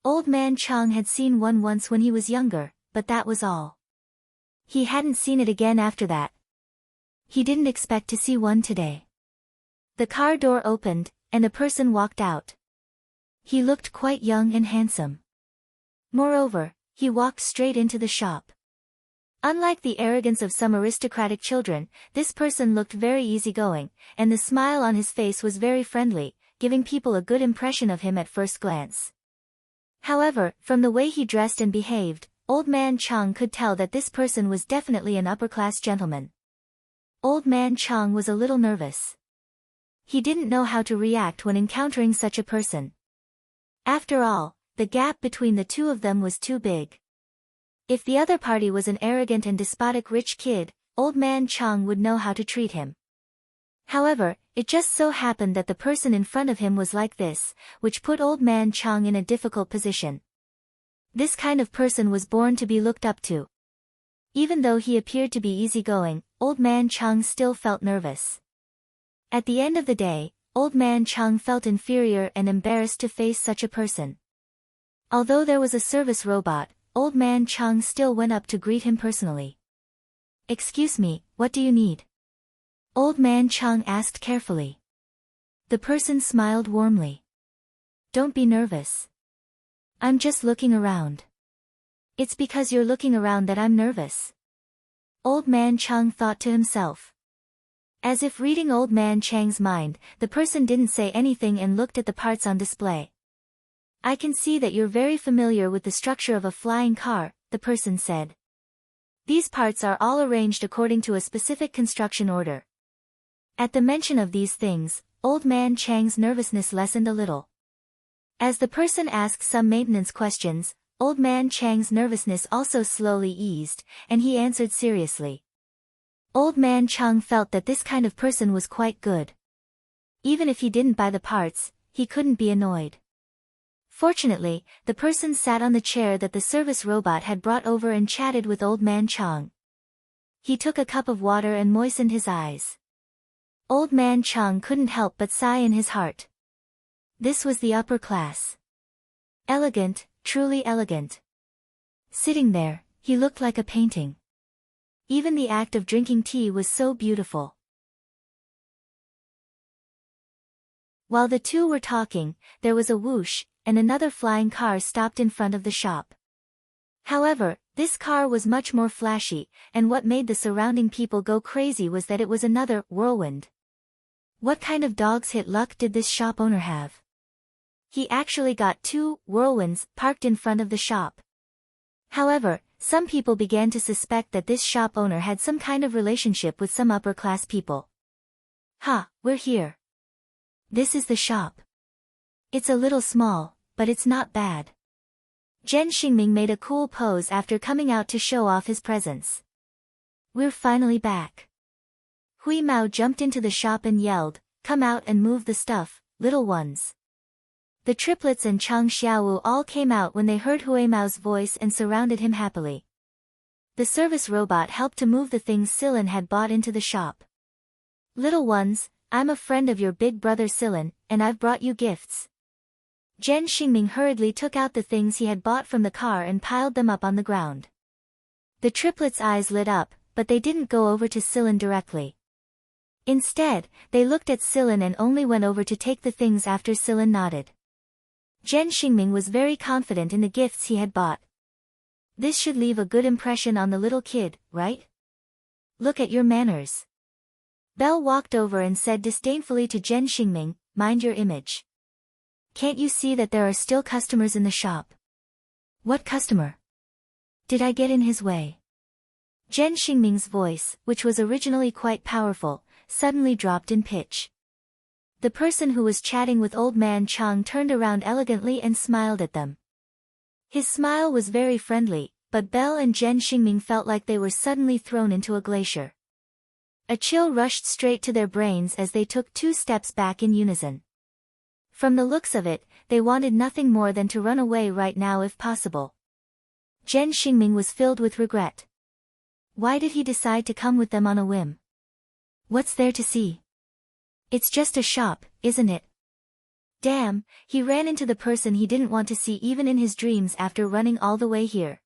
Old Man Chang had seen one once when he was younger, but that was all. He hadn't seen it again after that. He didn't expect to see one today. The car door opened, and a person walked out. He looked quite young and handsome. Moreover, he walked straight into the shop. Unlike the arrogance of some aristocratic children, this person looked very easygoing, and the smile on his face was very friendly, giving people a good impression of him at first glance. However, from the way he dressed and behaved, Old Man Chang could tell that this person was definitely an upper-class gentleman. Old Man Chang was a little nervous. He didn't know how to react when encountering such a person. After all, the gap between the two of them was too big. If the other party was an arrogant and despotic rich kid, Old Man Chang would know how to treat him. However, it just so happened that the person in front of him was like this, which put Old Man Chang in a difficult position. This kind of person was born to be looked up to. Even though he appeared to be easygoing, Old Man Chang still felt nervous. At the end of the day, Old Man Chang felt inferior and embarrassed to face such a person. Although there was a service robot, Old Man Chang still went up to greet him personally. "Excuse me, what do you need?" Old Man Chang asked carefully. The person smiled warmly. "Don't be nervous. I'm just looking around." "It's because you're looking around that I'm nervous." Old Man Chang thought to himself. As if reading Old Man Chang's mind, the person didn't say anything and looked at the parts on display. "I can see that you're very familiar with the structure of a flying car," the person said. "These parts are all arranged according to a specific construction order." At the mention of these things, Old Man Chang's nervousness lessened a little. As the person asked some maintenance questions, Old Man Chang's nervousness also slowly eased, and he answered seriously. Old Man Chang felt that this kind of person was quite good. Even if he didn't buy the parts, he couldn't be annoyed. Fortunately, the person sat on the chair that the service robot had brought over and chatted with Old Man Chang. He took a cup of water and moistened his eyes. Old Man Chang couldn't help but sigh in his heart. This was the upper class. Elegant, truly elegant. Sitting there, he looked like a painting. Even the act of drinking tea was so beautiful. While the two were talking, there was a whoosh, and another flying car stopped in front of the shop. However, this car was much more flashy, and what made the surrounding people go crazy was that it was another Whirlwind. What kind of dog's hit luck did this shop owner have? He actually got 2 Whirlwinds parked in front of the shop. However, some people began to suspect that this shop owner had some kind of relationship with some upper-class people. "Ha, we're here. This is the shop. It's a little small, but it's not bad. Zhen Xingming made a cool pose after coming out to show off his presence. We're finally back. Hui Mao jumped into the shop and yelled, "Come out and move the stuff, little ones." The triplets and Chang Xiaowu all came out when they heard Hui Mao's voice and surrounded him happily. The service robot helped to move the things Silan had bought into the shop. "Little ones, I'm a friend of your big brother Silan, and I've brought you gifts." Zhen Xingming hurriedly took out the things he had bought from the car and piled them up on the ground. The triplets' eyes lit up, but they didn't go over to Silan directly. Instead, they looked at Silan and only went over to take the things after Silan nodded. Zhen Xingming was very confident in the gifts he had bought. This should leave a good impression on the little kid, right? Look at your manners. Belle walked over and said disdainfully to Zhen Xingming, "Mind your image. Can't you see that there are still customers in the shop?" "What customer? Did I get in his way?" Zhen Xingming's voice, which was originally quite powerful, suddenly dropped in pitch. The person who was chatting with old man Chang turned around elegantly and smiled at them. His smile was very friendly, but Belle and Zhen Xingming felt like they were suddenly thrown into a glacier. A chill rushed straight to their brains as they took 2 steps back in unison. From the looks of it, they wanted nothing more than to run away right now if possible. Zhen Xingming was filled with regret. Why did he decide to come with them on a whim? What's there to see? It's just a shop, isn't it? Damn, he ran into the person he didn't want to see even in his dreams after running all the way here.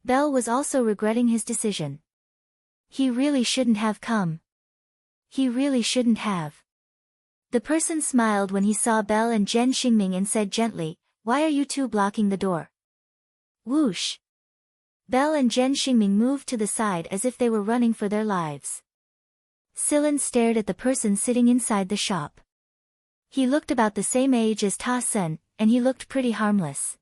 Belle was also regretting his decision. He really shouldn't have come. He really shouldn't have. The person smiled when he saw Belle and Zhen Xingming and said gently, "Why are you two blocking the door?" Whoosh! Belle and Zhen Xingming moved to the side as if they were running for their lives. Silan stared at the person sitting inside the shop. He looked about the same age as Ta Sen, and he looked pretty harmless.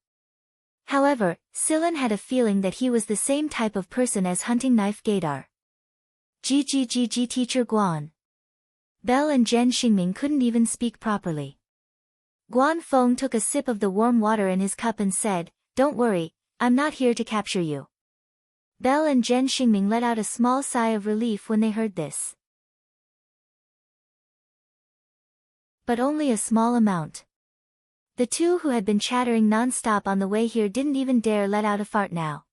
However, Silan had a feeling that he was the same type of person as Hunting Knife Gaydar. GGGG Teacher Guan. Belle and Zhen Xingming couldn't even speak properly. Guan Feng took a sip of the warm water in his cup and said, "Don't worry, I'm not here to capture you." Belle and Zhen Xingming let out a small sigh of relief when they heard this. But only a small amount. The two who had been chattering non-stop on the way here didn't even dare let out a fart now.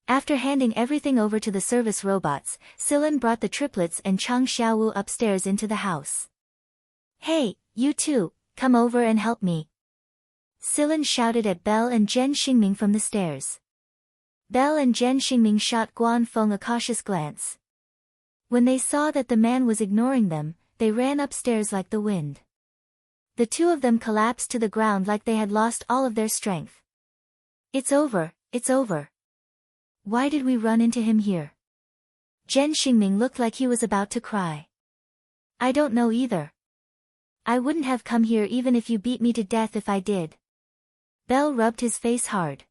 After handing everything over to the service robots, Silan brought the triplets and Chang Xiaowu upstairs into the house. "Hey, you two, come over and help me." Silan shouted at Belle and Zhen Xingming from the stairs. Belle and Zhen Xingming shot Guan Feng a cautious glance. When they saw that the man was ignoring them, they ran upstairs like the wind. The two of them collapsed to the ground like they had lost all of their strength. "It's over, it's over. Why did we run into him here?" Zhen Xingming looked like he was about to cry. "I don't know either. I wouldn't have come here even if you beat me to death if I did." Belle rubbed his face hard.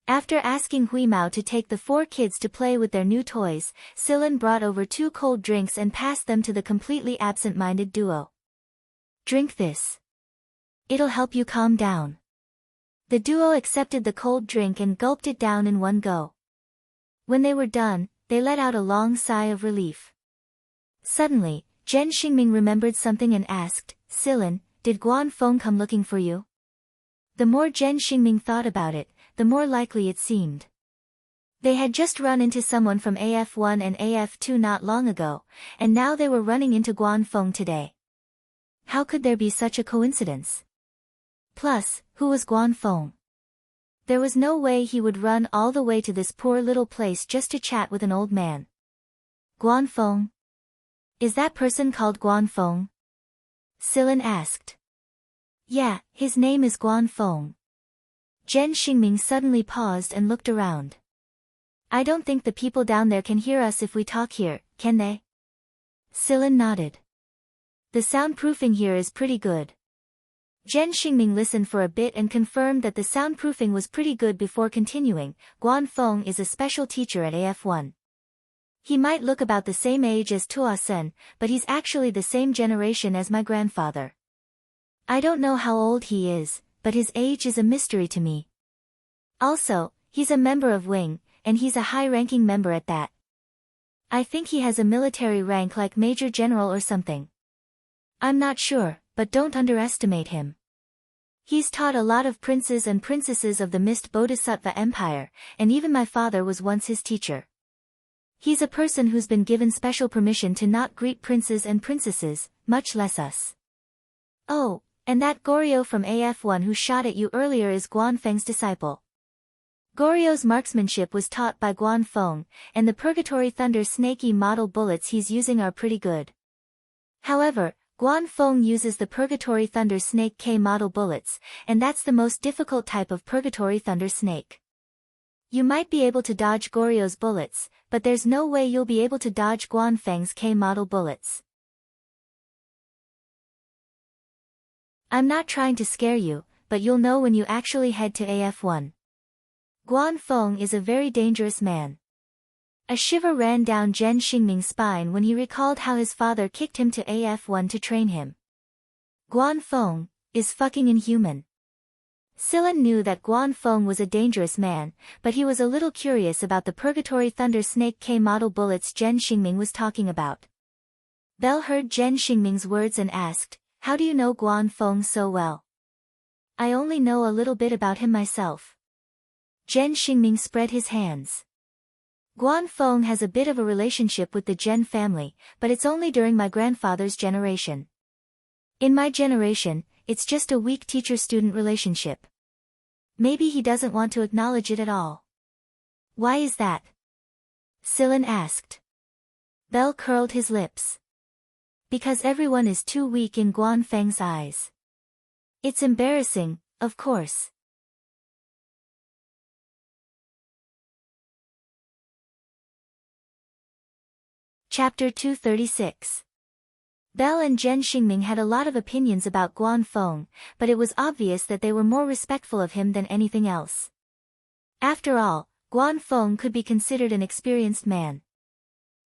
After asking Hui Mao to take the 4 kids to play with their new toys, Silan brought over 2 cold drinks and passed them to the completely absent-minded duo. "Drink this. It'll help you calm down." The duo accepted the cold drink and gulped it down in one go. When they were done, they let out a long sigh of relief. Suddenly, Zhen Xingming remembered something and asked, "Silan, did Guan Feng come looking for you?" The more Zhen Xingming thought about it, the more likely it seemed. They had just run into someone from AF1 and AF2 not long ago, and now they were running into Guan Feng today. How could there be such a coincidence? Plus, who was Guan Feng? There was no way he would run all the way to this poor little place just to chat with an old man. Guan Feng? Is that person called Guan Feng? Silan asked. Yeah, his name is Guan Feng. Zhen Xingming suddenly paused and looked around. I don't think the people down there can hear us if we talk here, can they? Silan nodded. The soundproofing here is pretty good. Zhen Xingming listened for a bit and confirmed that the soundproofing was pretty good before continuing. Guan Feng is a special teacher at AF1. He might look about the same age as Tua Sen, but he's actually the same generation as my grandfather. I don't know how old he is, but his age is a mystery to me. Also, he's a member of Wing, and he's a high-ranking member at that. I think he has a military rank like Major General or something. I'm not sure, but don't underestimate him. He's taught a lot of princes and princesses of the Mist Bodhisattva Empire, and even my father was once his teacher. He's a person who's been given special permission to not greet princes and princesses, much less us. Oh, and that Goryo from AF1 who shot at you earlier is Guan Feng's disciple. Goryo's marksmanship was taught by Guan Feng, and the Purgatory Thunder Snakey model bullets he's using are pretty good. However, Guan Feng uses the Purgatory Thunder Snake K model bullets, and that's the most difficult type of Purgatory Thunder Snake. You might be able to dodge Goryo's bullets, but there's no way you'll be able to dodge Guan Feng's K model bullets. I'm not trying to scare you, but you'll know when you actually head to AF1. Guan Feng is a very dangerous man. A shiver ran down Zhen Xingming's spine when he recalled how his father kicked him to AF1 to train him. Guan Feng is fucking inhuman. Silen knew that Guan Feng was a dangerous man, but he was a little curious about the Purgatory Thunder Snake K model bullets Zhen Xingming was talking about. Belle heard Zhen Xingming's words and asked, "How do you know Guan Feng so well?" "I only know a little bit about him myself." Zhen Xingming spread his hands. Guan Feng has a bit of a relationship with the Zhen family, but it's only during my grandfather's generation. In my generation, it's just a weak teacher-student relationship. Maybe he doesn't want to acknowledge it at all. Why is that? Silen asked. Belle curled his lips. Because everyone is too weak in Guan Feng's eyes. It's embarrassing, of course. Chapter 236. Belle and Zhen Xingming had a lot of opinions about Guan Feng, but it was obvious that they were more respectful of him than anything else. After all, Guan Feng could be considered an experienced man.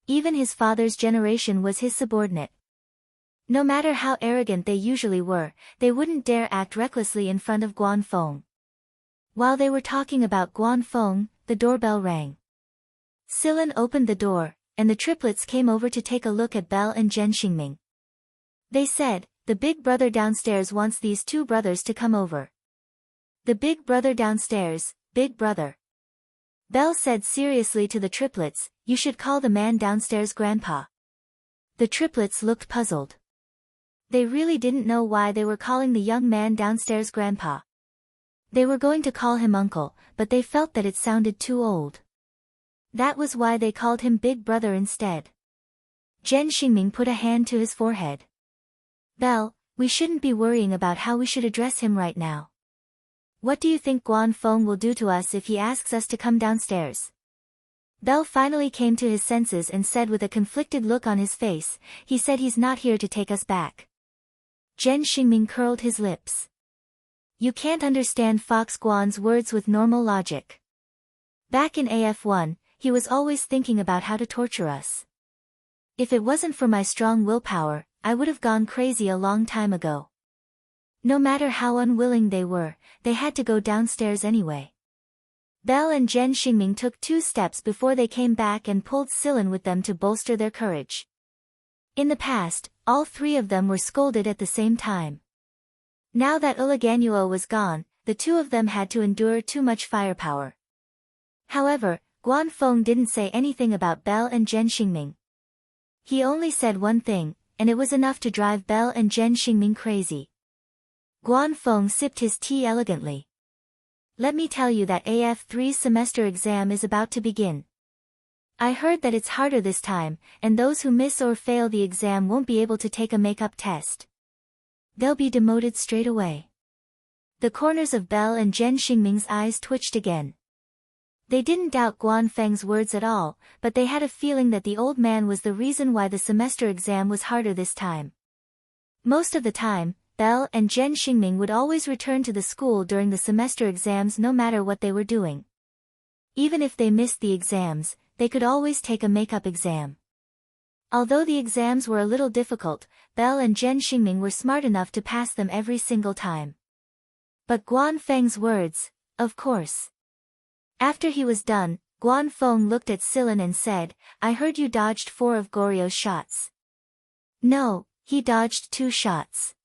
Even his father's generation was his subordinate. No matter how arrogant they usually were, they wouldn't dare act recklessly in front of Guan Feng. While they were talking about Guan Feng, the doorbell rang. Silen opened the door, and the triplets came over to take a look at Belle and Zhen Xingming. They said, "The big brother downstairs wants these two brothers to come over." "The big brother downstairs, big brother." Belle said seriously to the triplets, "You should call the man downstairs Grandpa." The triplets looked puzzled. They really didn't know why they were calling the young man downstairs Grandpa. They were going to call him Uncle, but they felt that it sounded too old. That was why they called him Big Brother instead. Zhen Xingming put a hand to his forehead. "Belle, we shouldn't be worrying about how we should address him right now. What do you think Guan Feng will do to us if he asks us to come downstairs?" Belle finally came to his senses and said with a conflicted look on his face, "He said he's not here to take us back." Zhen Xingming curled his lips. You can't understand Fox Guan's words with normal logic. Back in AF1, he was always thinking about how to torture us. If it wasn't for my strong willpower, I would have gone crazy a long time ago. No matter how unwilling they were, they had to go downstairs anyway. Belle and Zhen Xingming took 2 steps before they came back and pulled Silen with them to bolster their courage. In the past, all 3 of them were scolded at the same time. Now that Ulaganyuo was gone, the 2 of them had to endure too much firepower. However, Guan Feng didn't say anything about Belle and Zhen Xingming. He only said one thing, and it was enough to drive Belle and Zhen Xingming crazy. Guan Feng sipped his tea elegantly. "Let me tell you that AF3's semester exam is about to begin. I heard that it's harder this time, and those who miss or fail the exam won't be able to take a make-up test. They'll be demoted straight away." The corners of Belle and Zhen Xingming's eyes twitched again. They didn't doubt Guan Feng's words at all, but they had a feeling that the old man was the reason why the semester exam was harder this time. Most of the time, Belle and Zhen Xingming would always return to the school during the semester exams no matter what they were doing. Even if they missed the exams, they could always take a make-up exam. Although the exams were a little difficult, Belle and Zhen Xingming were smart enough to pass them every single time. But Guan Feng's words, of course. After he was done, Guan Feng looked at Silen and said, I heard you dodged 4 of Goryo's shots. No, he dodged 2 shots.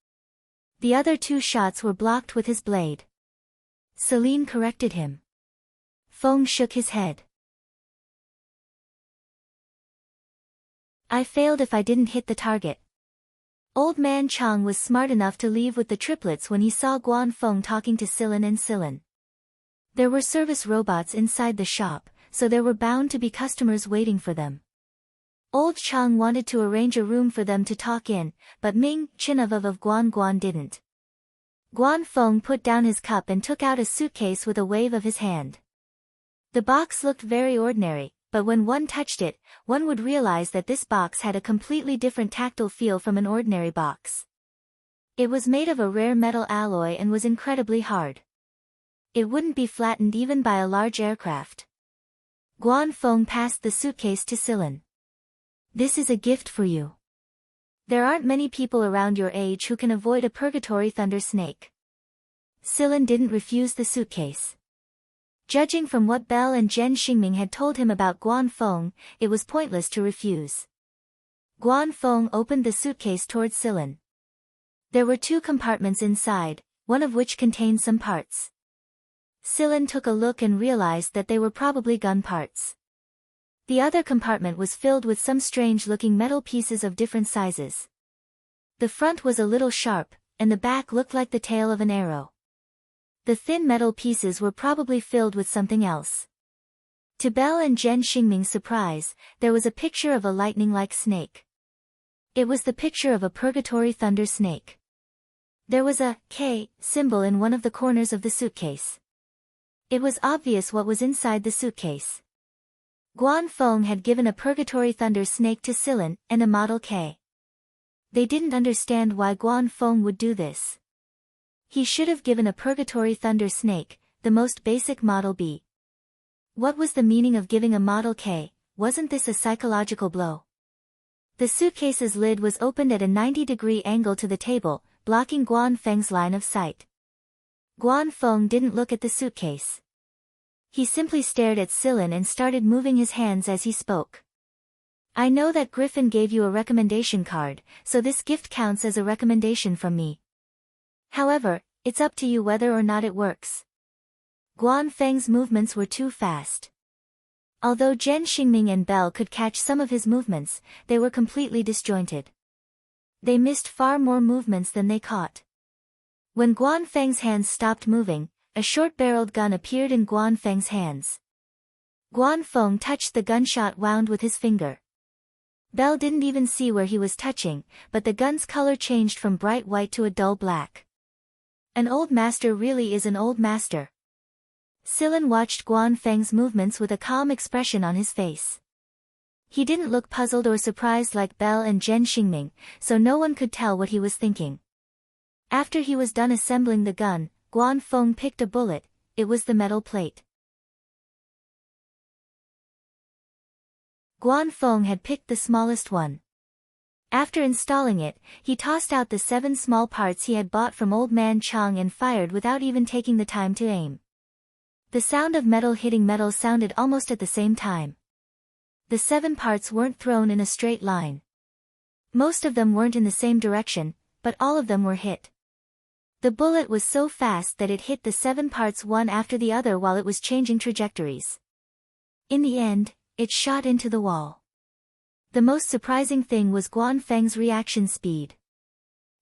The other 2 shots were blocked with his blade. Celine corrected him. Feng shook his head. I failed if I didn't hit the target. Old man Chang was smart enough to leave with the triplets when he saw Guan Feng talking to Silen and Silen. There were service robots inside the shop, so there were bound to be customers waiting for them. Old Chang wanted to arrange a room for them to talk in, but Ming Chin of Guan didn't. Guan Feng put down his cup and took out a suitcase with a wave of his hand. The box looked very ordinary, but when one touched it, one would realize that this box had a completely different tactile feel from an ordinary box. It was made of a rare metal alloy and was incredibly hard. It wouldn't be flattened even by a large aircraft. Guan Feng passed the suitcase to Silen. This is a gift for you. There aren't many people around your age who can avoid a purgatory thunder snake. Silen didn't refuse the suitcase. Judging from what Belle and Zhen Xingming had told him about Guan Feng, it was pointless to refuse. Guan Feng opened the suitcase towards Silen. There were 2 compartments inside, one of which contained some parts. Silen took a look and realized that they were probably gun parts. The other compartment was filled with some strange-looking metal pieces of different sizes. The front was a little sharp, and the back looked like the tail of an arrow. The thin metal pieces were probably filled with something else. To Belle and Zhen Xingming's surprise, there was a picture of a lightning-like snake. It was the picture of a purgatory thunder snake. There was a K symbol in one of the corners of the suitcase. It was obvious what was inside the suitcase. Guan Feng had given a purgatory thunder snake to Silen, and a Model K. They didn't understand why Guan Feng would do this. He should have given a purgatory thunder snake, the most basic Model B. What was the meaning of giving a Model K? Wasn't this a psychological blow? The suitcase's lid was opened at a 90-degree angle to the table, blocking Guan Feng's line of sight. Guan Feng didn't look at the suitcase. He simply stared at Silen and started moving his hands as he spoke. I know that Griffin gave you a recommendation card, so this gift counts as a recommendation from me. However, it's up to you whether or not it works. Guan Feng's movements were too fast. Although Zhen Xingming and Belle could catch some of his movements, they were completely disjointed. They missed far more movements than they caught. When Guan Feng's hands stopped moving, a short-barreled gun appeared in Guan Feng's hands. Guan Feng touched the gunshot wound with his finger. Belle didn't even see where he was touching, but the gun's color changed from bright white to a dull black. An old master really is an old master. Silen watched Guan Feng's movements with a calm expression on his face. He didn't look puzzled or surprised like Belle and Zhen Xingming, so no one could tell what he was thinking. After he was done assembling the gun, Guan Feng picked a bullet. It was the metal plate. Guan Feng had picked the smallest one. After installing it, he tossed out the 7 small parts he had bought from Old Man Chang and fired without even taking the time to aim. The sound of metal hitting metal sounded almost at the same time. The 7 parts weren't thrown in a straight line. Most of them weren't in the same direction, but all of them were hit. The bullet was so fast that it hit the 7 parts one after the other while it was changing trajectories. In the end, it shot into the wall. The most surprising thing was Guan Feng's reaction speed.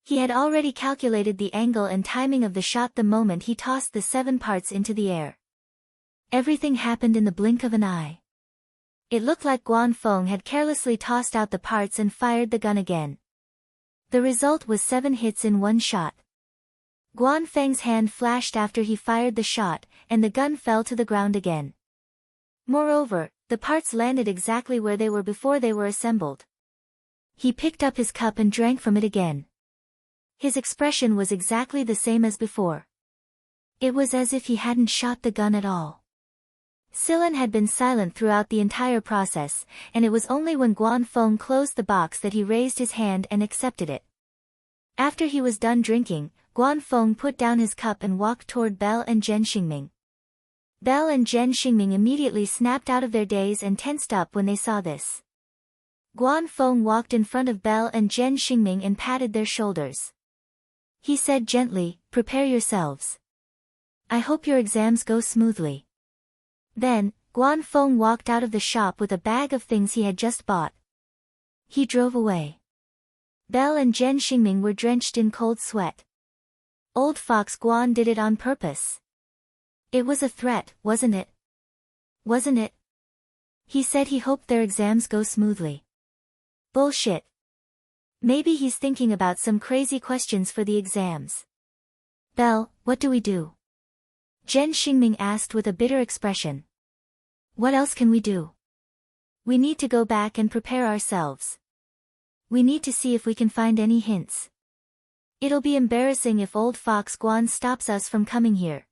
He had already calculated the angle and timing of the shot the moment he tossed the 7 parts into the air. Everything happened in the blink of an eye. It looked like Guan Feng had carelessly tossed out the parts and fired the gun again. The result was 7 hits in one shot. Guan Feng's hand flashed after he fired the shot, and the gun fell to the ground again. Moreover, the parts landed exactly where they were before they were assembled. He picked up his cup and drank from it again. His expression was exactly the same as before. It was as if he hadn't shot the gun at all. Silen had been silent throughout the entire process, and it was only when Guan Feng closed the box that he raised his hand and accepted it. After he was done drinking, Guanfeng put down his cup and walked toward Belle and Zhen Xingming. Belle and Zhen Xingming immediately snapped out of their daze and tensed up when they saw this. Guanfeng walked in front of Belle and Zhen Xingming and patted their shoulders. He said gently, "Prepare yourselves. I hope your exams go smoothly." Then, Guanfeng walked out of the shop with a bag of things he had just bought. He drove away. Belle and Zhen Xingming were drenched in cold sweat. Old Fox Guan did it on purpose. It was a threat, wasn't it? Wasn't it? He said he hoped their exams go smoothly. Bullshit. Maybe he's thinking about some crazy questions for the exams. Belle, what do we do? Zhen Xingming asked with a bitter expression. What else can we do? We need to go back and prepare ourselves. We need to see if we can find any hints. It'll be embarrassing if old Fox Guan stops us from coming here.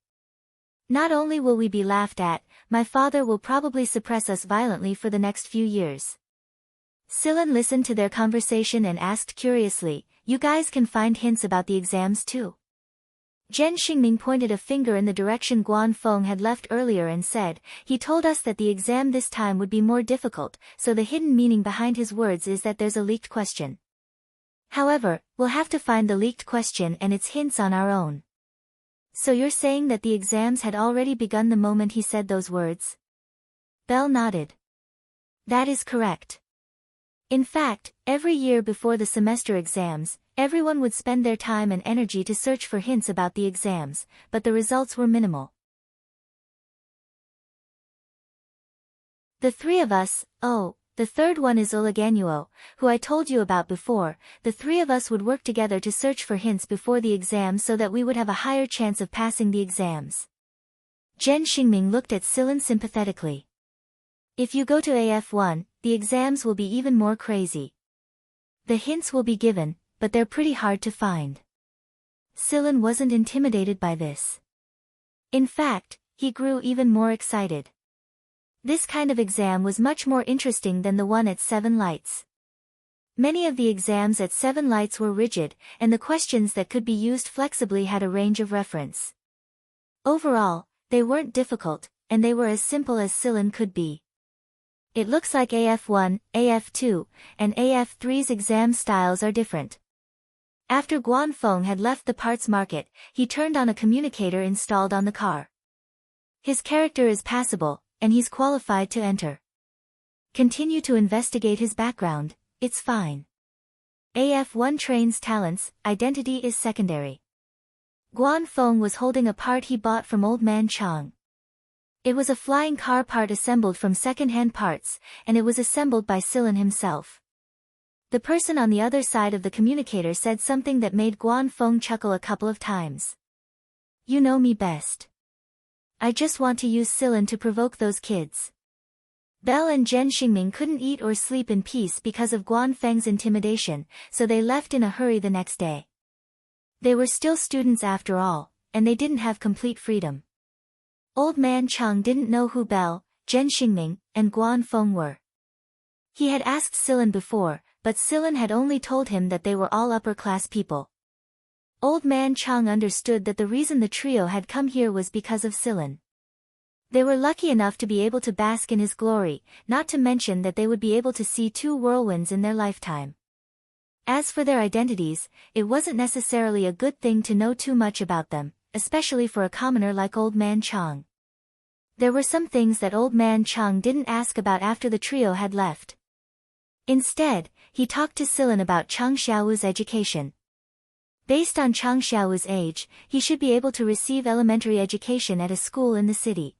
Not only will we be laughed at, my father will probably suppress us violently for the next few years. Silan listened to their conversation and asked curiously, "You guys can find hints about the exams too?" Zhen Xingming pointed a finger in the direction Guanfeng had left earlier and said, "He told us that the exam this time would be more difficult, so the hidden meaning behind his words is that there's a leaked question. However, we'll have to find the leaked question and its hints on our own." So you're saying that the exams had already begun the moment he said those words? Belle nodded. That is correct. In fact, every year before the semester exams, everyone would spend their time and energy to search for hints about the exams, but the results were minimal. The three of us, the third one is Uliganuo, who I told you about before, the three of us would work together to search for hints before the exam so that we would have a higher chance of passing the exams. Zhen Xingming looked at Silan sympathetically. If you go to AF1, the exams will be even more crazy. The hints will be given, but they're pretty hard to find. Silan wasn't intimidated by this. In fact, he grew even more excited. This kind of exam was much more interesting than the one at Seven Lights. Many of the exams at Seven Lights were rigid, and the questions that could be used flexibly had a range of reference. Overall, they weren't difficult, and they were as simple as Silan could be. It looks like AF1, AF2, and AF3's exam styles are different. After Guanfeng had left the parts market, he turned on a communicator installed on the car. His character is passable, and he's qualified to enter. Continue to investigate his background, it's fine. AF1 trains talents, identity is secondary. Guanfeng was holding a part he bought from Old Man Chang. It was a flying car part assembled from second-hand parts, and it was assembled by Silan himself. The person on the other side of the communicator said something that made Guanfeng chuckle a couple of times. You know me best. I just want to use Silan to provoke those kids. Belle and Zhen Xingming couldn't eat or sleep in peace because of Guanfeng's intimidation, so they left in a hurry the next day. They were still students after all, and they didn't have complete freedom. Old Man Chang didn't know who Belle, Zhen Xingming, and Guanfeng were. He had asked Silan before, but Silan had only told him that they were all upper-class people. Old Man Chang understood that the reason the trio had come here was because of Silan. They were lucky enough to be able to bask in his glory, not to mention that they would be able to see 2 whirlwinds in their lifetime. As for their identities, it wasn't necessarily a good thing to know too much about them, especially for a commoner like Old Man Chang. There were some things that Old Man Chang didn't ask about after the trio had left. Instead, he talked to Silan about Chang Xiaowu's education. Based on Chang Xiaowu's age, he should be able to receive elementary education at a school in the city.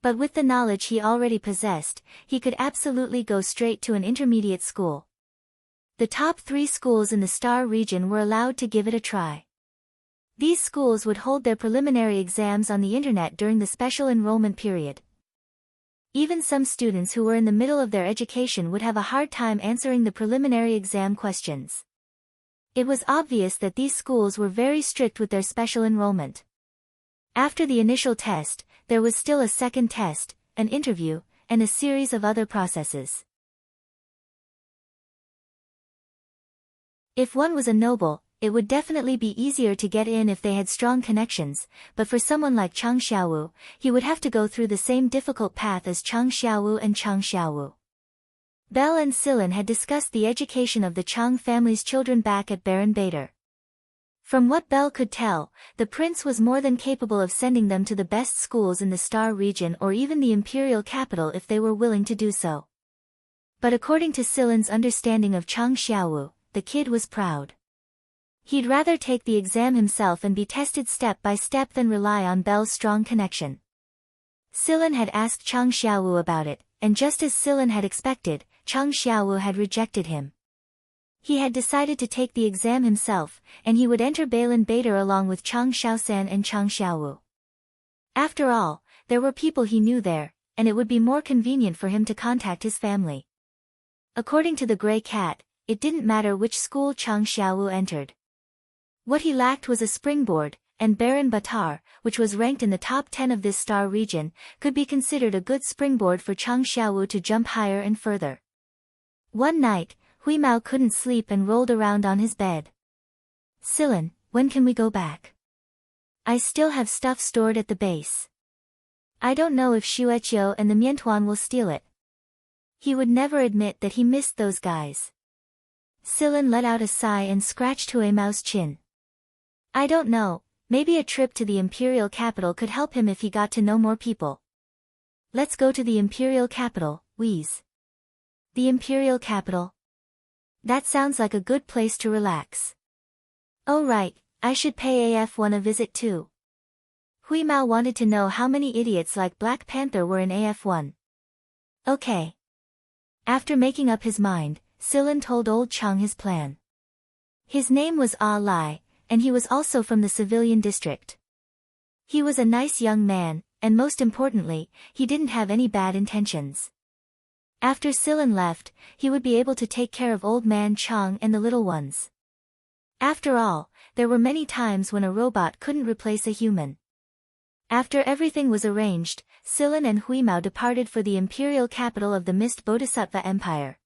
But with the knowledge he already possessed, he could absolutely go straight to an intermediate school. The top 3 schools in the Star region were allowed to give it a try. These schools would hold their preliminary exams on the internet during the special enrollment period. Even some students who were in the middle of their education would have a hard time answering the preliminary exam questions. It was obvious that these schools were very strict with their special enrollment. After the initial test, there was still a second test, an interview, and a series of other processes. If one was a noble, it would definitely be easier to get in if they had strong connections, but for someone like Chang Xiaowu, he would have to go through the same difficult path as Chang Xiaowu and Chang Xiaowu. Belle and Sillin had discussed the education of the Chang family's children back at Baron Bader. From what Belle could tell, the prince was more than capable of sending them to the best schools in the Star region or even the imperial capital if they were willing to do so. But according to Sillin's understanding of Chang Xiaowu, the kid was proud. He'd rather take the exam himself and be tested step by step than rely on Belle's strong connection. Sillin had asked Chang Xiaowu about it, and just as Sillin had expected, Chang Xiaowu had rejected him. He had decided to take the exam himself, and he would enter Baron Bader along with Chang Xiaosan and Chang Xiaowu. After all, there were people he knew there, and it would be more convenient for him to contact his family. According to the Grey Cat, it didn't matter which school Chang Xiaowu entered. What he lacked was a springboard, and Baron Batar, which was ranked in the top 10 of this star region, could be considered a good springboard for Chang Xiaowu to jump higher and further. One night, Hui Mao couldn't sleep and rolled around on his bed. "Sillin, when can we go back? I still have stuff stored at the base. I don't know if Xueqiu and the Miantuan will steal it." He would never admit that he missed those guys. Sillin let out a sigh and scratched Hui Mao's chin. "I don't know, maybe a trip to the imperial capital could help him if he got to know more people." "Let's go to the imperial capital, Wheeze." "The imperial capital? That sounds like a good place to relax." "Oh right, I should pay AF1 a visit too." Hui Mao wanted to know how many idiots like Black Panther were in AF1. "Okay." After making up his mind, Sillin told old Chang his plan. His name was Ah Lai, and he was also from the civilian district. He was a nice young man, and most importantly, he didn't have any bad intentions. After Sillin left, he would be able to take care of old man Chang and the little ones. After all, there were many times when a robot couldn't replace a human. After everything was arranged, Sillin and Hui Mao departed for the imperial capital of the Mist Bodhisattva Empire.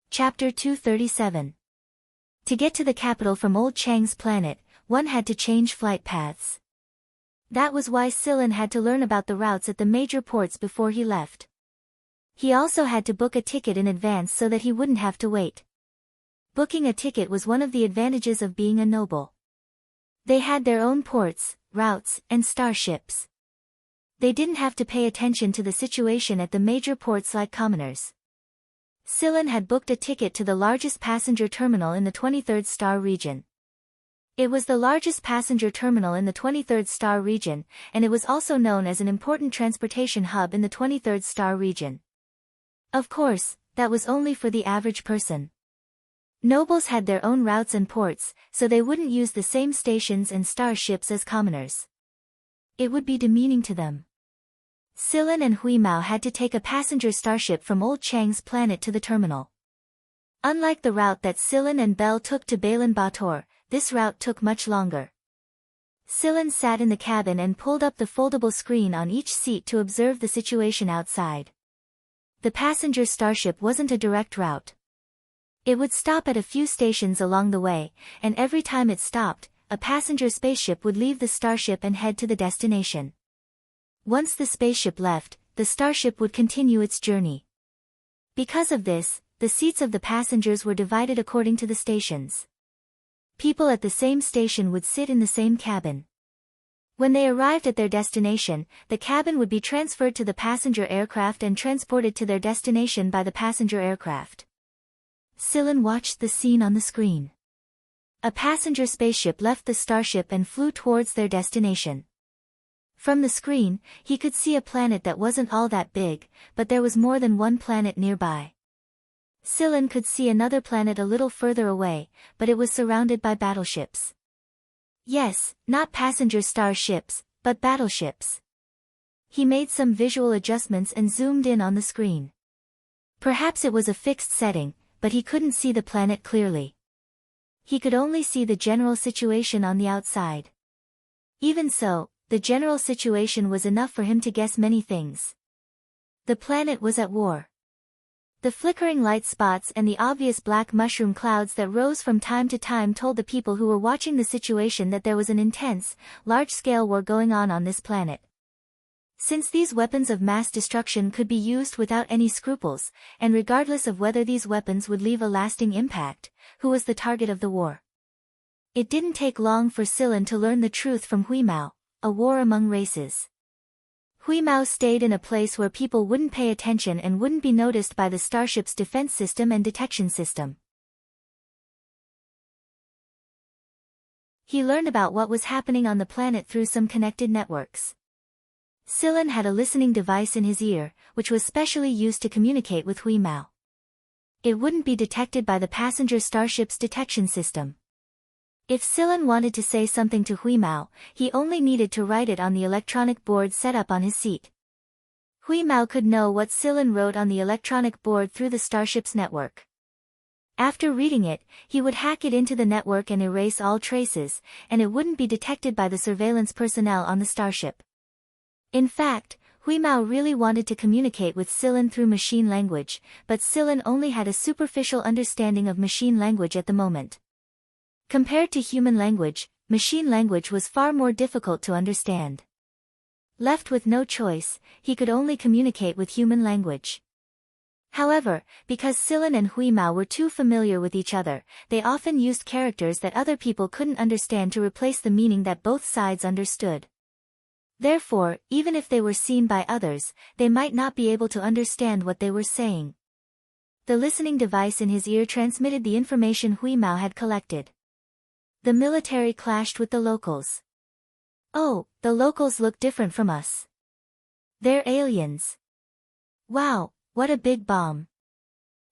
Chapter 237. To get to the capital from Old Chang's planet, one had to change flight paths. That was why Sillin had to learn about the routes at the major ports before he left. He also had to book a ticket in advance so that he wouldn't have to wait. Booking a ticket was one of the advantages of being a noble. They had their own ports, routes, and starships. They didn't have to pay attention to the situation at the major ports like commoners. Sillin had booked a ticket to the largest passenger terminal in the 23rd star region. It was the largest passenger terminal in the 23rd star region, and it was also known as an important transportation hub in the 23rd star region. Of course, that was only for the average person. Nobles had their own routes and ports, so they wouldn't use the same stations and starships as commoners. It would be demeaning to them. Sillin and Hui Mao had to take a passenger starship from Old Chang's planet to the terminal. Unlike the route that Sillin and Belle took to Balan Bator, this route took much longer. Sillin sat in the cabin and pulled up the foldable screen on each seat to observe the situation outside. The passenger starship wasn't a direct route. It would stop at a few stations along the way, and every time it stopped, a passenger spaceship would leave the starship and head to the destination. Once the spaceship left, the starship would continue its journey. Because of this, the seats of the passengers were divided according to the stations. People at the same station would sit in the same cabin. When they arrived at their destination, the cabin would be transferred to the passenger aircraft and transported to their destination by the passenger aircraft. Sillin watched the scene on the screen. A passenger spaceship left the starship and flew towards their destination. From the screen, he could see a planet that wasn't all that big, but there was more than one planet nearby. Sillin could see another planet a little further away, but it was surrounded by battleships. Yes, not passenger starships, but battleships. He made some visual adjustments and zoomed in on the screen. Perhaps it was a fixed setting, but he couldn't see the planet clearly. He could only see the general situation on the outside. Even so, the general situation was enough for him to guess many things. The planet was at war. The flickering light spots and the obvious black mushroom clouds that rose from time to time told the people who were watching the situation that there was an intense, large-scale war going on this planet. Since these weapons of mass destruction could be used without any scruples, and regardless of whether these weapons would leave a lasting impact, who was the target of the war? It didn't take long for Silen to learn the truth from Huimao, a war among races. Huimao stayed in a place where people wouldn't pay attention and wouldn't be noticed by the starship's defense system and detection system. He learned about what was happening on the planet through some connected networks. Silen had a listening device in his ear, which was specially used to communicate with Huimao. It wouldn't be detected by the passenger starship's detection system. If Silen wanted to say something to Huimao, he only needed to write it on the electronic board set up on his seat. Huimao could know what Silen wrote on the electronic board through the starship's network. After reading it, he would hack it into the network and erase all traces, and it wouldn't be detected by the surveillance personnel on the starship. In fact, Huimao really wanted to communicate with Silen through machine language, but Silen only had a superficial understanding of machine language at the moment. Compared to human language, machine language was far more difficult to understand. Left with no choice, he could only communicate with human language. However, because Silen and Huimao were too familiar with each other, they often used characters that other people couldn't understand to replace the meaning that both sides understood. Therefore, even if they were seen by others, they might not be able to understand what they were saying. The listening device in his ear transmitted the information Huimao had collected. The military clashed with the locals. Oh, the locals look different from us. They're aliens. Wow, what a big bomb.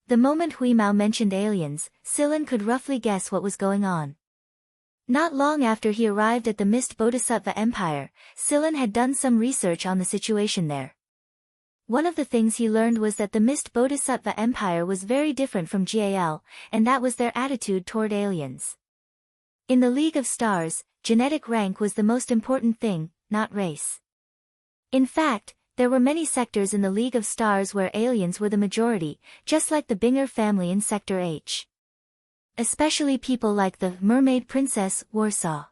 The moment Huimao mentioned aliens, Silen could roughly guess what was going on. Not long after he arrived at the Mist Bodhisattva Empire, Silen had done some research on the situation there. One of the things he learned was that the Mist Bodhisattva Empire was very different from Gal, and that was their attitude toward aliens. In the League of Stars, genetic rank was the most important thing, not race. In fact, there were many sectors in the League of Stars where aliens were the majority, just like the Binger family in Sector H. Especially people like the Mermaid Princess, Warsaw.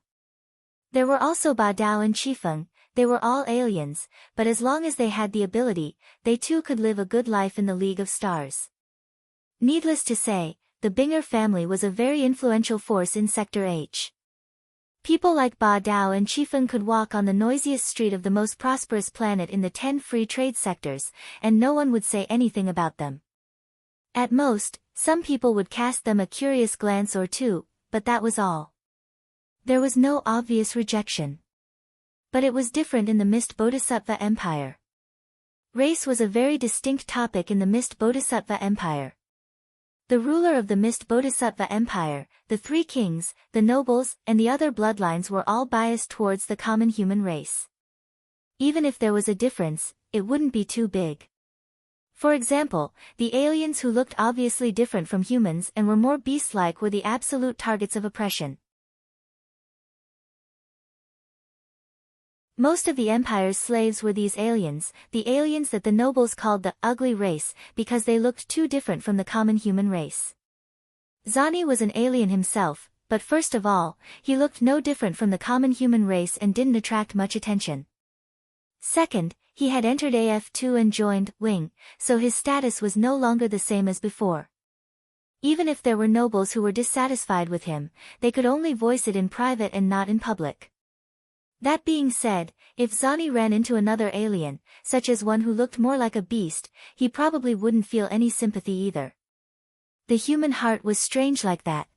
There were also Ba Dao and Qifeng. They were all aliens, but as long as they had the ability, they too could live a good life in the League of Stars. Needless to say, the Binger family was a very influential force in Sector H. People like Ba Dao and Qifeng could walk on the noisiest street of the most prosperous planet in the 10 free trade sectors, and no one would say anything about them. At most, some people would cast them a curious glance or two, but that was all. There was no obvious rejection. But it was different in the Mist Bodhisattva Empire. Race was a very distinct topic in the Mist Bodhisattva Empire. The ruler of the Mist Bodhisattva Empire, the three kings, the nobles, and the other bloodlines were all biased towards the common human race. Even if there was a difference, it wouldn't be too big. For example, the aliens who looked obviously different from humans and were more beast-like were the absolute targets of oppression. Most of the Empire's slaves were these aliens, the aliens that the nobles called the ugly race, because they looked too different from the common human race. Zani was an alien himself, but first of all, he looked no different from the common human race and didn't attract much attention. Second, he had entered AF2 and joined Wing, so his status was no longer the same as before. Even if there were nobles who were dissatisfied with him, they could only voice it in private and not in public. That being said, if Zani ran into another alien, such as one who looked more like a beast, he probably wouldn't feel any sympathy either. The human heart was strange like that.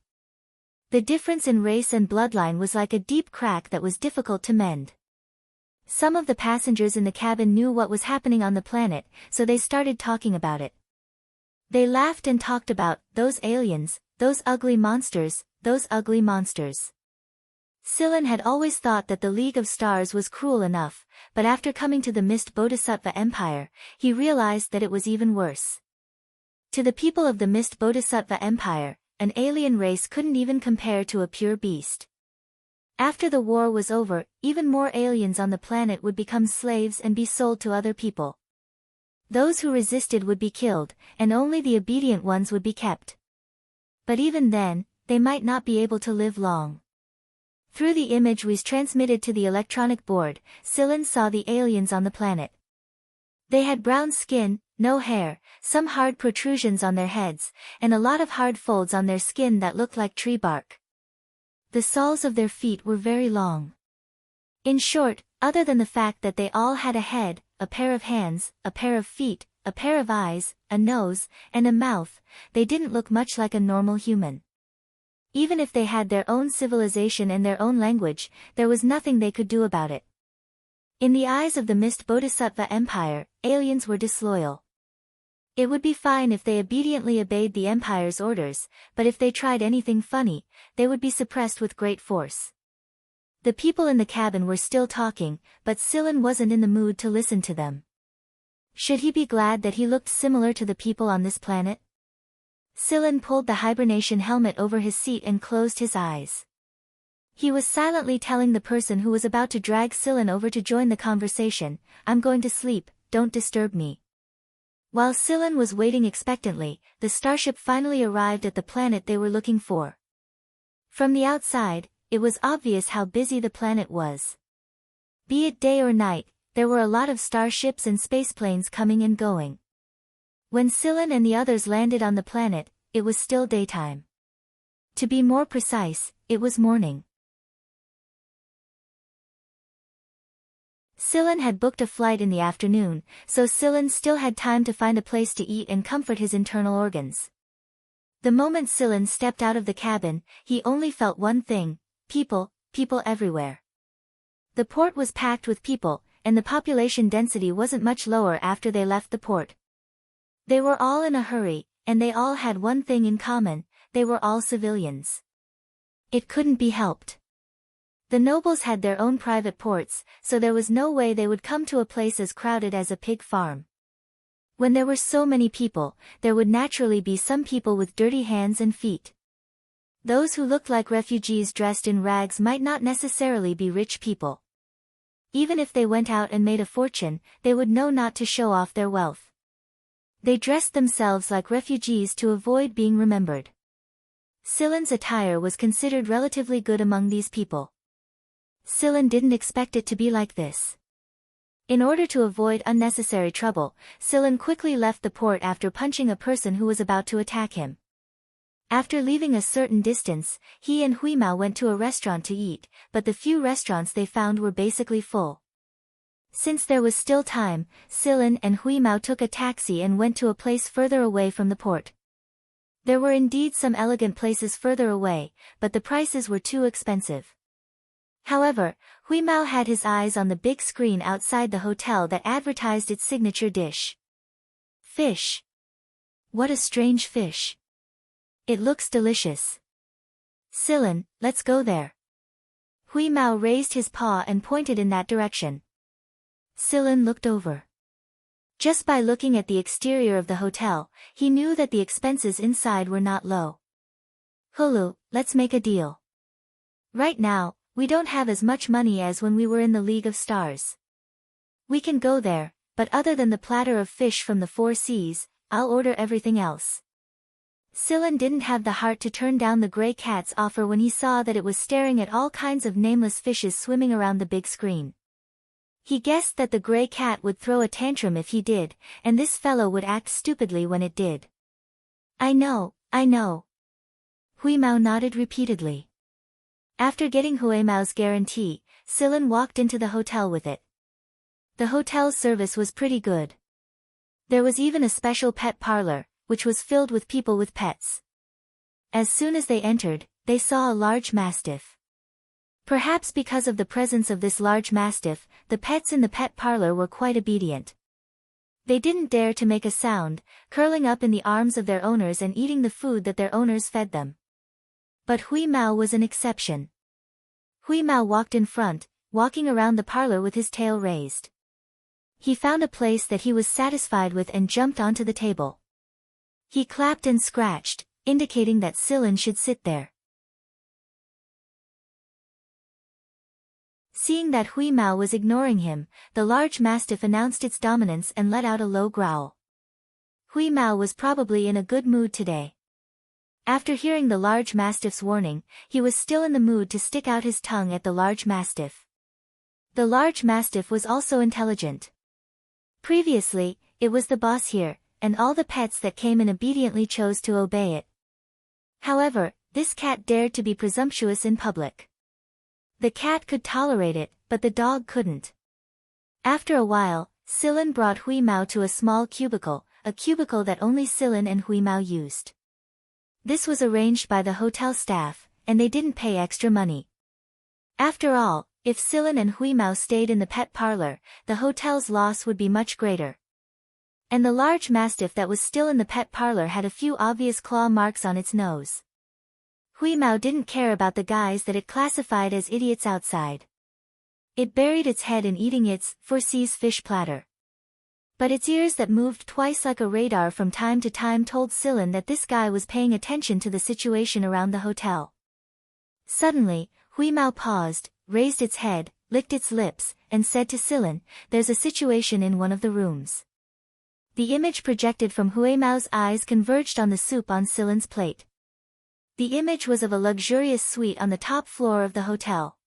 The difference in race and bloodline was like a deep crack that was difficult to mend. Some of the passengers in the cabin knew what was happening on the planet, so they started talking about it. They laughed and talked about, those aliens, those ugly monsters, those ugly monsters. Silen had always thought that the League of Stars was cruel enough, but after coming to the Mist Bodhisattva Empire, he realized that it was even worse. To the people of the Mist Bodhisattva Empire, an alien race couldn't even compare to a pure beast. After the war was over, even more aliens on the planet would become slaves and be sold to other people. Those who resisted would be killed, and only the obedient ones would be kept. But even then, they might not be able to live long. Through the image was transmitted to the electronic board, Scylla saw the aliens on the planet. They had brown skin, no hair, some hard protrusions on their heads, and a lot of hard folds on their skin that looked like tree bark. The soles of their feet were very long. In short, other than the fact that they all had a head, a pair of hands, a pair of feet, a pair of eyes, a nose, and a mouth, they didn't look much like a normal human. Even if they had their own civilization and their own language, there was nothing they could do about it. In the eyes of the Mist Bodhisattva Empire, aliens were disloyal. It would be fine if they obediently obeyed the Empire's orders, but if they tried anything funny, they would be suppressed with great force. The people in the cabin were still talking, but Scylla wasn't in the mood to listen to them. Should he be glad that he looked similar to the people on this planet? Scylla pulled the hibernation helmet over his seat and closed his eyes. He was silently telling the person who was about to drag Scylla over to join the conversation, "I'm going to sleep, don't disturb me." While Scylla was waiting expectantly, the starship finally arrived at the planet they were looking for. From the outside, it was obvious how busy the planet was. Be it day or night, there were a lot of starships and spaceplanes coming and going. When Scylla and the others landed on the planet, it was still daytime. To be more precise, it was morning. Scylla had booked a flight in the afternoon, so Scylla still had time to find a place to eat and comfort his internal organs. The moment Scylla stepped out of the cabin, he only felt one thing: people everywhere. The port was packed with people, and the population density wasn't much lower after they left the port. They were all in a hurry, and they all had one thing in common: they were all civilians. It couldn't be helped. The nobles had their own private ports, so there was no way they would come to a place as crowded as a pig farm. When there were so many people, there would naturally be some people with dirty hands and feet. Those who looked like refugees dressed in rags might not necessarily be rich people. Even if they went out and made a fortune, they would know not to show off their wealth. They dressed themselves like refugees to avoid being remembered. Scylla's attire was considered relatively good among these people. Scylla didn't expect it to be like this. In order to avoid unnecessary trouble, Scylla quickly left the port after punching a person who was about to attack him. After leaving a certain distance, he and Huimao went to a restaurant to eat, but the few restaurants they found were basically full. Since there was still time, Scylla and Huimao took a taxi and went to a place further away from the port. There were indeed some elegant places further away, but the prices were too expensive. However, Huimao had his eyes on the big screen outside the hotel that advertised its signature dish. Fish. What a strange fish. It looks delicious. Scylla, let's go there. Huimao raised his paw and pointed in that direction. Scylla looked over. Just by looking at the exterior of the hotel, he knew that the expenses inside were not low. Hulu, let's make a deal. Right now, we don't have as much money as when we were in the League of Stars. We can go there, but other than the platter of fish from the Four Seas, I'll order everything else. Scylla didn't have the heart to turn down the gray cat's offer when he saw that it was staring at all kinds of nameless fishes swimming around the big screen. He guessed that the gray cat would throw a tantrum if he did, and this fellow would act stupidly when it did. I know. Huimao nodded repeatedly. After getting Huimao's guarantee, Scylla walked into the hotel with it. The hotel's service was pretty good. There was even a special pet parlor, which was filled with people with pets. As soon as they entered, they saw a large mastiff. Perhaps because of the presence of this large mastiff, the pets in the pet parlor were quite obedient. They didn't dare to make a sound, curling up in the arms of their owners and eating the food that their owners fed them. But Huimao was an exception. Huimao walked in front, walking around the parlor with his tail raised. He found a place that he was satisfied with and jumped onto the table. He clapped and scratched, indicating that Scylla should sit there. Seeing that Hui Mao was ignoring him, the large mastiff announced its dominance and let out a low growl. Hui Mao was probably in a good mood today. After hearing the large mastiff's warning, he was still in the mood to stick out his tongue at the large mastiff. The large mastiff was also intelligent. Previously, it was the boss here, and all the pets that came in obediently chose to obey it. However, this cat dared to be presumptuous in public. The cat could tolerate it, but the dog couldn't. After a while, Silin brought Hui Mao to a small cubicle, a cubicle that only Silin and Hui Mao used. This was arranged by the hotel staff, and they didn't pay extra money. After all, if Silin and Hui Mao stayed in the pet parlor, the hotel's loss would be much greater. And the large mastiff that was still in the pet parlor had a few obvious claw marks on its nose. Hui Mao didn't care about the guys that it classified as idiots outside. It buried its head in eating its foresees fish platter. But its ears that moved twice like a radar from time to time told Silin that this guy was paying attention to the situation around the hotel. Suddenly, Hui Mao paused, raised its head, licked its lips, and said to Silin, "There's a situation in one of the rooms." The image projected from Hui Mao's eyes converged on the soup on Silin's plate. The image was of a luxurious suite on the top floor of the hotel.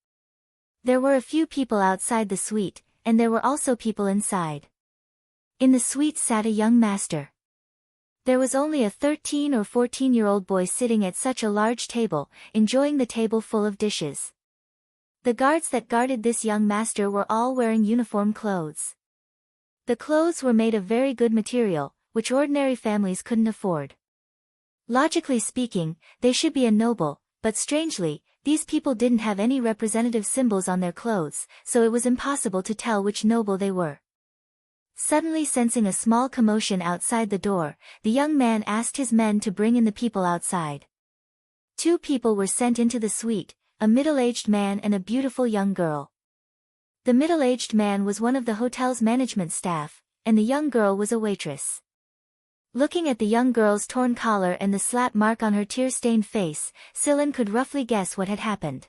There were a few people outside the suite, and there were also people inside. In the suite sat a young master. There was only a 13 or 14-year-old boy sitting at such a large table, enjoying the table full of dishes. The guards that guarded this young master were all wearing uniform clothes. The clothes were made of very good material, which ordinary families couldn't afford. Logically speaking, they should be a noble, but strangely, these people didn't have any representative symbols on their clothes, so it was impossible to tell which noble they were. Suddenly sensing a small commotion outside the door, the young man asked his men to bring in the people outside. 2 people were sent into the suite, a middle-aged man and a beautiful young girl. The middle-aged man was one of the hotel's management staff, and the young girl was a waitress. Looking at the young girl's torn collar and the slap mark on her tear-stained face, Silin could roughly guess what had happened.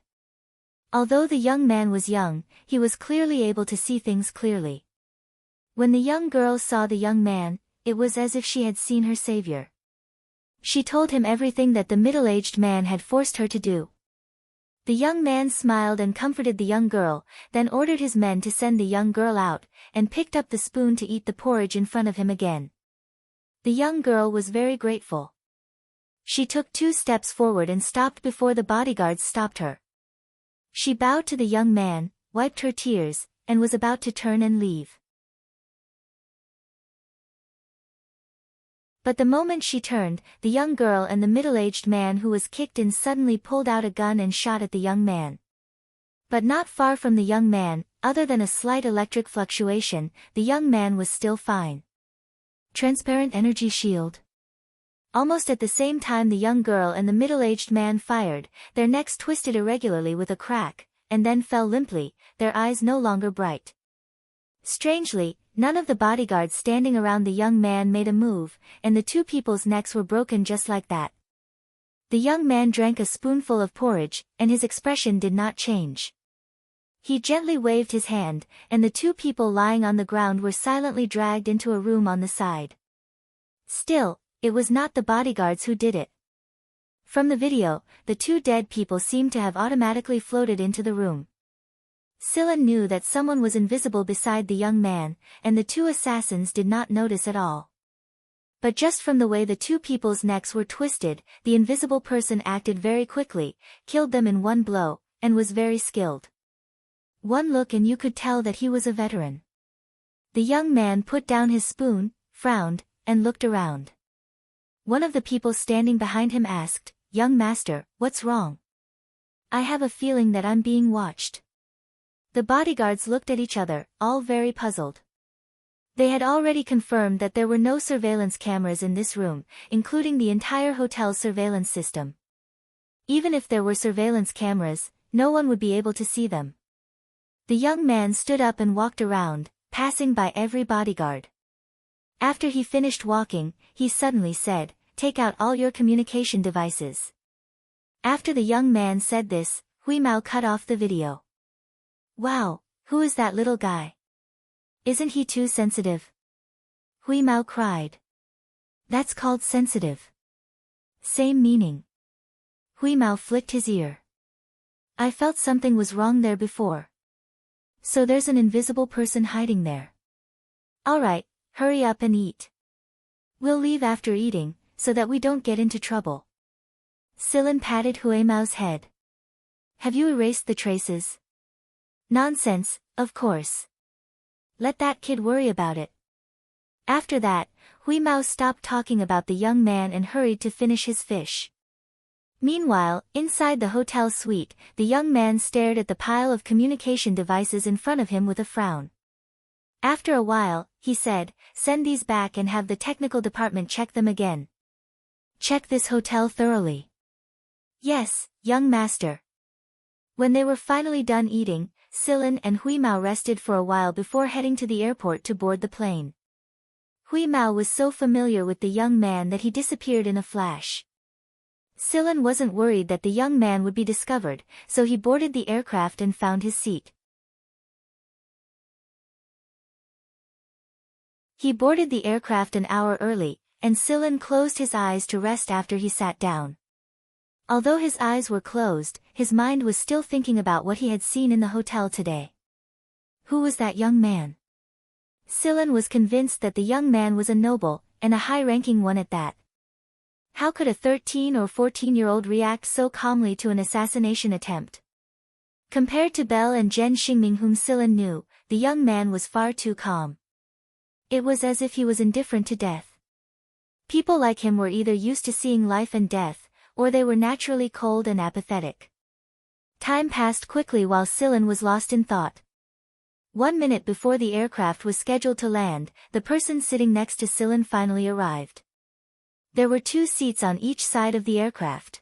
Although the young man was young, he was clearly able to see things clearly. When the young girl saw the young man, it was as if she had seen her savior. She told him everything that the middle-aged man had forced her to do. The young man smiled and comforted the young girl, then ordered his men to send the young girl out, and picked up the spoon to eat the porridge in front of him again. The young girl was very grateful. She took 2 steps forward and stopped before the bodyguards stopped her. She bowed to the young man, wiped her tears, and was about to turn and leave. But the moment she turned, the young girl and the middle-aged man who was kicked in suddenly pulled out a gun and shot at the young man. But not far from the young man, other than a slight electric fluctuation, the young man was still fine. Transparent energy shield. Almost at the same time the young girl and the middle-aged man fired, their necks twisted irregularly with a crack, and then fell limply, their eyes no longer bright. Strangely, none of the bodyguards standing around the young man made a move, and the 2 people's necks were broken just like that. The young man drank a spoonful of porridge, and his expression did not change. He gently waved his hand, and the 2 people lying on the ground were silently dragged into a room on the side. Still, it was not the bodyguards who did it. From the video, the 2 dead people seemed to have automatically floated into the room. Silin knew that someone was invisible beside the young man, and the 2 assassins did not notice at all. But just from the way the 2 people's necks were twisted, the invisible person acted very quickly, killed them in one blow, and was very skilled. One look and you could tell that he was a veteran. The young man put down his spoon, frowned, and looked around. One of the people standing behind him asked, "Young master, what's wrong? I have a feeling that I'm being watched." The bodyguards looked at each other, all very puzzled. They had already confirmed that there were no surveillance cameras in this room, including the entire hotel's surveillance system. Even if there were surveillance cameras, no one would be able to see them. The young man stood up and walked around, passing by every bodyguard. After he finished walking, he suddenly said, "Take out all your communication devices." After the young man said this, Hui Mao cut off the video. Wow, who is that little guy? Isn't he too sensitive? Hui Mao cried. That's called sensitive. Same meaning. Hui Mao flicked his ear. I felt something was wrong there before. So there's an invisible person hiding there. Alright, hurry up and eat. We'll leave after eating, so that we don't get into trouble. Silin patted Hui Mao's head. Have you erased the traces? Nonsense, of course. Let that kid worry about it. After that, Hui Mao stopped talking about the young man and hurried to finish his fish. Meanwhile, inside the hotel suite, the young man stared at the pile of communication devices in front of him with a frown. After a while, he said, send these back and have the technical department check them again. Check this hotel thoroughly. Yes, young master. When they were finally done eating, Silin and Hui Mao rested for a while before heading to the airport to board the plane. Hui Mao was so familiar with the young man that he disappeared in a flash. Silin wasn't worried that the young man would be discovered, so he boarded the aircraft and found his seat. He boarded the aircraft an hour early, and Silin closed his eyes to rest after he sat down. Although his eyes were closed, his mind was still thinking about what he had seen in the hotel today. Who was that young man? Silin was convinced that the young man was a noble, and a high-ranking one at that. How could a 13 or 14-year-old react so calmly to an assassination attempt? Compared to Belle and Zhen Xingming whom Silin knew, the young man was far too calm. It was as if he was indifferent to death. People like him were either used to seeing life and death, or they were naturally cold and apathetic. Time passed quickly while Silin was lost in thought. 1 minute before the aircraft was scheduled to land, the person sitting next to Silin finally arrived. There were 2 seats on each side of the aircraft.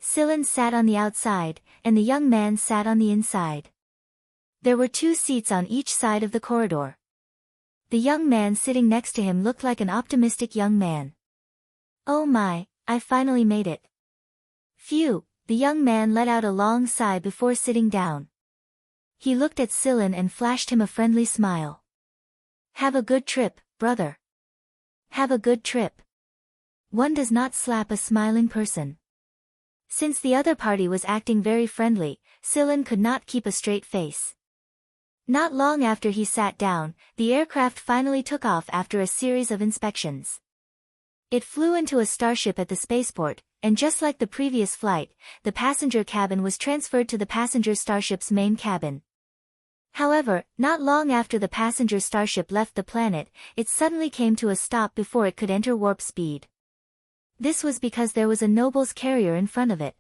Silin sat on the outside, and the young man sat on the inside. There were 2 seats on each side of the corridor. The young man sitting next to him looked like an optimistic young man. Oh my, I finally made it. Phew, the young man let out a long sigh before sitting down. He looked at Silin and flashed him a friendly smile. Have a good trip, brother. Have a good trip. One does not slap a smiling person. Since the other party was acting very friendly, Silin could not keep a straight face. Not long after he sat down, the aircraft finally took off after a series of inspections. It flew into a starship at the spaceport, and just like the previous flight, the passenger cabin was transferred to the passenger starship's main cabin. However, not long after the passenger starship left the planet, it suddenly came to a stop before it could enter warp speed. This was because there was a noble's carrier in front of it.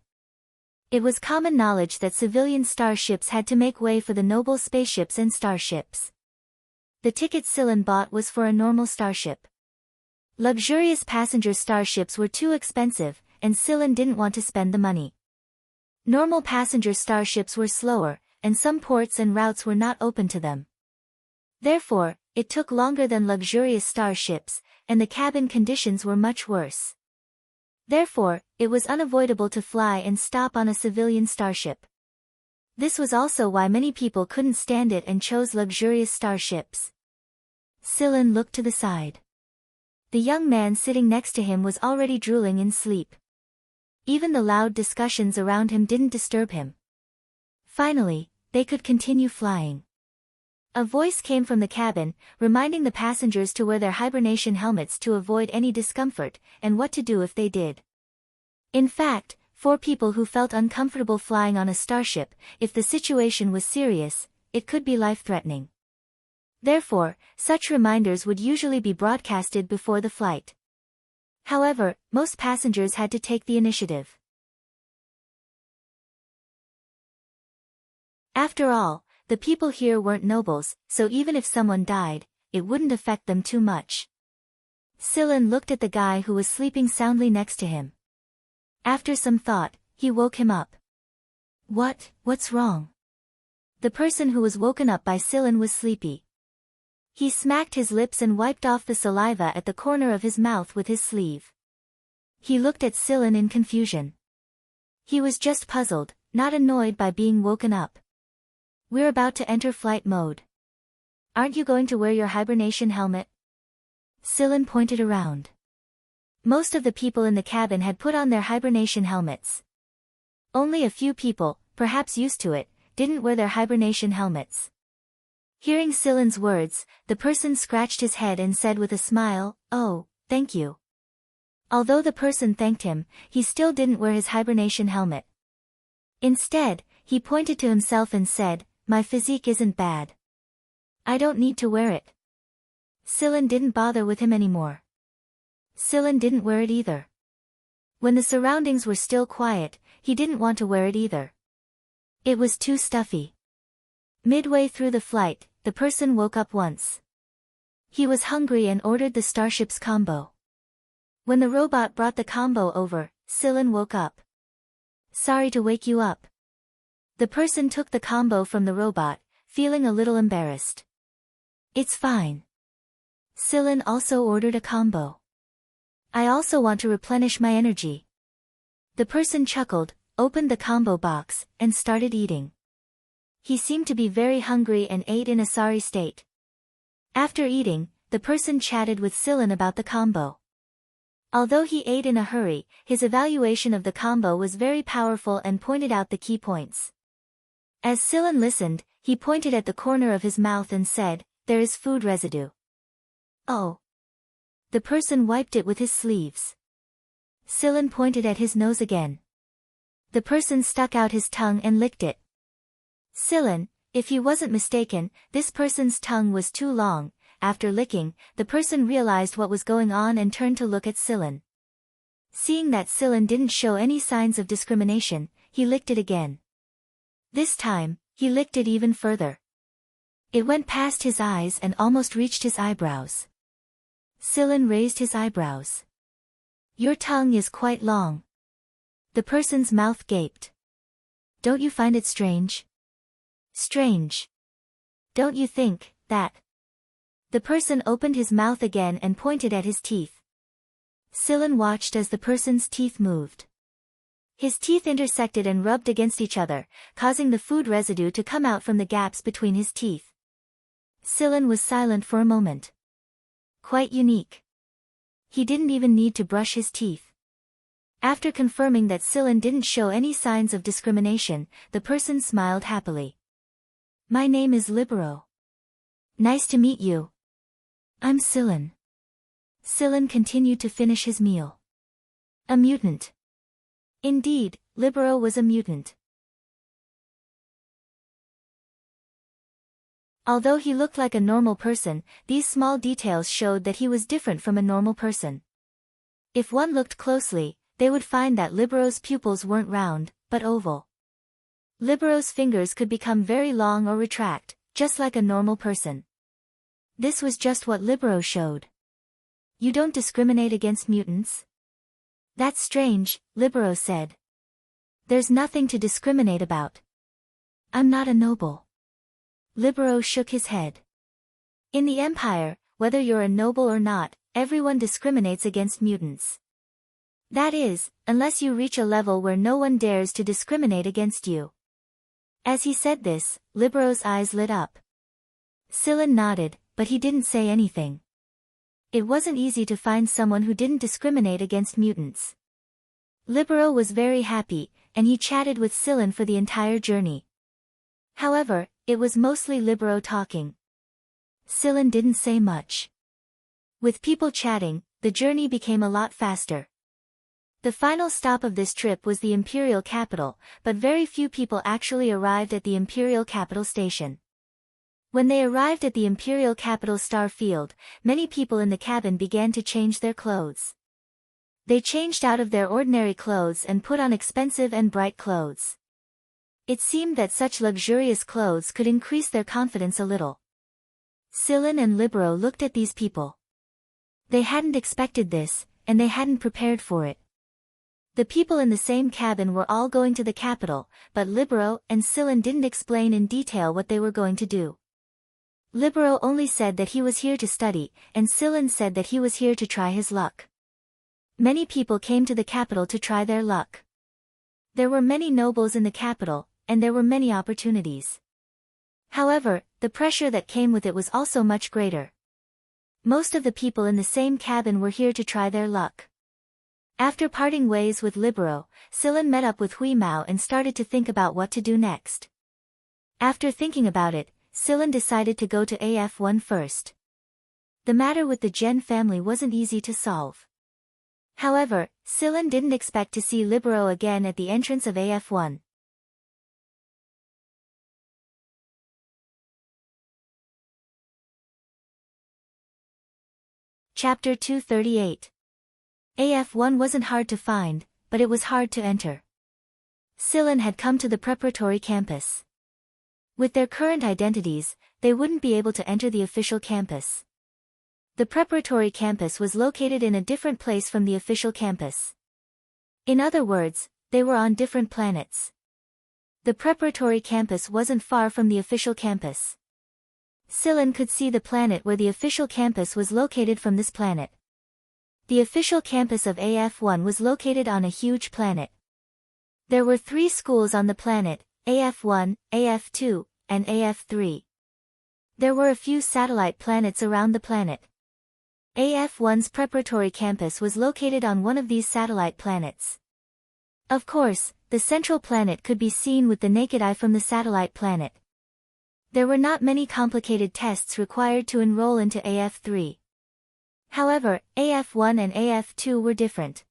It was common knowledge that civilian starships had to make way for the noble spaceships and starships. The ticket Silin bought was for a normal starship. Luxurious passenger starships were too expensive, and Silin didn't want to spend the money. Normal passenger starships were slower, and some ports and routes were not open to them. Therefore, it took longer than luxurious starships, and the cabin conditions were much worse. Therefore, it was unavoidable to fly and stop on a civilian starship. This was also why many people couldn't stand it and chose luxurious starships. Silin looked to the side. The young man sitting next to him was already drooling in sleep. Even the loud discussions around him didn't disturb him. Finally, they could continue flying. A voice came from the cabin, reminding the passengers to wear their hibernation helmets to avoid any discomfort, and what to do if they did. In fact, for people who felt uncomfortable flying on a starship, if the situation was serious, it could be life-threatening. Therefore, such reminders would usually be broadcasted before the flight. However, most passengers had to take the initiative. After all, the people here weren't nobles, so even if someone died, it wouldn't affect them too much. Silin looked at the guy who was sleeping soundly next to him. After some thought, he woke him up. What's wrong? The person who was woken up by Silin was sleepy. He smacked his lips and wiped off the saliva at the corner of his mouth with his sleeve. He looked at Silin in confusion. He was just puzzled, not annoyed by being woken up. We're about to enter flight mode. Aren't you going to wear your hibernation helmet? Scylla pointed around. Most of the people in the cabin had put on their hibernation helmets. Only a few people, perhaps used to it, didn't wear their hibernation helmets. Hearing Scylla's words, the person scratched his head and said with a smile, "Oh, thank you." Although the person thanked him, he still didn't wear his hibernation helmet. Instead, he pointed to himself and said, "My physique isn't bad. I don't need to wear it." Scylla didn't bother with him anymore. Scylla didn't wear it either. When the surroundings were still quiet, he didn't want to wear it either. It was too stuffy. Midway through the flight, the person woke up once. He was hungry and ordered the starship's combo. When the robot brought the combo over, Scylla woke up. "Sorry to wake you up." The person took the combo from the robot, feeling a little embarrassed. "It's fine." Scylla also ordered a combo. "I also want to replenish my energy." The person chuckled, opened the combo box, and started eating. He seemed to be very hungry and ate in a sorry state. After eating, the person chatted with Scylla about the combo. Although he ate in a hurry, his evaluation of the combo was very powerful and pointed out the key points. As Scylla listened, he pointed at the corner of his mouth and said, "There is food residue." "Oh." The person wiped it with his sleeves. Scylla pointed at his nose again. The person stuck out his tongue and licked it. Scylla, if he wasn't mistaken, this person's tongue was too long. After licking, the person realized what was going on and turned to look at Scylla. Seeing that Scylla didn't show any signs of discrimination, he licked it again. This time, he licked it even further. It went past his eyes and almost reached his eyebrows. Scylla raised his eyebrows. "Your tongue is quite long." The person's mouth gaped. "Don't you find it strange?" "Strange. Don't you think that?" The person opened his mouth again and pointed at his teeth. Scylla watched as the person's teeth moved. His teeth intersected and rubbed against each other, causing the food residue to come out from the gaps between his teeth. Scylla was silent for a moment. Quite unique. He didn't even need to brush his teeth. After confirming that Scylla didn't show any signs of discrimination, the person smiled happily. "My name is Libero. Nice to meet you. I'm Scylla." Scylla continued to finish his meal. A mutant. Indeed, Libero was a mutant. Although he looked like a normal person, these small details showed that he was different from a normal person. If one looked closely, they would find that Libero's pupils weren't round, but oval. Libero's fingers could become very long or retract, just like a normal person. This was just what Libero showed. "You don't discriminate against mutants?" "That's strange," Libero said. "There's nothing to discriminate about. I'm not a noble." Libero shook his head. "In the Empire, whether you're a noble or not, everyone discriminates against mutants. That is, unless you reach a level where no one dares to discriminate against you." As he said this, Libero's eyes lit up. Scylla nodded, but he didn't say anything. It wasn't easy to find someone who didn't discriminate against mutants. Libero was very happy, and he chatted with Scylla for the entire journey. However, it was mostly Libero talking. Scylla didn't say much. With people chatting, the journey became a lot faster. The final stop of this trip was the Imperial capital, but very few people actually arrived at the Imperial capital station. When they arrived at the Imperial capital star field, many people in the cabin began to change their clothes. They changed out of their ordinary clothes and put on expensive and bright clothes. It seemed that such luxurious clothes could increase their confidence a little. Scylla and Libero looked at these people. They hadn't expected this, and they hadn't prepared for it. The people in the same cabin were all going to the capital, but Libero and Scylla didn't explain in detail what they were going to do. Libero only said that he was here to study, and Scylla said that he was here to try his luck. Many people came to the capital to try their luck. There were many nobles in the capital, and there were many opportunities. However, the pressure that came with it was also much greater. Most of the people in the same cabin were here to try their luck. After parting ways with Libero, Silen met up with Hui Mao and started to think about what to do next. After thinking about it, Silen decided to go to AF1 first. The matter with the Gen family wasn't easy to solve. However, Silen didn't expect to see Libero again at the entrance of AF1. Chapter 238. AF1 wasn't hard to find, but it was hard to enter. Silen had come to the preparatory campus. With their current identities, they wouldn't be able to enter the official campus. The preparatory campus was located in a different place from the official campus. In other words, they were on different planets. The preparatory campus wasn't far from the official campus. Silen could see the planet where the official campus was located from this planet. The official campus of AF1 was located on a huge planet. There were 3 schools on the planet, AF1, AF2, and AF3. There were a few satellite planets around the planet. AF1's preparatory campus was located on one of these satellite planets. Of course, the central planet could be seen with the naked eye from the satellite planet. There were not many complicated tests required to enroll into AF3. However, AF1 and AF2 were different.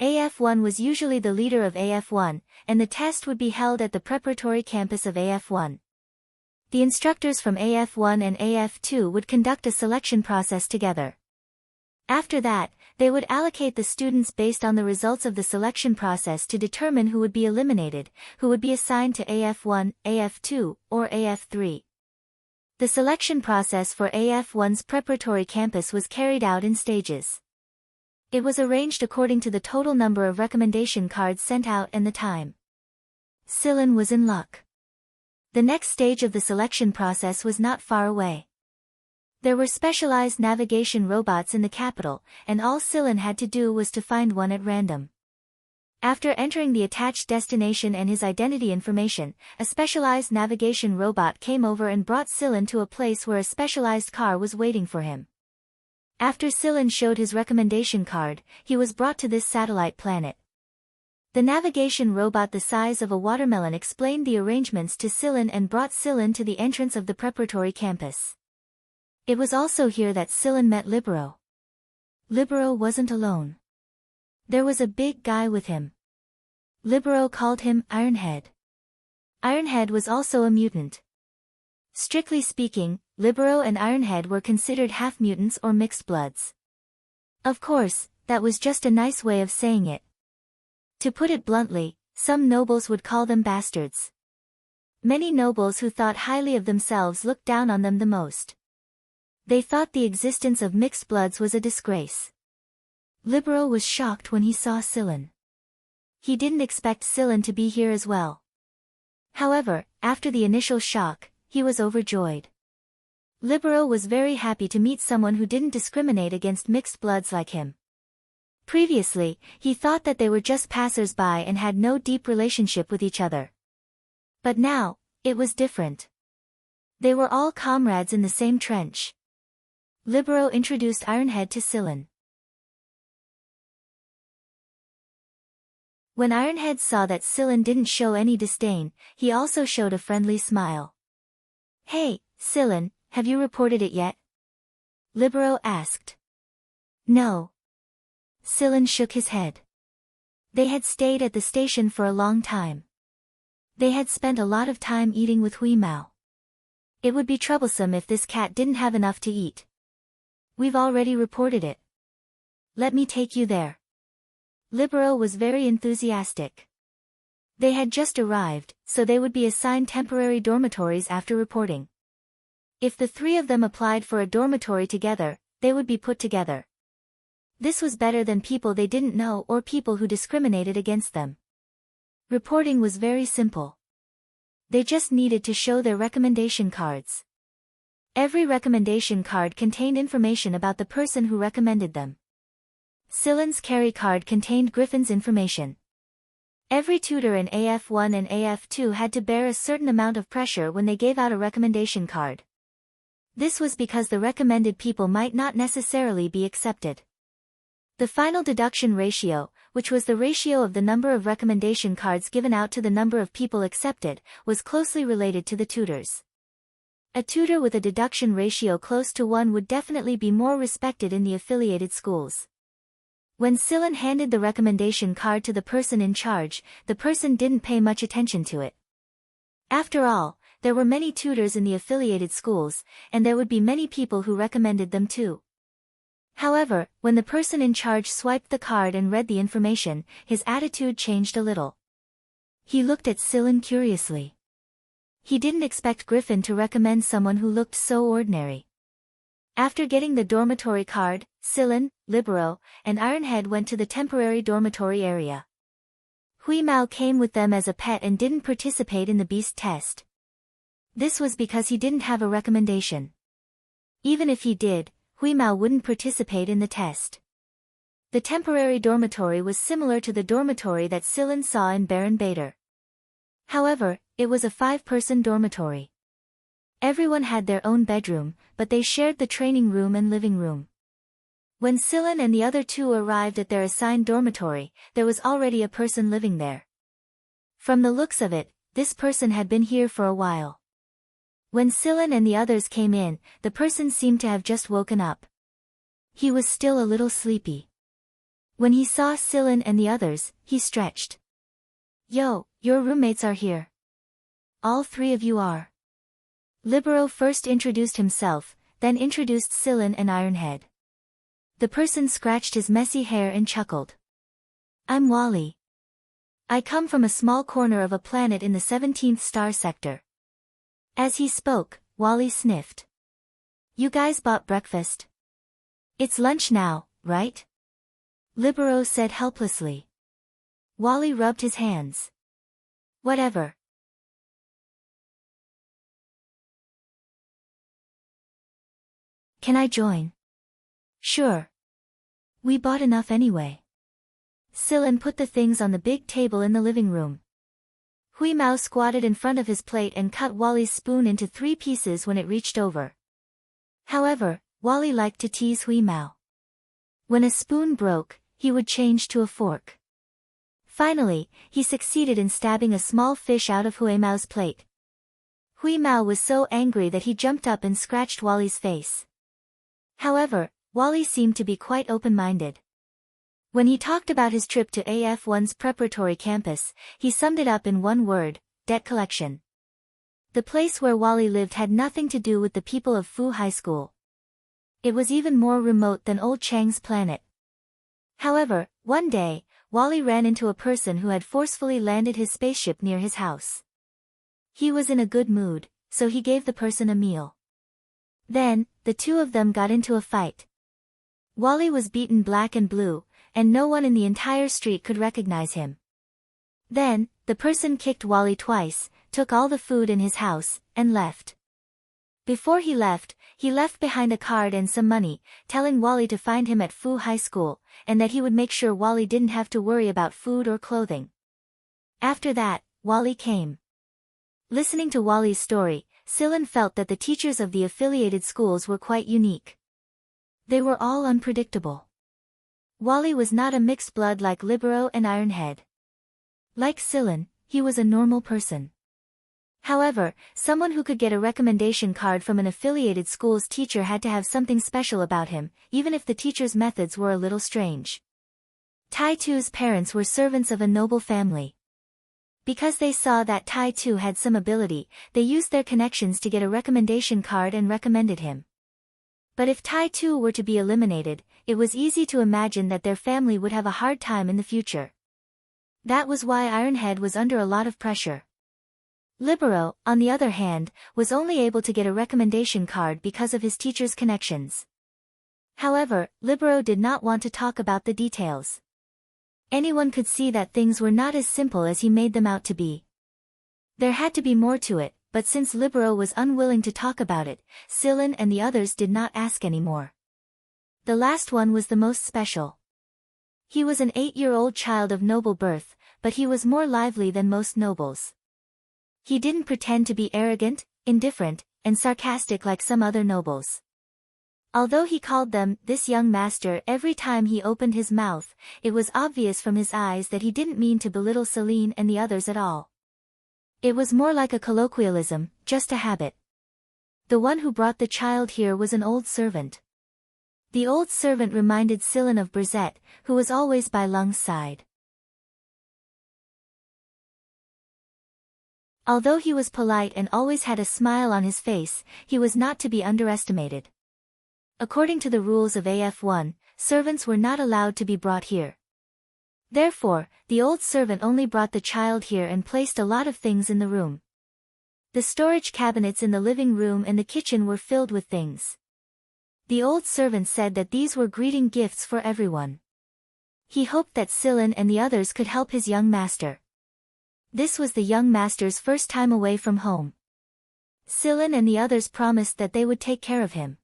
AF1 was usually the leader of AF1, and the test would be held at the preparatory campus of AF1. The instructors from AF1 and AF2 would conduct a selection process together. After that, they would allocate the students based on the results of the selection process to determine who would be eliminated, who would be assigned to AF1, AF2, or AF3. The selection process for AF1's preparatory campus was carried out in stages. It was arranged according to the total number of recommendation cards sent out and the time. Silen was in luck. The next stage of the selection process was not far away. There were specialized navigation robots in the capital, and all Silen had to do was to find one at random. After entering the attached destination and his identity information, a specialized navigation robot came over and brought Silen to a place where a specialized car was waiting for him. After Silen showed his recommendation card, he was brought to this satellite planet. The navigation robot the size of a watermelon explained the arrangements to Silen and brought Silen to the entrance of the preparatory campus. It was also here that Silen met Libero. Libero wasn't alone. There was a big guy with him. Libero called him Ironhead. Ironhead was also a mutant. Strictly speaking, Libero and Ironhead were considered half-mutants or mixed bloods. Of course, that was just a nice way of saying it. To put it bluntly, some nobles would call them bastards. Many nobles who thought highly of themselves looked down on them the most. They thought the existence of mixed bloods was a disgrace. Libero was shocked when he saw Silen. He didn't expect Silen to be here as well. However, after the initial shock, he was overjoyed. Libero was very happy to meet someone who didn't discriminate against mixed bloods like him. Previously, he thought that they were just passers-by and had no deep relationship with each other. But now, it was different. They were all comrades in the same trench. Libero introduced Ironhead to Silen. When Ironhead saw that Silen didn't show any disdain, he also showed a friendly smile. "Hey, Silen, have you reported it yet?" Libero asked. "No." Silen shook his head. They had stayed at the station for a long time. They had spent a lot of time eating with Hui Mao. It would be troublesome if this cat didn't have enough to eat. "We've already reported it. Let me take you there." Libero was very enthusiastic. They had just arrived, so they would be assigned temporary dormitories after reporting. If the 3 of them applied for a dormitory together, they would be put together. This was better than people they didn't know or people who discriminated against them. Reporting was very simple. They just needed to show their recommendation cards. Every recommendation card contained information about the person who recommended them. Silen's carry card contained Griffin's information. Every tutor in AF1 and AF2 had to bear a certain amount of pressure when they gave out a recommendation card. This was because the recommended people might not necessarily be accepted. The final deduction ratio, which was the ratio of the number of recommendation cards given out to the number of people accepted, was closely related to the tutors. A tutor with a deduction ratio close to 1 would definitely be more respected in the affiliated schools. When Silen handed the recommendation card to the person in charge, the person didn't pay much attention to it. After all, there were many tutors in the affiliated schools, and there would be many people who recommended them too. However, when the person in charge swiped the card and read the information, his attitude changed a little. He looked at Silen curiously. He didn't expect Griffin to recommend someone who looked so ordinary. After getting the dormitory card, Silen, Libero, and Ironhead went to the temporary dormitory area. Hui Mao came with them as a pet and didn't participate in the beast test. This was because he didn't have a recommendation. Even if he did, Hui Mao wouldn't participate in the test. The temporary dormitory was similar to the dormitory that Silen saw in Baron Bader. However, it was a 5-person dormitory. Everyone had their own bedroom, but they shared the training room and living room. When Silen and the other two arrived at their assigned dormitory, there was already a person living there. From the looks of it, this person had been here for a while. When Silen and the others came in, the person seemed to have just woken up. He was still a little sleepy. When he saw Silen and the others, he stretched. "Yo, your roommates are here. All 3 of you are." Libero first introduced himself, then introduced Silen and Ironhead. The person scratched his messy hair and chuckled. "I'm Wally. I come from a small corner of a planet in the 17th star sector." As he spoke, Wally sniffed. "You guys bought breakfast? It's lunch now, right?" Libero said helplessly. Wally rubbed his hands. "Whatever." "Can I join?" "Sure. We bought enough anyway." Silen put the things on the big table in the living room. Hui Mao squatted in front of his plate and cut Wally's spoon into 3 pieces when it reached over. However, Wally liked to tease Hui Mao. When a spoon broke, he would change to a fork. Finally, he succeeded in stabbing a small fish out of Hui Mao's plate. Hui Mao was so angry that he jumped up and scratched Wally's face. However, Wally seemed to be quite open-minded. When he talked about his trip to AF1's preparatory campus, he summed it up in one word: debt collection. The place where Wally lived had nothing to do with the people of Fu High School. It was even more remote than Old Chang's planet. However, one day, Wally ran into a person who had forcefully landed his spaceship near his house. He was in a good mood, so he gave the person a meal. Then, the 2 of them got into a fight. Wally was beaten black and blue, and no one in the entire street could recognize him. Then, the person kicked Wally twice, took all the food in his house, and left. Before he left behind a card and some money, telling Wally to find him at Fu High School, and that he would make sure Wally didn't have to worry about food or clothing. After that, Wally came. Listening to Wally's story, Silen felt that the teachers of the affiliated schools were quite unique. They were all unpredictable. Wally was not a mixed blood like Libero and Ironhead. Like Silen, he was a normal person. However, someone who could get a recommendation card from an affiliated school's teacher had to have something special about him, even if the teacher's methods were a little strange. Tai Tu's parents were servants of a noble family. Because they saw that Tai Tu had some ability, they used their connections to get a recommendation card and recommended him. But if Tai Tu were to be eliminated, it was easy to imagine that their family would have a hard time in the future. That was why Ironhead was under a lot of pressure. Libero, on the other hand, was only able to get a recommendation card because of his teacher's connections. However, Libero did not want to talk about the details. Anyone could see that things were not as simple as he made them out to be. There had to be more to it, but since Libero was unwilling to talk about it, Silen and the others did not ask anymore. The last one was the most special. He was an 8-year-old child of noble birth, but he was more lively than most nobles. He didn't pretend to be arrogant, indifferent, and sarcastic like some other nobles. Although he called them "this young master" every time he opened his mouth, it was obvious from his eyes that he didn't mean to belittle Celine and the others at all. It was more like a colloquialism, just a habit. The one who brought the child here was an old servant. The old servant reminded Celine of Brisette, who was always by Lung's side. Although he was polite and always had a smile on his face, he was not to be underestimated. According to the rules of AF1, servants were not allowed to be brought here. Therefore, the old servant only brought the child here and placed a lot of things in the room. The storage cabinets in the living room and the kitchen were filled with things. The old servant said that these were greeting gifts for everyone. He hoped that Celine and the others could help his young master. This was the young master's first time away from home. Celine and the others promised that they would take care of him.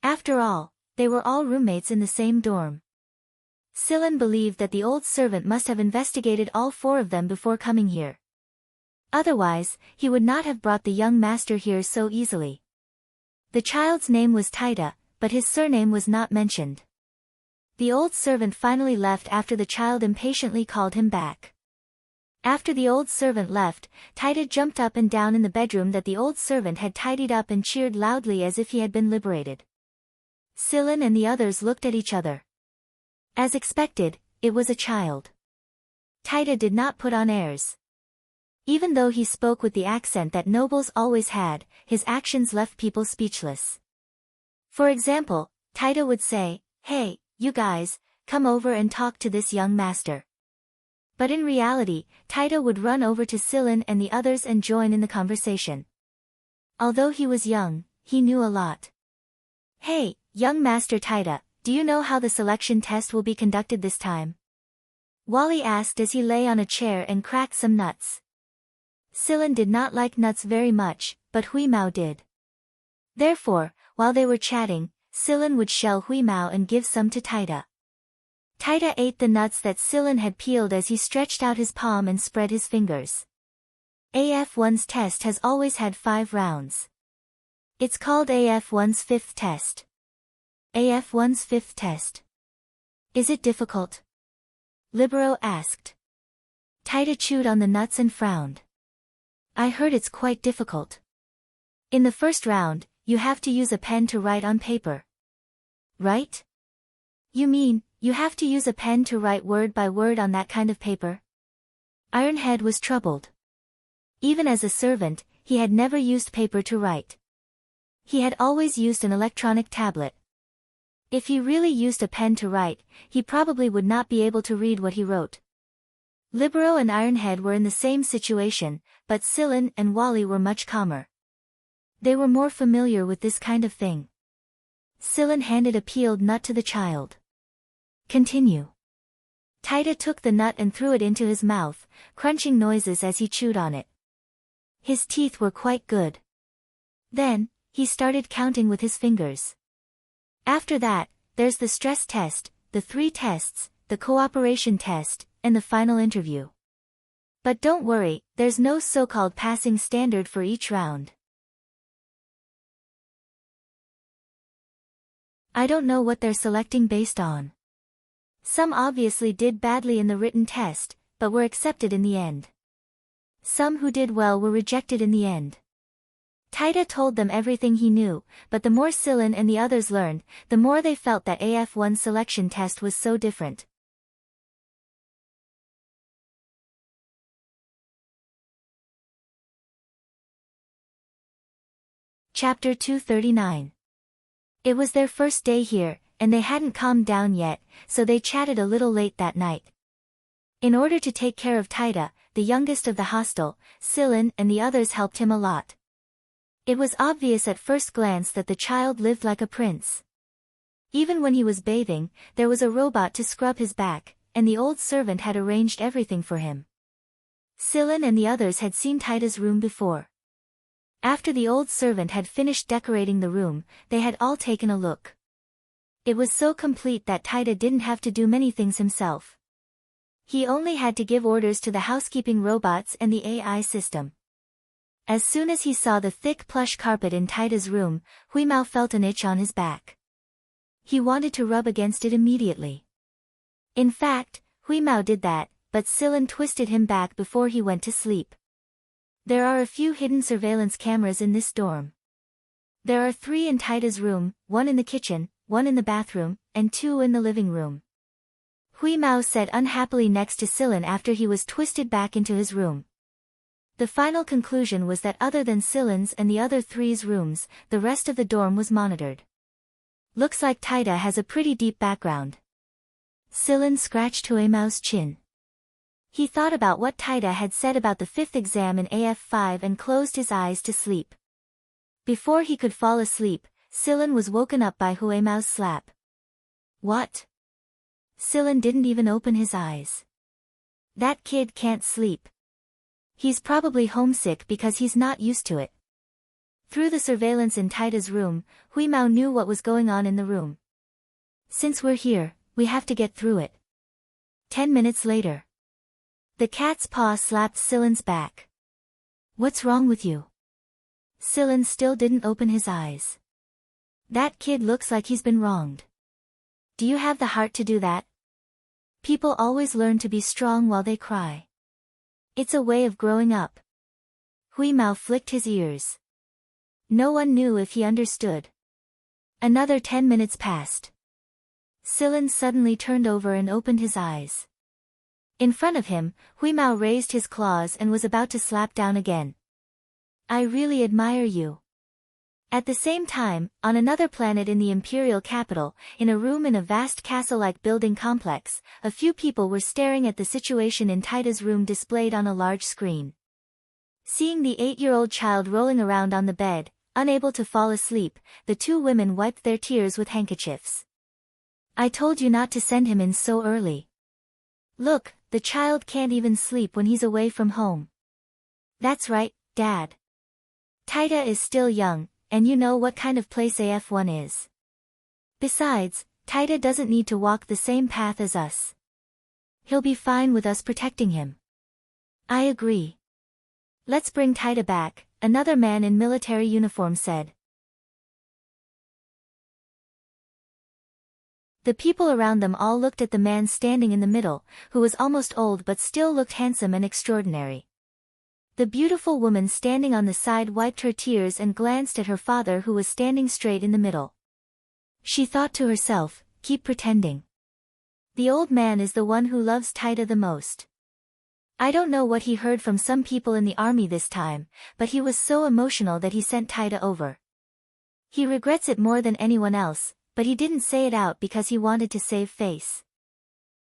After all, they were all roommates in the same dorm. Celine believed that the old servant must have investigated all four of them before coming here. Otherwise, he would not have brought the young master here so easily. The child's name was Taita, but his surname was not mentioned. The old servant finally left after the child impatiently called him back. After the old servant left, Taita jumped up and down in the bedroom that the old servant had tidied up and cheered loudly as if he had been liberated. Celine and the others looked at each other. As expected, it was a child. Taita did not put on airs. Even though he spoke with the accent that nobles always had, his actions left people speechless. For example, Taita would say, "Hey, you guys, come over and talk to this young master." But in reality, Taita would run over to Celine and the others and join in the conversation. Although he was young, he knew a lot. "Hey, young Master Taita, do you know how the selection test will be conducted this time?" Wally asked as he lay on a chair and cracked some nuts. Celine did not like nuts very much, but Huimao did. Therefore, while they were chatting, Celine would shell Huimao and give some to Taita. Taita ate the nuts that Celine had peeled as he stretched out his palm and spread his fingers. AF1's test has always had 5 rounds. It's called AF1's 5th test. AF1's 5th test. Is it difficult? Libero asked. Taita chewed on the nuts and frowned. I heard it's quite difficult. In the first round, you have to use a pen to write on paper. Right? You mean, you have to use a pen to write word by word on that kind of paper? Ironhead was troubled. Even as a servant, he had never used paper to write. He had always used an electronic tablet. If he really used a pen to write, he probably would not be able to read what he wrote. Libero and Ironhead were in the same situation, but Celine and Wally were much calmer. They were more familiar with this kind of thing. Celine handed a peeled nut to the child. Continue. Taita took the nut and threw it into his mouth, crunching noises as he chewed on it. His teeth were quite good. Then, he started counting with his fingers. After that, there's the stress test, the 3 tests, the cooperation test, and the final interview. But don't worry, there's no so-called passing standard for each round. I don't know what they're selecting based on. Some obviously did badly in the written test, but were accepted in the end. Some who did well were rejected in the end. Taita told them everything he knew, but the more Celine and the others learned, the more they felt that AF1's selection test was so different. Chapter 239. It was their first day here, and they hadn't calmed down yet, so they chatted a little late that night. In order to take care of Taita, the youngest of the hostel, Celine and the others helped him a lot. It was obvious at first glance that the child lived like a prince. Even when he was bathing, there was a robot to scrub his back, and the old servant had arranged everything for him. Celine and the others had seen Taita's room before. After the old servant had finished decorating the room, they had all taken a look. It was so complete that Taita didn't have to do many things himself. He only had to give orders to the housekeeping robots and the AI system. As soon as he saw the thick plush carpet in Taida's room, Huimao felt an itch on his back. He wanted to rub against it immediately. In fact, Huimao did that, but Silen twisted him back before he went to sleep. There are a few hidden surveillance cameras in this dorm. There are 3 in Taida's room, 1 in the kitchen, 1 in the bathroom, and 2 in the living room. Huimao sat unhappily next to Silen after he was twisted back into his room. The final conclusion was that other than Silen's and the other 3's rooms, the rest of the dorm was monitored. Looks like Taida has a pretty deep background. Silen scratched Huimao's chin. He thought about what Taida had said about the 5th exam in AF5 and closed his eyes to sleep. Before he could fall asleep, Silen was woken up by Huimao's slap. What? Silen didn't even open his eyes. That kid can't sleep. He's probably homesick because he's not used to it. Through the surveillance in Taida's room, Huimao knew what was going on in the room. Since we're here, we have to get through it. 10 minutes later. The cat's paw slapped Silen's back. What's wrong with you? Silen still didn't open his eyes. That kid looks like he's been wronged. Do you have the heart to do that? People always learn to be strong while they cry. It's a way of growing up. Huimao flicked his ears. No one knew if he understood. Another 10 minutes passed. Silen suddenly turned over and opened his eyes. In front of him, Huimao raised his claws and was about to slap down again. I really admire you. At the same time, on another planet in the imperial capital, in a room in a vast castle-like building complex, a few people were staring at the situation in Taida's room displayed on a large screen. Seeing the 8-year-old child rolling around on the bed, unable to fall asleep, the 2 women wiped their tears with handkerchiefs. I told you not to send him in so early. Look, the child can't even sleep when he's away from home. That's right, Dad. Taida is still young, and you know what kind of place AF1 is. Besides, Taida doesn't need to walk the same path as us. He'll be fine with us protecting him. I agree. Let's bring Taida back, another man in military uniform said. The people around them all looked at the man standing in the middle, who was almost old but still looked handsome and extraordinary. The beautiful woman standing on the side wiped her tears and glanced at her father who was standing straight in the middle. She thought to herself, keep pretending. The old man is the one who loves Taida the most. I don't know what he heard from some people in the army this time, but he was so emotional that he sent Taida over. He regrets it more than anyone else, but he didn't say it out because he wanted to save face.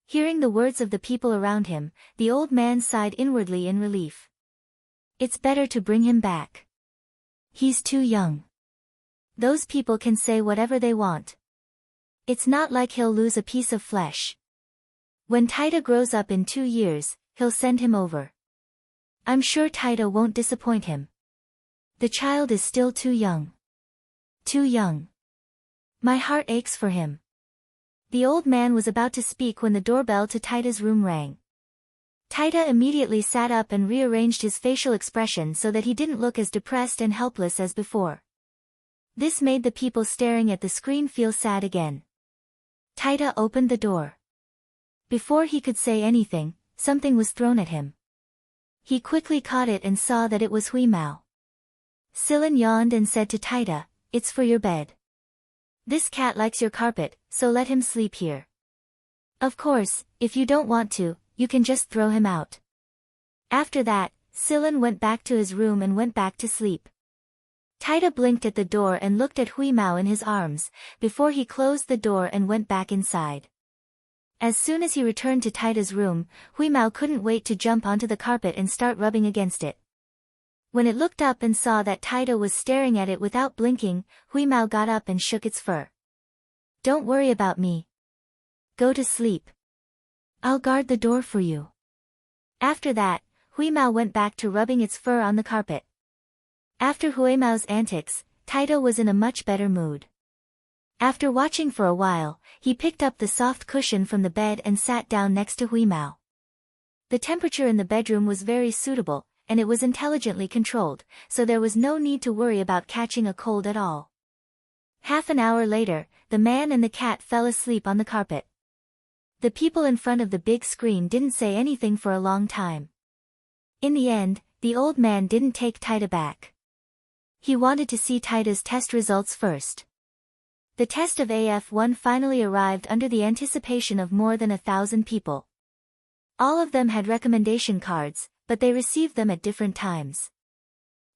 Hearing the words of the people around him, the old man sighed inwardly in relief. It's better to bring him back. He's too young. Those people can say whatever they want. It's not like he'll lose a piece of flesh. When Taida grows up in 2 years, he'll send him over. I'm sure Taida won't disappoint him. The child is still too young. Too young. My heart aches for him. The old man was about to speak when the doorbell to Taida's room rang. Taida immediately sat up and rearranged his facial expression so that he didn't look as depressed and helpless as before. This made the people staring at the screen feel sad again. Taida opened the door. Before he could say anything, something was thrown at him. He quickly caught it and saw that it was Huimao. Silen yawned and said to Taida, "It's for your bed. This cat likes your carpet, so let him sleep here. Of course, if you don't want to, you can just throw him out." After that, Silen went back to his room and went back to sleep. Taida blinked at the door and looked at Huimao in his arms, before he closed the door and went back inside. As soon as he returned to Taida's room, Huimao couldn't wait to jump onto the carpet and start rubbing against it. When it looked up and saw that Taida was staring at it without blinking, Huimao got up and shook its fur. "Don't worry about me. Go to sleep. I'll guard the door for you." After that, Huimao went back to rubbing its fur on the carpet. After Huimao's antics, Taida was in a much better mood. After watching for a while, he picked up the soft cushion from the bed and sat down next to Huimao. The temperature in the bedroom was very suitable, and it was intelligently controlled, so there was no need to worry about catching a cold at all. Half an hour later, the man and the cat fell asleep on the carpet. The people in front of the big screen didn't say anything for a long time. In the end, the old man didn't take Tita back. He wanted to see Tita's test results first. The test of AF1 finally arrived under the anticipation of more than 1,000 people. All of them had recommendation cards, but they received them at different times.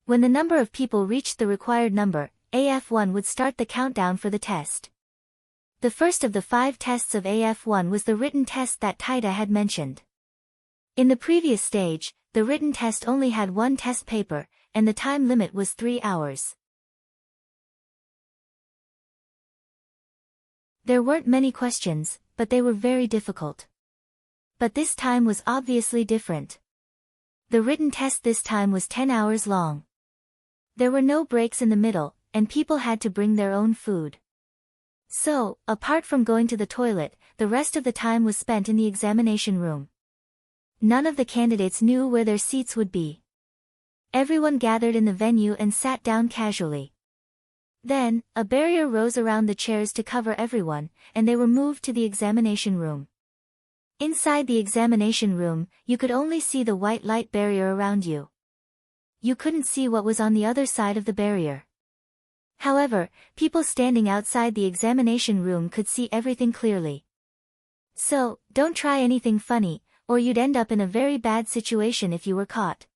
When the number of people reached the required number, AF1 would start the countdown for the test. The first of the 5 tests of AF1 was the written test that Tita had mentioned. In the previous stage, the written test only had 1 test paper, and the time limit was 3 hours. There weren't many questions, but they were very difficult. But this time was obviously different. The written test this time was 10 hours long. There were no breaks in the middle, and people had to bring their own food. So, apart from going to the toilet, the rest of the time was spent in the examination room. None of the candidates knew where their seats would be. Everyone gathered in the venue and sat down casually. Then, a barrier rose around the chairs to cover everyone, and they were moved to the examination room. Inside the examination room, you could only see the white light barrier around you. You couldn't see what was on the other side of the barrier. However, people standing outside the examination room could see everything clearly. So, don't try anything funny, or you'd end up in a very bad situation if you were caught.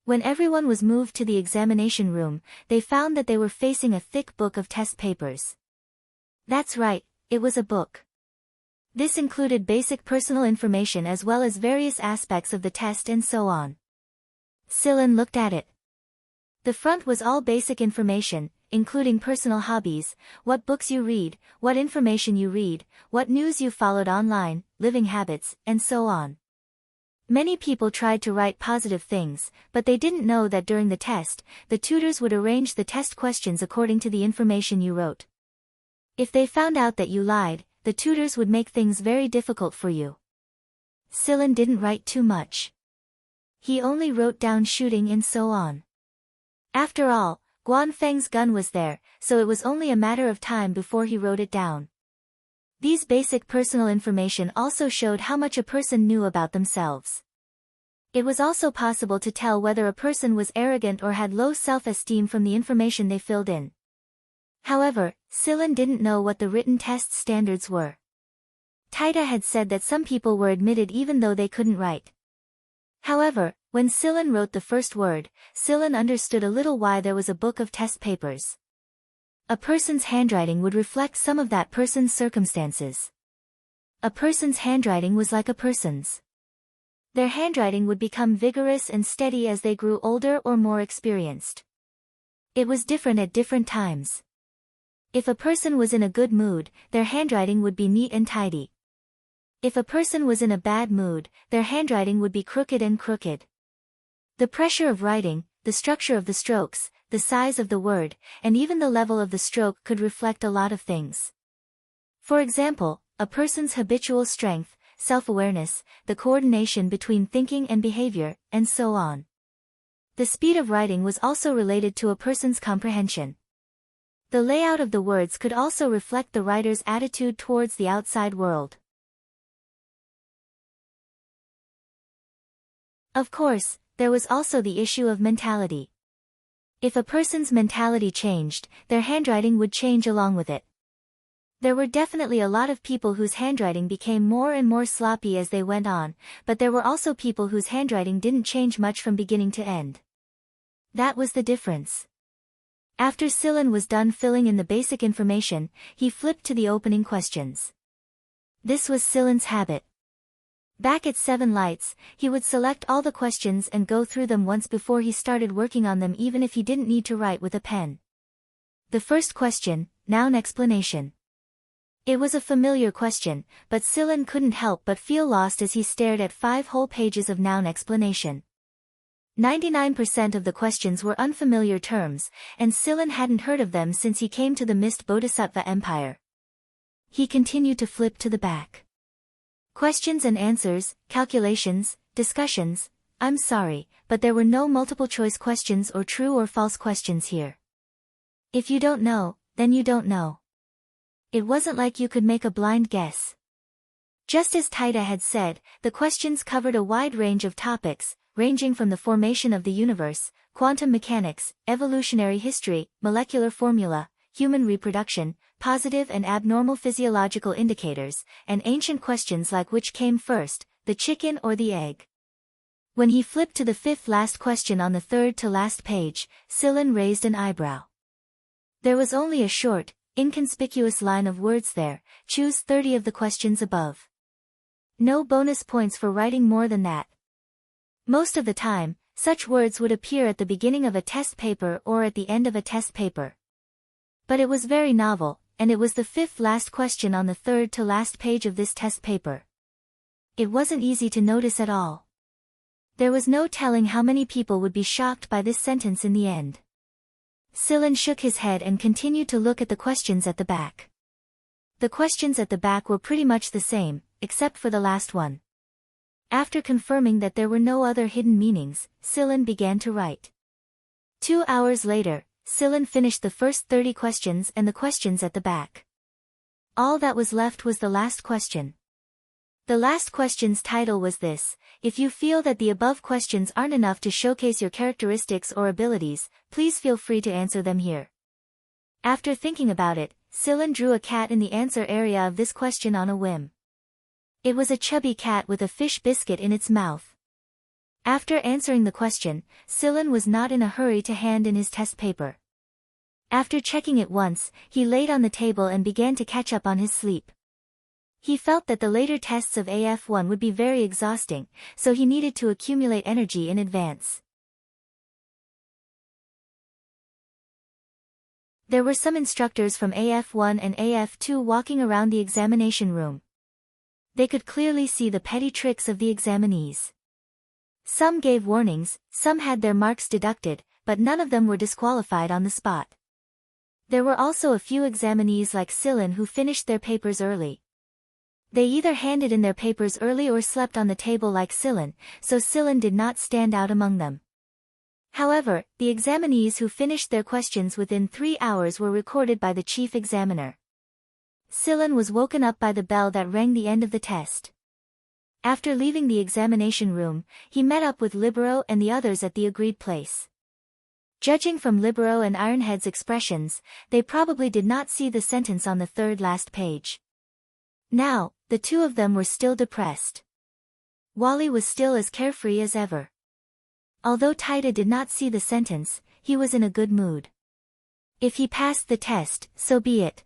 When everyone was moved to the examination room, they found that they were facing a thick book of test papers. That's right, it was a book. This included basic personal information as well as various aspects of the test and so on. Silan looked at it. The front was all basic information, including personal hobbies, what books you read, what information you read, what news you followed online, living habits, and so on. Many people tried to write positive things, but they didn't know that during the test, the tutors would arrange the test questions according to the information you wrote. If they found out that you lied, the tutors would make things very difficult for you. Silan didn't write too much. He only wrote down shooting and so on. After all, Guanfeng's gun was there, so it was only a matter of time before he wrote it down. These basic personal information also showed how much a person knew about themselves. It was also possible to tell whether a person was arrogant or had low self-esteem from the information they filled in. However, Silan didn't know what the written test standards were. Tita had said that some people were admitted even though they couldn't write. However, when Silan wrote the first word, Silan understood a little why there was a book of test papers. A person's handwriting would reflect some of that person's circumstances. A person's handwriting was like a person's. Their handwriting would become vigorous and steady as they grew older or more experienced. It was different at different times. If a person was in a good mood, their handwriting would be neat and tidy. If a person was in a bad mood, their handwriting would be crooked and crooked. The pressure of writing, the structure of the strokes, the size of the word, and even the level of the stroke could reflect a lot of things. For example, a person's habitual strength, self-awareness, the coordination between thinking and behavior, and so on. The speed of writing was also related to a person's comprehension. The layout of the words could also reflect the writer's attitude towards the outside world. Of course, there was also the issue of mentality. If a person's mentality changed, their handwriting would change along with it. There were definitely a lot of people whose handwriting became more and more sloppy as they went on, but there were also people whose handwriting didn't change much from beginning to end. That was the difference. After Silan was done filling in the basic information, he flipped to the opening questions. This was Silan's habit. Back at 7 Lights, he would select all the questions and go through them once before he started working on them even if he didn't need to write with a pen. The first question, noun explanation. It was a familiar question, but Silan couldn't help but feel lost as he stared at 5 whole pages of noun explanation. 99% of the questions were unfamiliar terms, and Silan hadn't heard of them since he came to the Mist Bodhisattva Empire. He continued to flip to the back. Questions and answers, calculations, discussions. I'm sorry, but there were no multiple-choice questions or true or false questions here. If you don't know, then you don't know. It wasn't like you could make a blind guess. Just as Taita had said, the questions covered a wide range of topics, ranging from the formation of the universe, quantum mechanics, evolutionary history, molecular formula, human reproduction, positive and abnormal physiological indicators, and ancient questions like which came first, the chicken or the egg. When he flipped to the fifth last question on the third to last page, Silen raised an eyebrow. There was only a short, inconspicuous line of words there: choose 30 of the questions above. No bonus points for writing more than that. Most of the time, such words would appear at the beginning of a test paper or at the end of a test paper. But it was very novel, and it was the fifth last question on the third to last page of this test paper. It wasn't easy to notice at all. There was no telling how many people would be shocked by this sentence in the end. Silen shook his head and continued to look at the questions at the back. The questions at the back were pretty much the same, except for the last one. After confirming that there were no other hidden meanings, Silen began to write. 2 hours later, Silen finished the first 30 questions and the questions at the back. All that was left was the last question. The last question's title was this: if you feel that the above questions aren't enough to showcase your characteristics or abilities, please feel free to answer them here. After thinking about it, Silen drew a cat in the answer area of this question on a whim. It was a chubby cat with a fish biscuit in its mouth. After answering the question, Silen was not in a hurry to hand in his test paper. After checking it once, he laid on the table and began to catch up on his sleep. He felt that the later tests of AF1 would be very exhausting, so he needed to accumulate energy in advance. There were some instructors from AF1 and AF2 walking around the examination room. They could clearly see the petty tricks of the examinees. Some gave warnings, some had their marks deducted, but none of them were disqualified on the spot. There were also a few examinees like Silen who finished their papers early. They either handed in their papers early or slept on the table like Silen, so Silen did not stand out among them. However, the examinees who finished their questions within 3 hours were recorded by the chief examiner. Silen was woken up by the bell that rang the end of the test. After leaving the examination room, he met up with Libero and the others at the agreed place. Judging from Libero and Ironhead's expressions, they probably did not see the sentence on the third last page. Now, the two of them were still depressed. Wally was still as carefree as ever. Although Taita did not see the sentence, he was in a good mood. If he passed the test, so be it.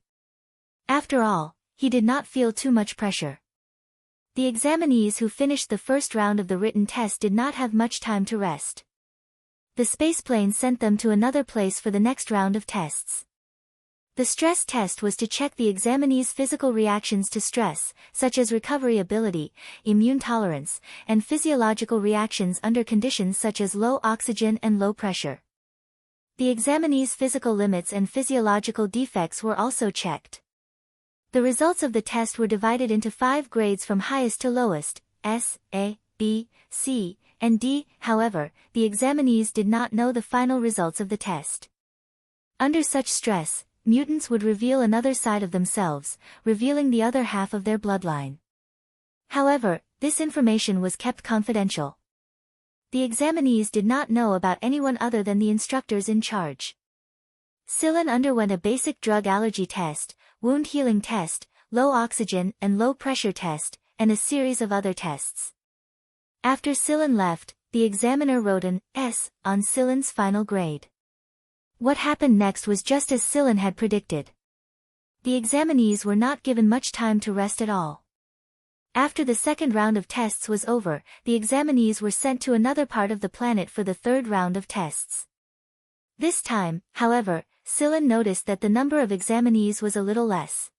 After all, he did not feel too much pressure. The examinees who finished the first round of the written test did not have much time to rest. The spaceplane sent them to another place for the next round of tests. The stress test was to check the examinees' physical reactions to stress, such as recovery ability, immune tolerance, and physiological reactions under conditions such as low oxygen and low pressure. The examinees' physical limits and physiological defects were also checked. The results of the test were divided into 5 grades from highest to lowest, S, A, B, C, and D. However, the examinees did not know the final results of the test. Under such stress, mutants would reveal another side of themselves, revealing the other half of their bloodline. However, this information was kept confidential. The examinees did not know about anyone other than the instructors in charge. Silen underwent a basic drug allergy test, wound healing test, low oxygen and low pressure test, and a series of other tests. After Silen left, the examiner wrote an S on Silen's final grade. What happened next was just as Silen had predicted. The examinees were not given much time to rest at all. After the second round of tests was over, the examinees were sent to another part of the planet for the third round of tests. This time, however, Silen noticed that the number of examinees was a little less.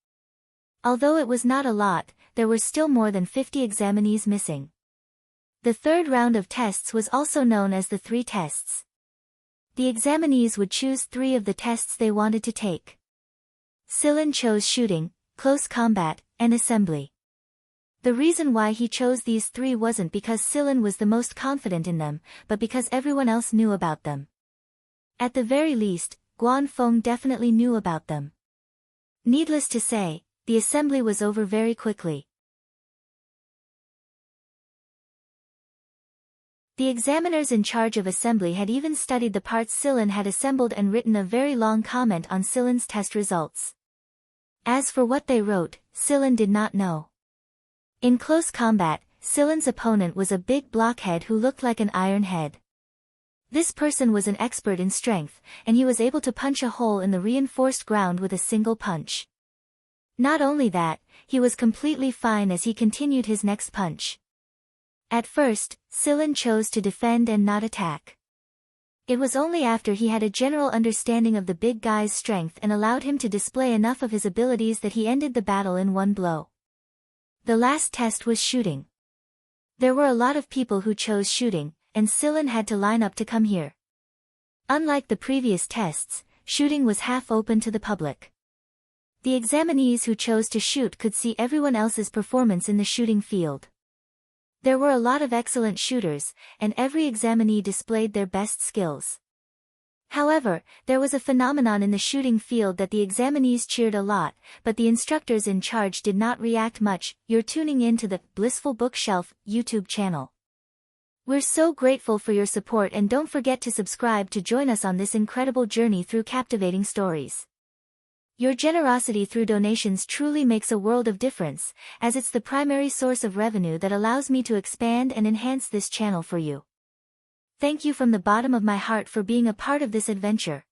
Although it was not a lot, there were still more than 50 examinees missing. The third round of tests was also known as the 3 tests. The examinees would choose 3 of the tests they wanted to take. Silen chose shooting, close combat, and assembly. The reason why he chose these three wasn't because Sillin was the most confident in them, but because everyone else knew about them. At the very least, Guan Feng definitely knew about them. Needless to say, the assembly was over very quickly. The examiners in charge of assembly had even studied the parts Sillin had assembled and written a very long comment on Sillin's test results. As for what they wrote, Sillin did not know. In close combat, Sillin's opponent was a big blockhead who looked like an iron head. This person was an expert in strength, and he was able to punch a hole in the reinforced ground with a single punch. Not only that, he was completely fine as he continued his next punch. At first, Sillin chose to defend and not attack. It was only after he had a general understanding of the big guy's strength and allowed him to display enough of his abilities that he ended the battle in one blow. The last test was shooting. There were a lot of people who chose shooting, and Sillin had to line up to come here. Unlike the previous tests, shooting was half open to the public. The examinees who chose to shoot could see everyone else's performance in the shooting field. There were a lot of excellent shooters, and every examinee displayed their best skills. However, there was a phenomenon in the shooting field that the examinees cheered a lot, but the instructors in charge did not react much. You're tuning in to the Blissful Bookshelf YouTube channel. We're so grateful for your support, and don't forget to subscribe to join us on this incredible journey through captivating stories. Your generosity through donations truly makes a world of difference, as it's the primary source of revenue that allows me to expand and enhance this channel for you. Thank you from the bottom of my heart for being a part of this adventure.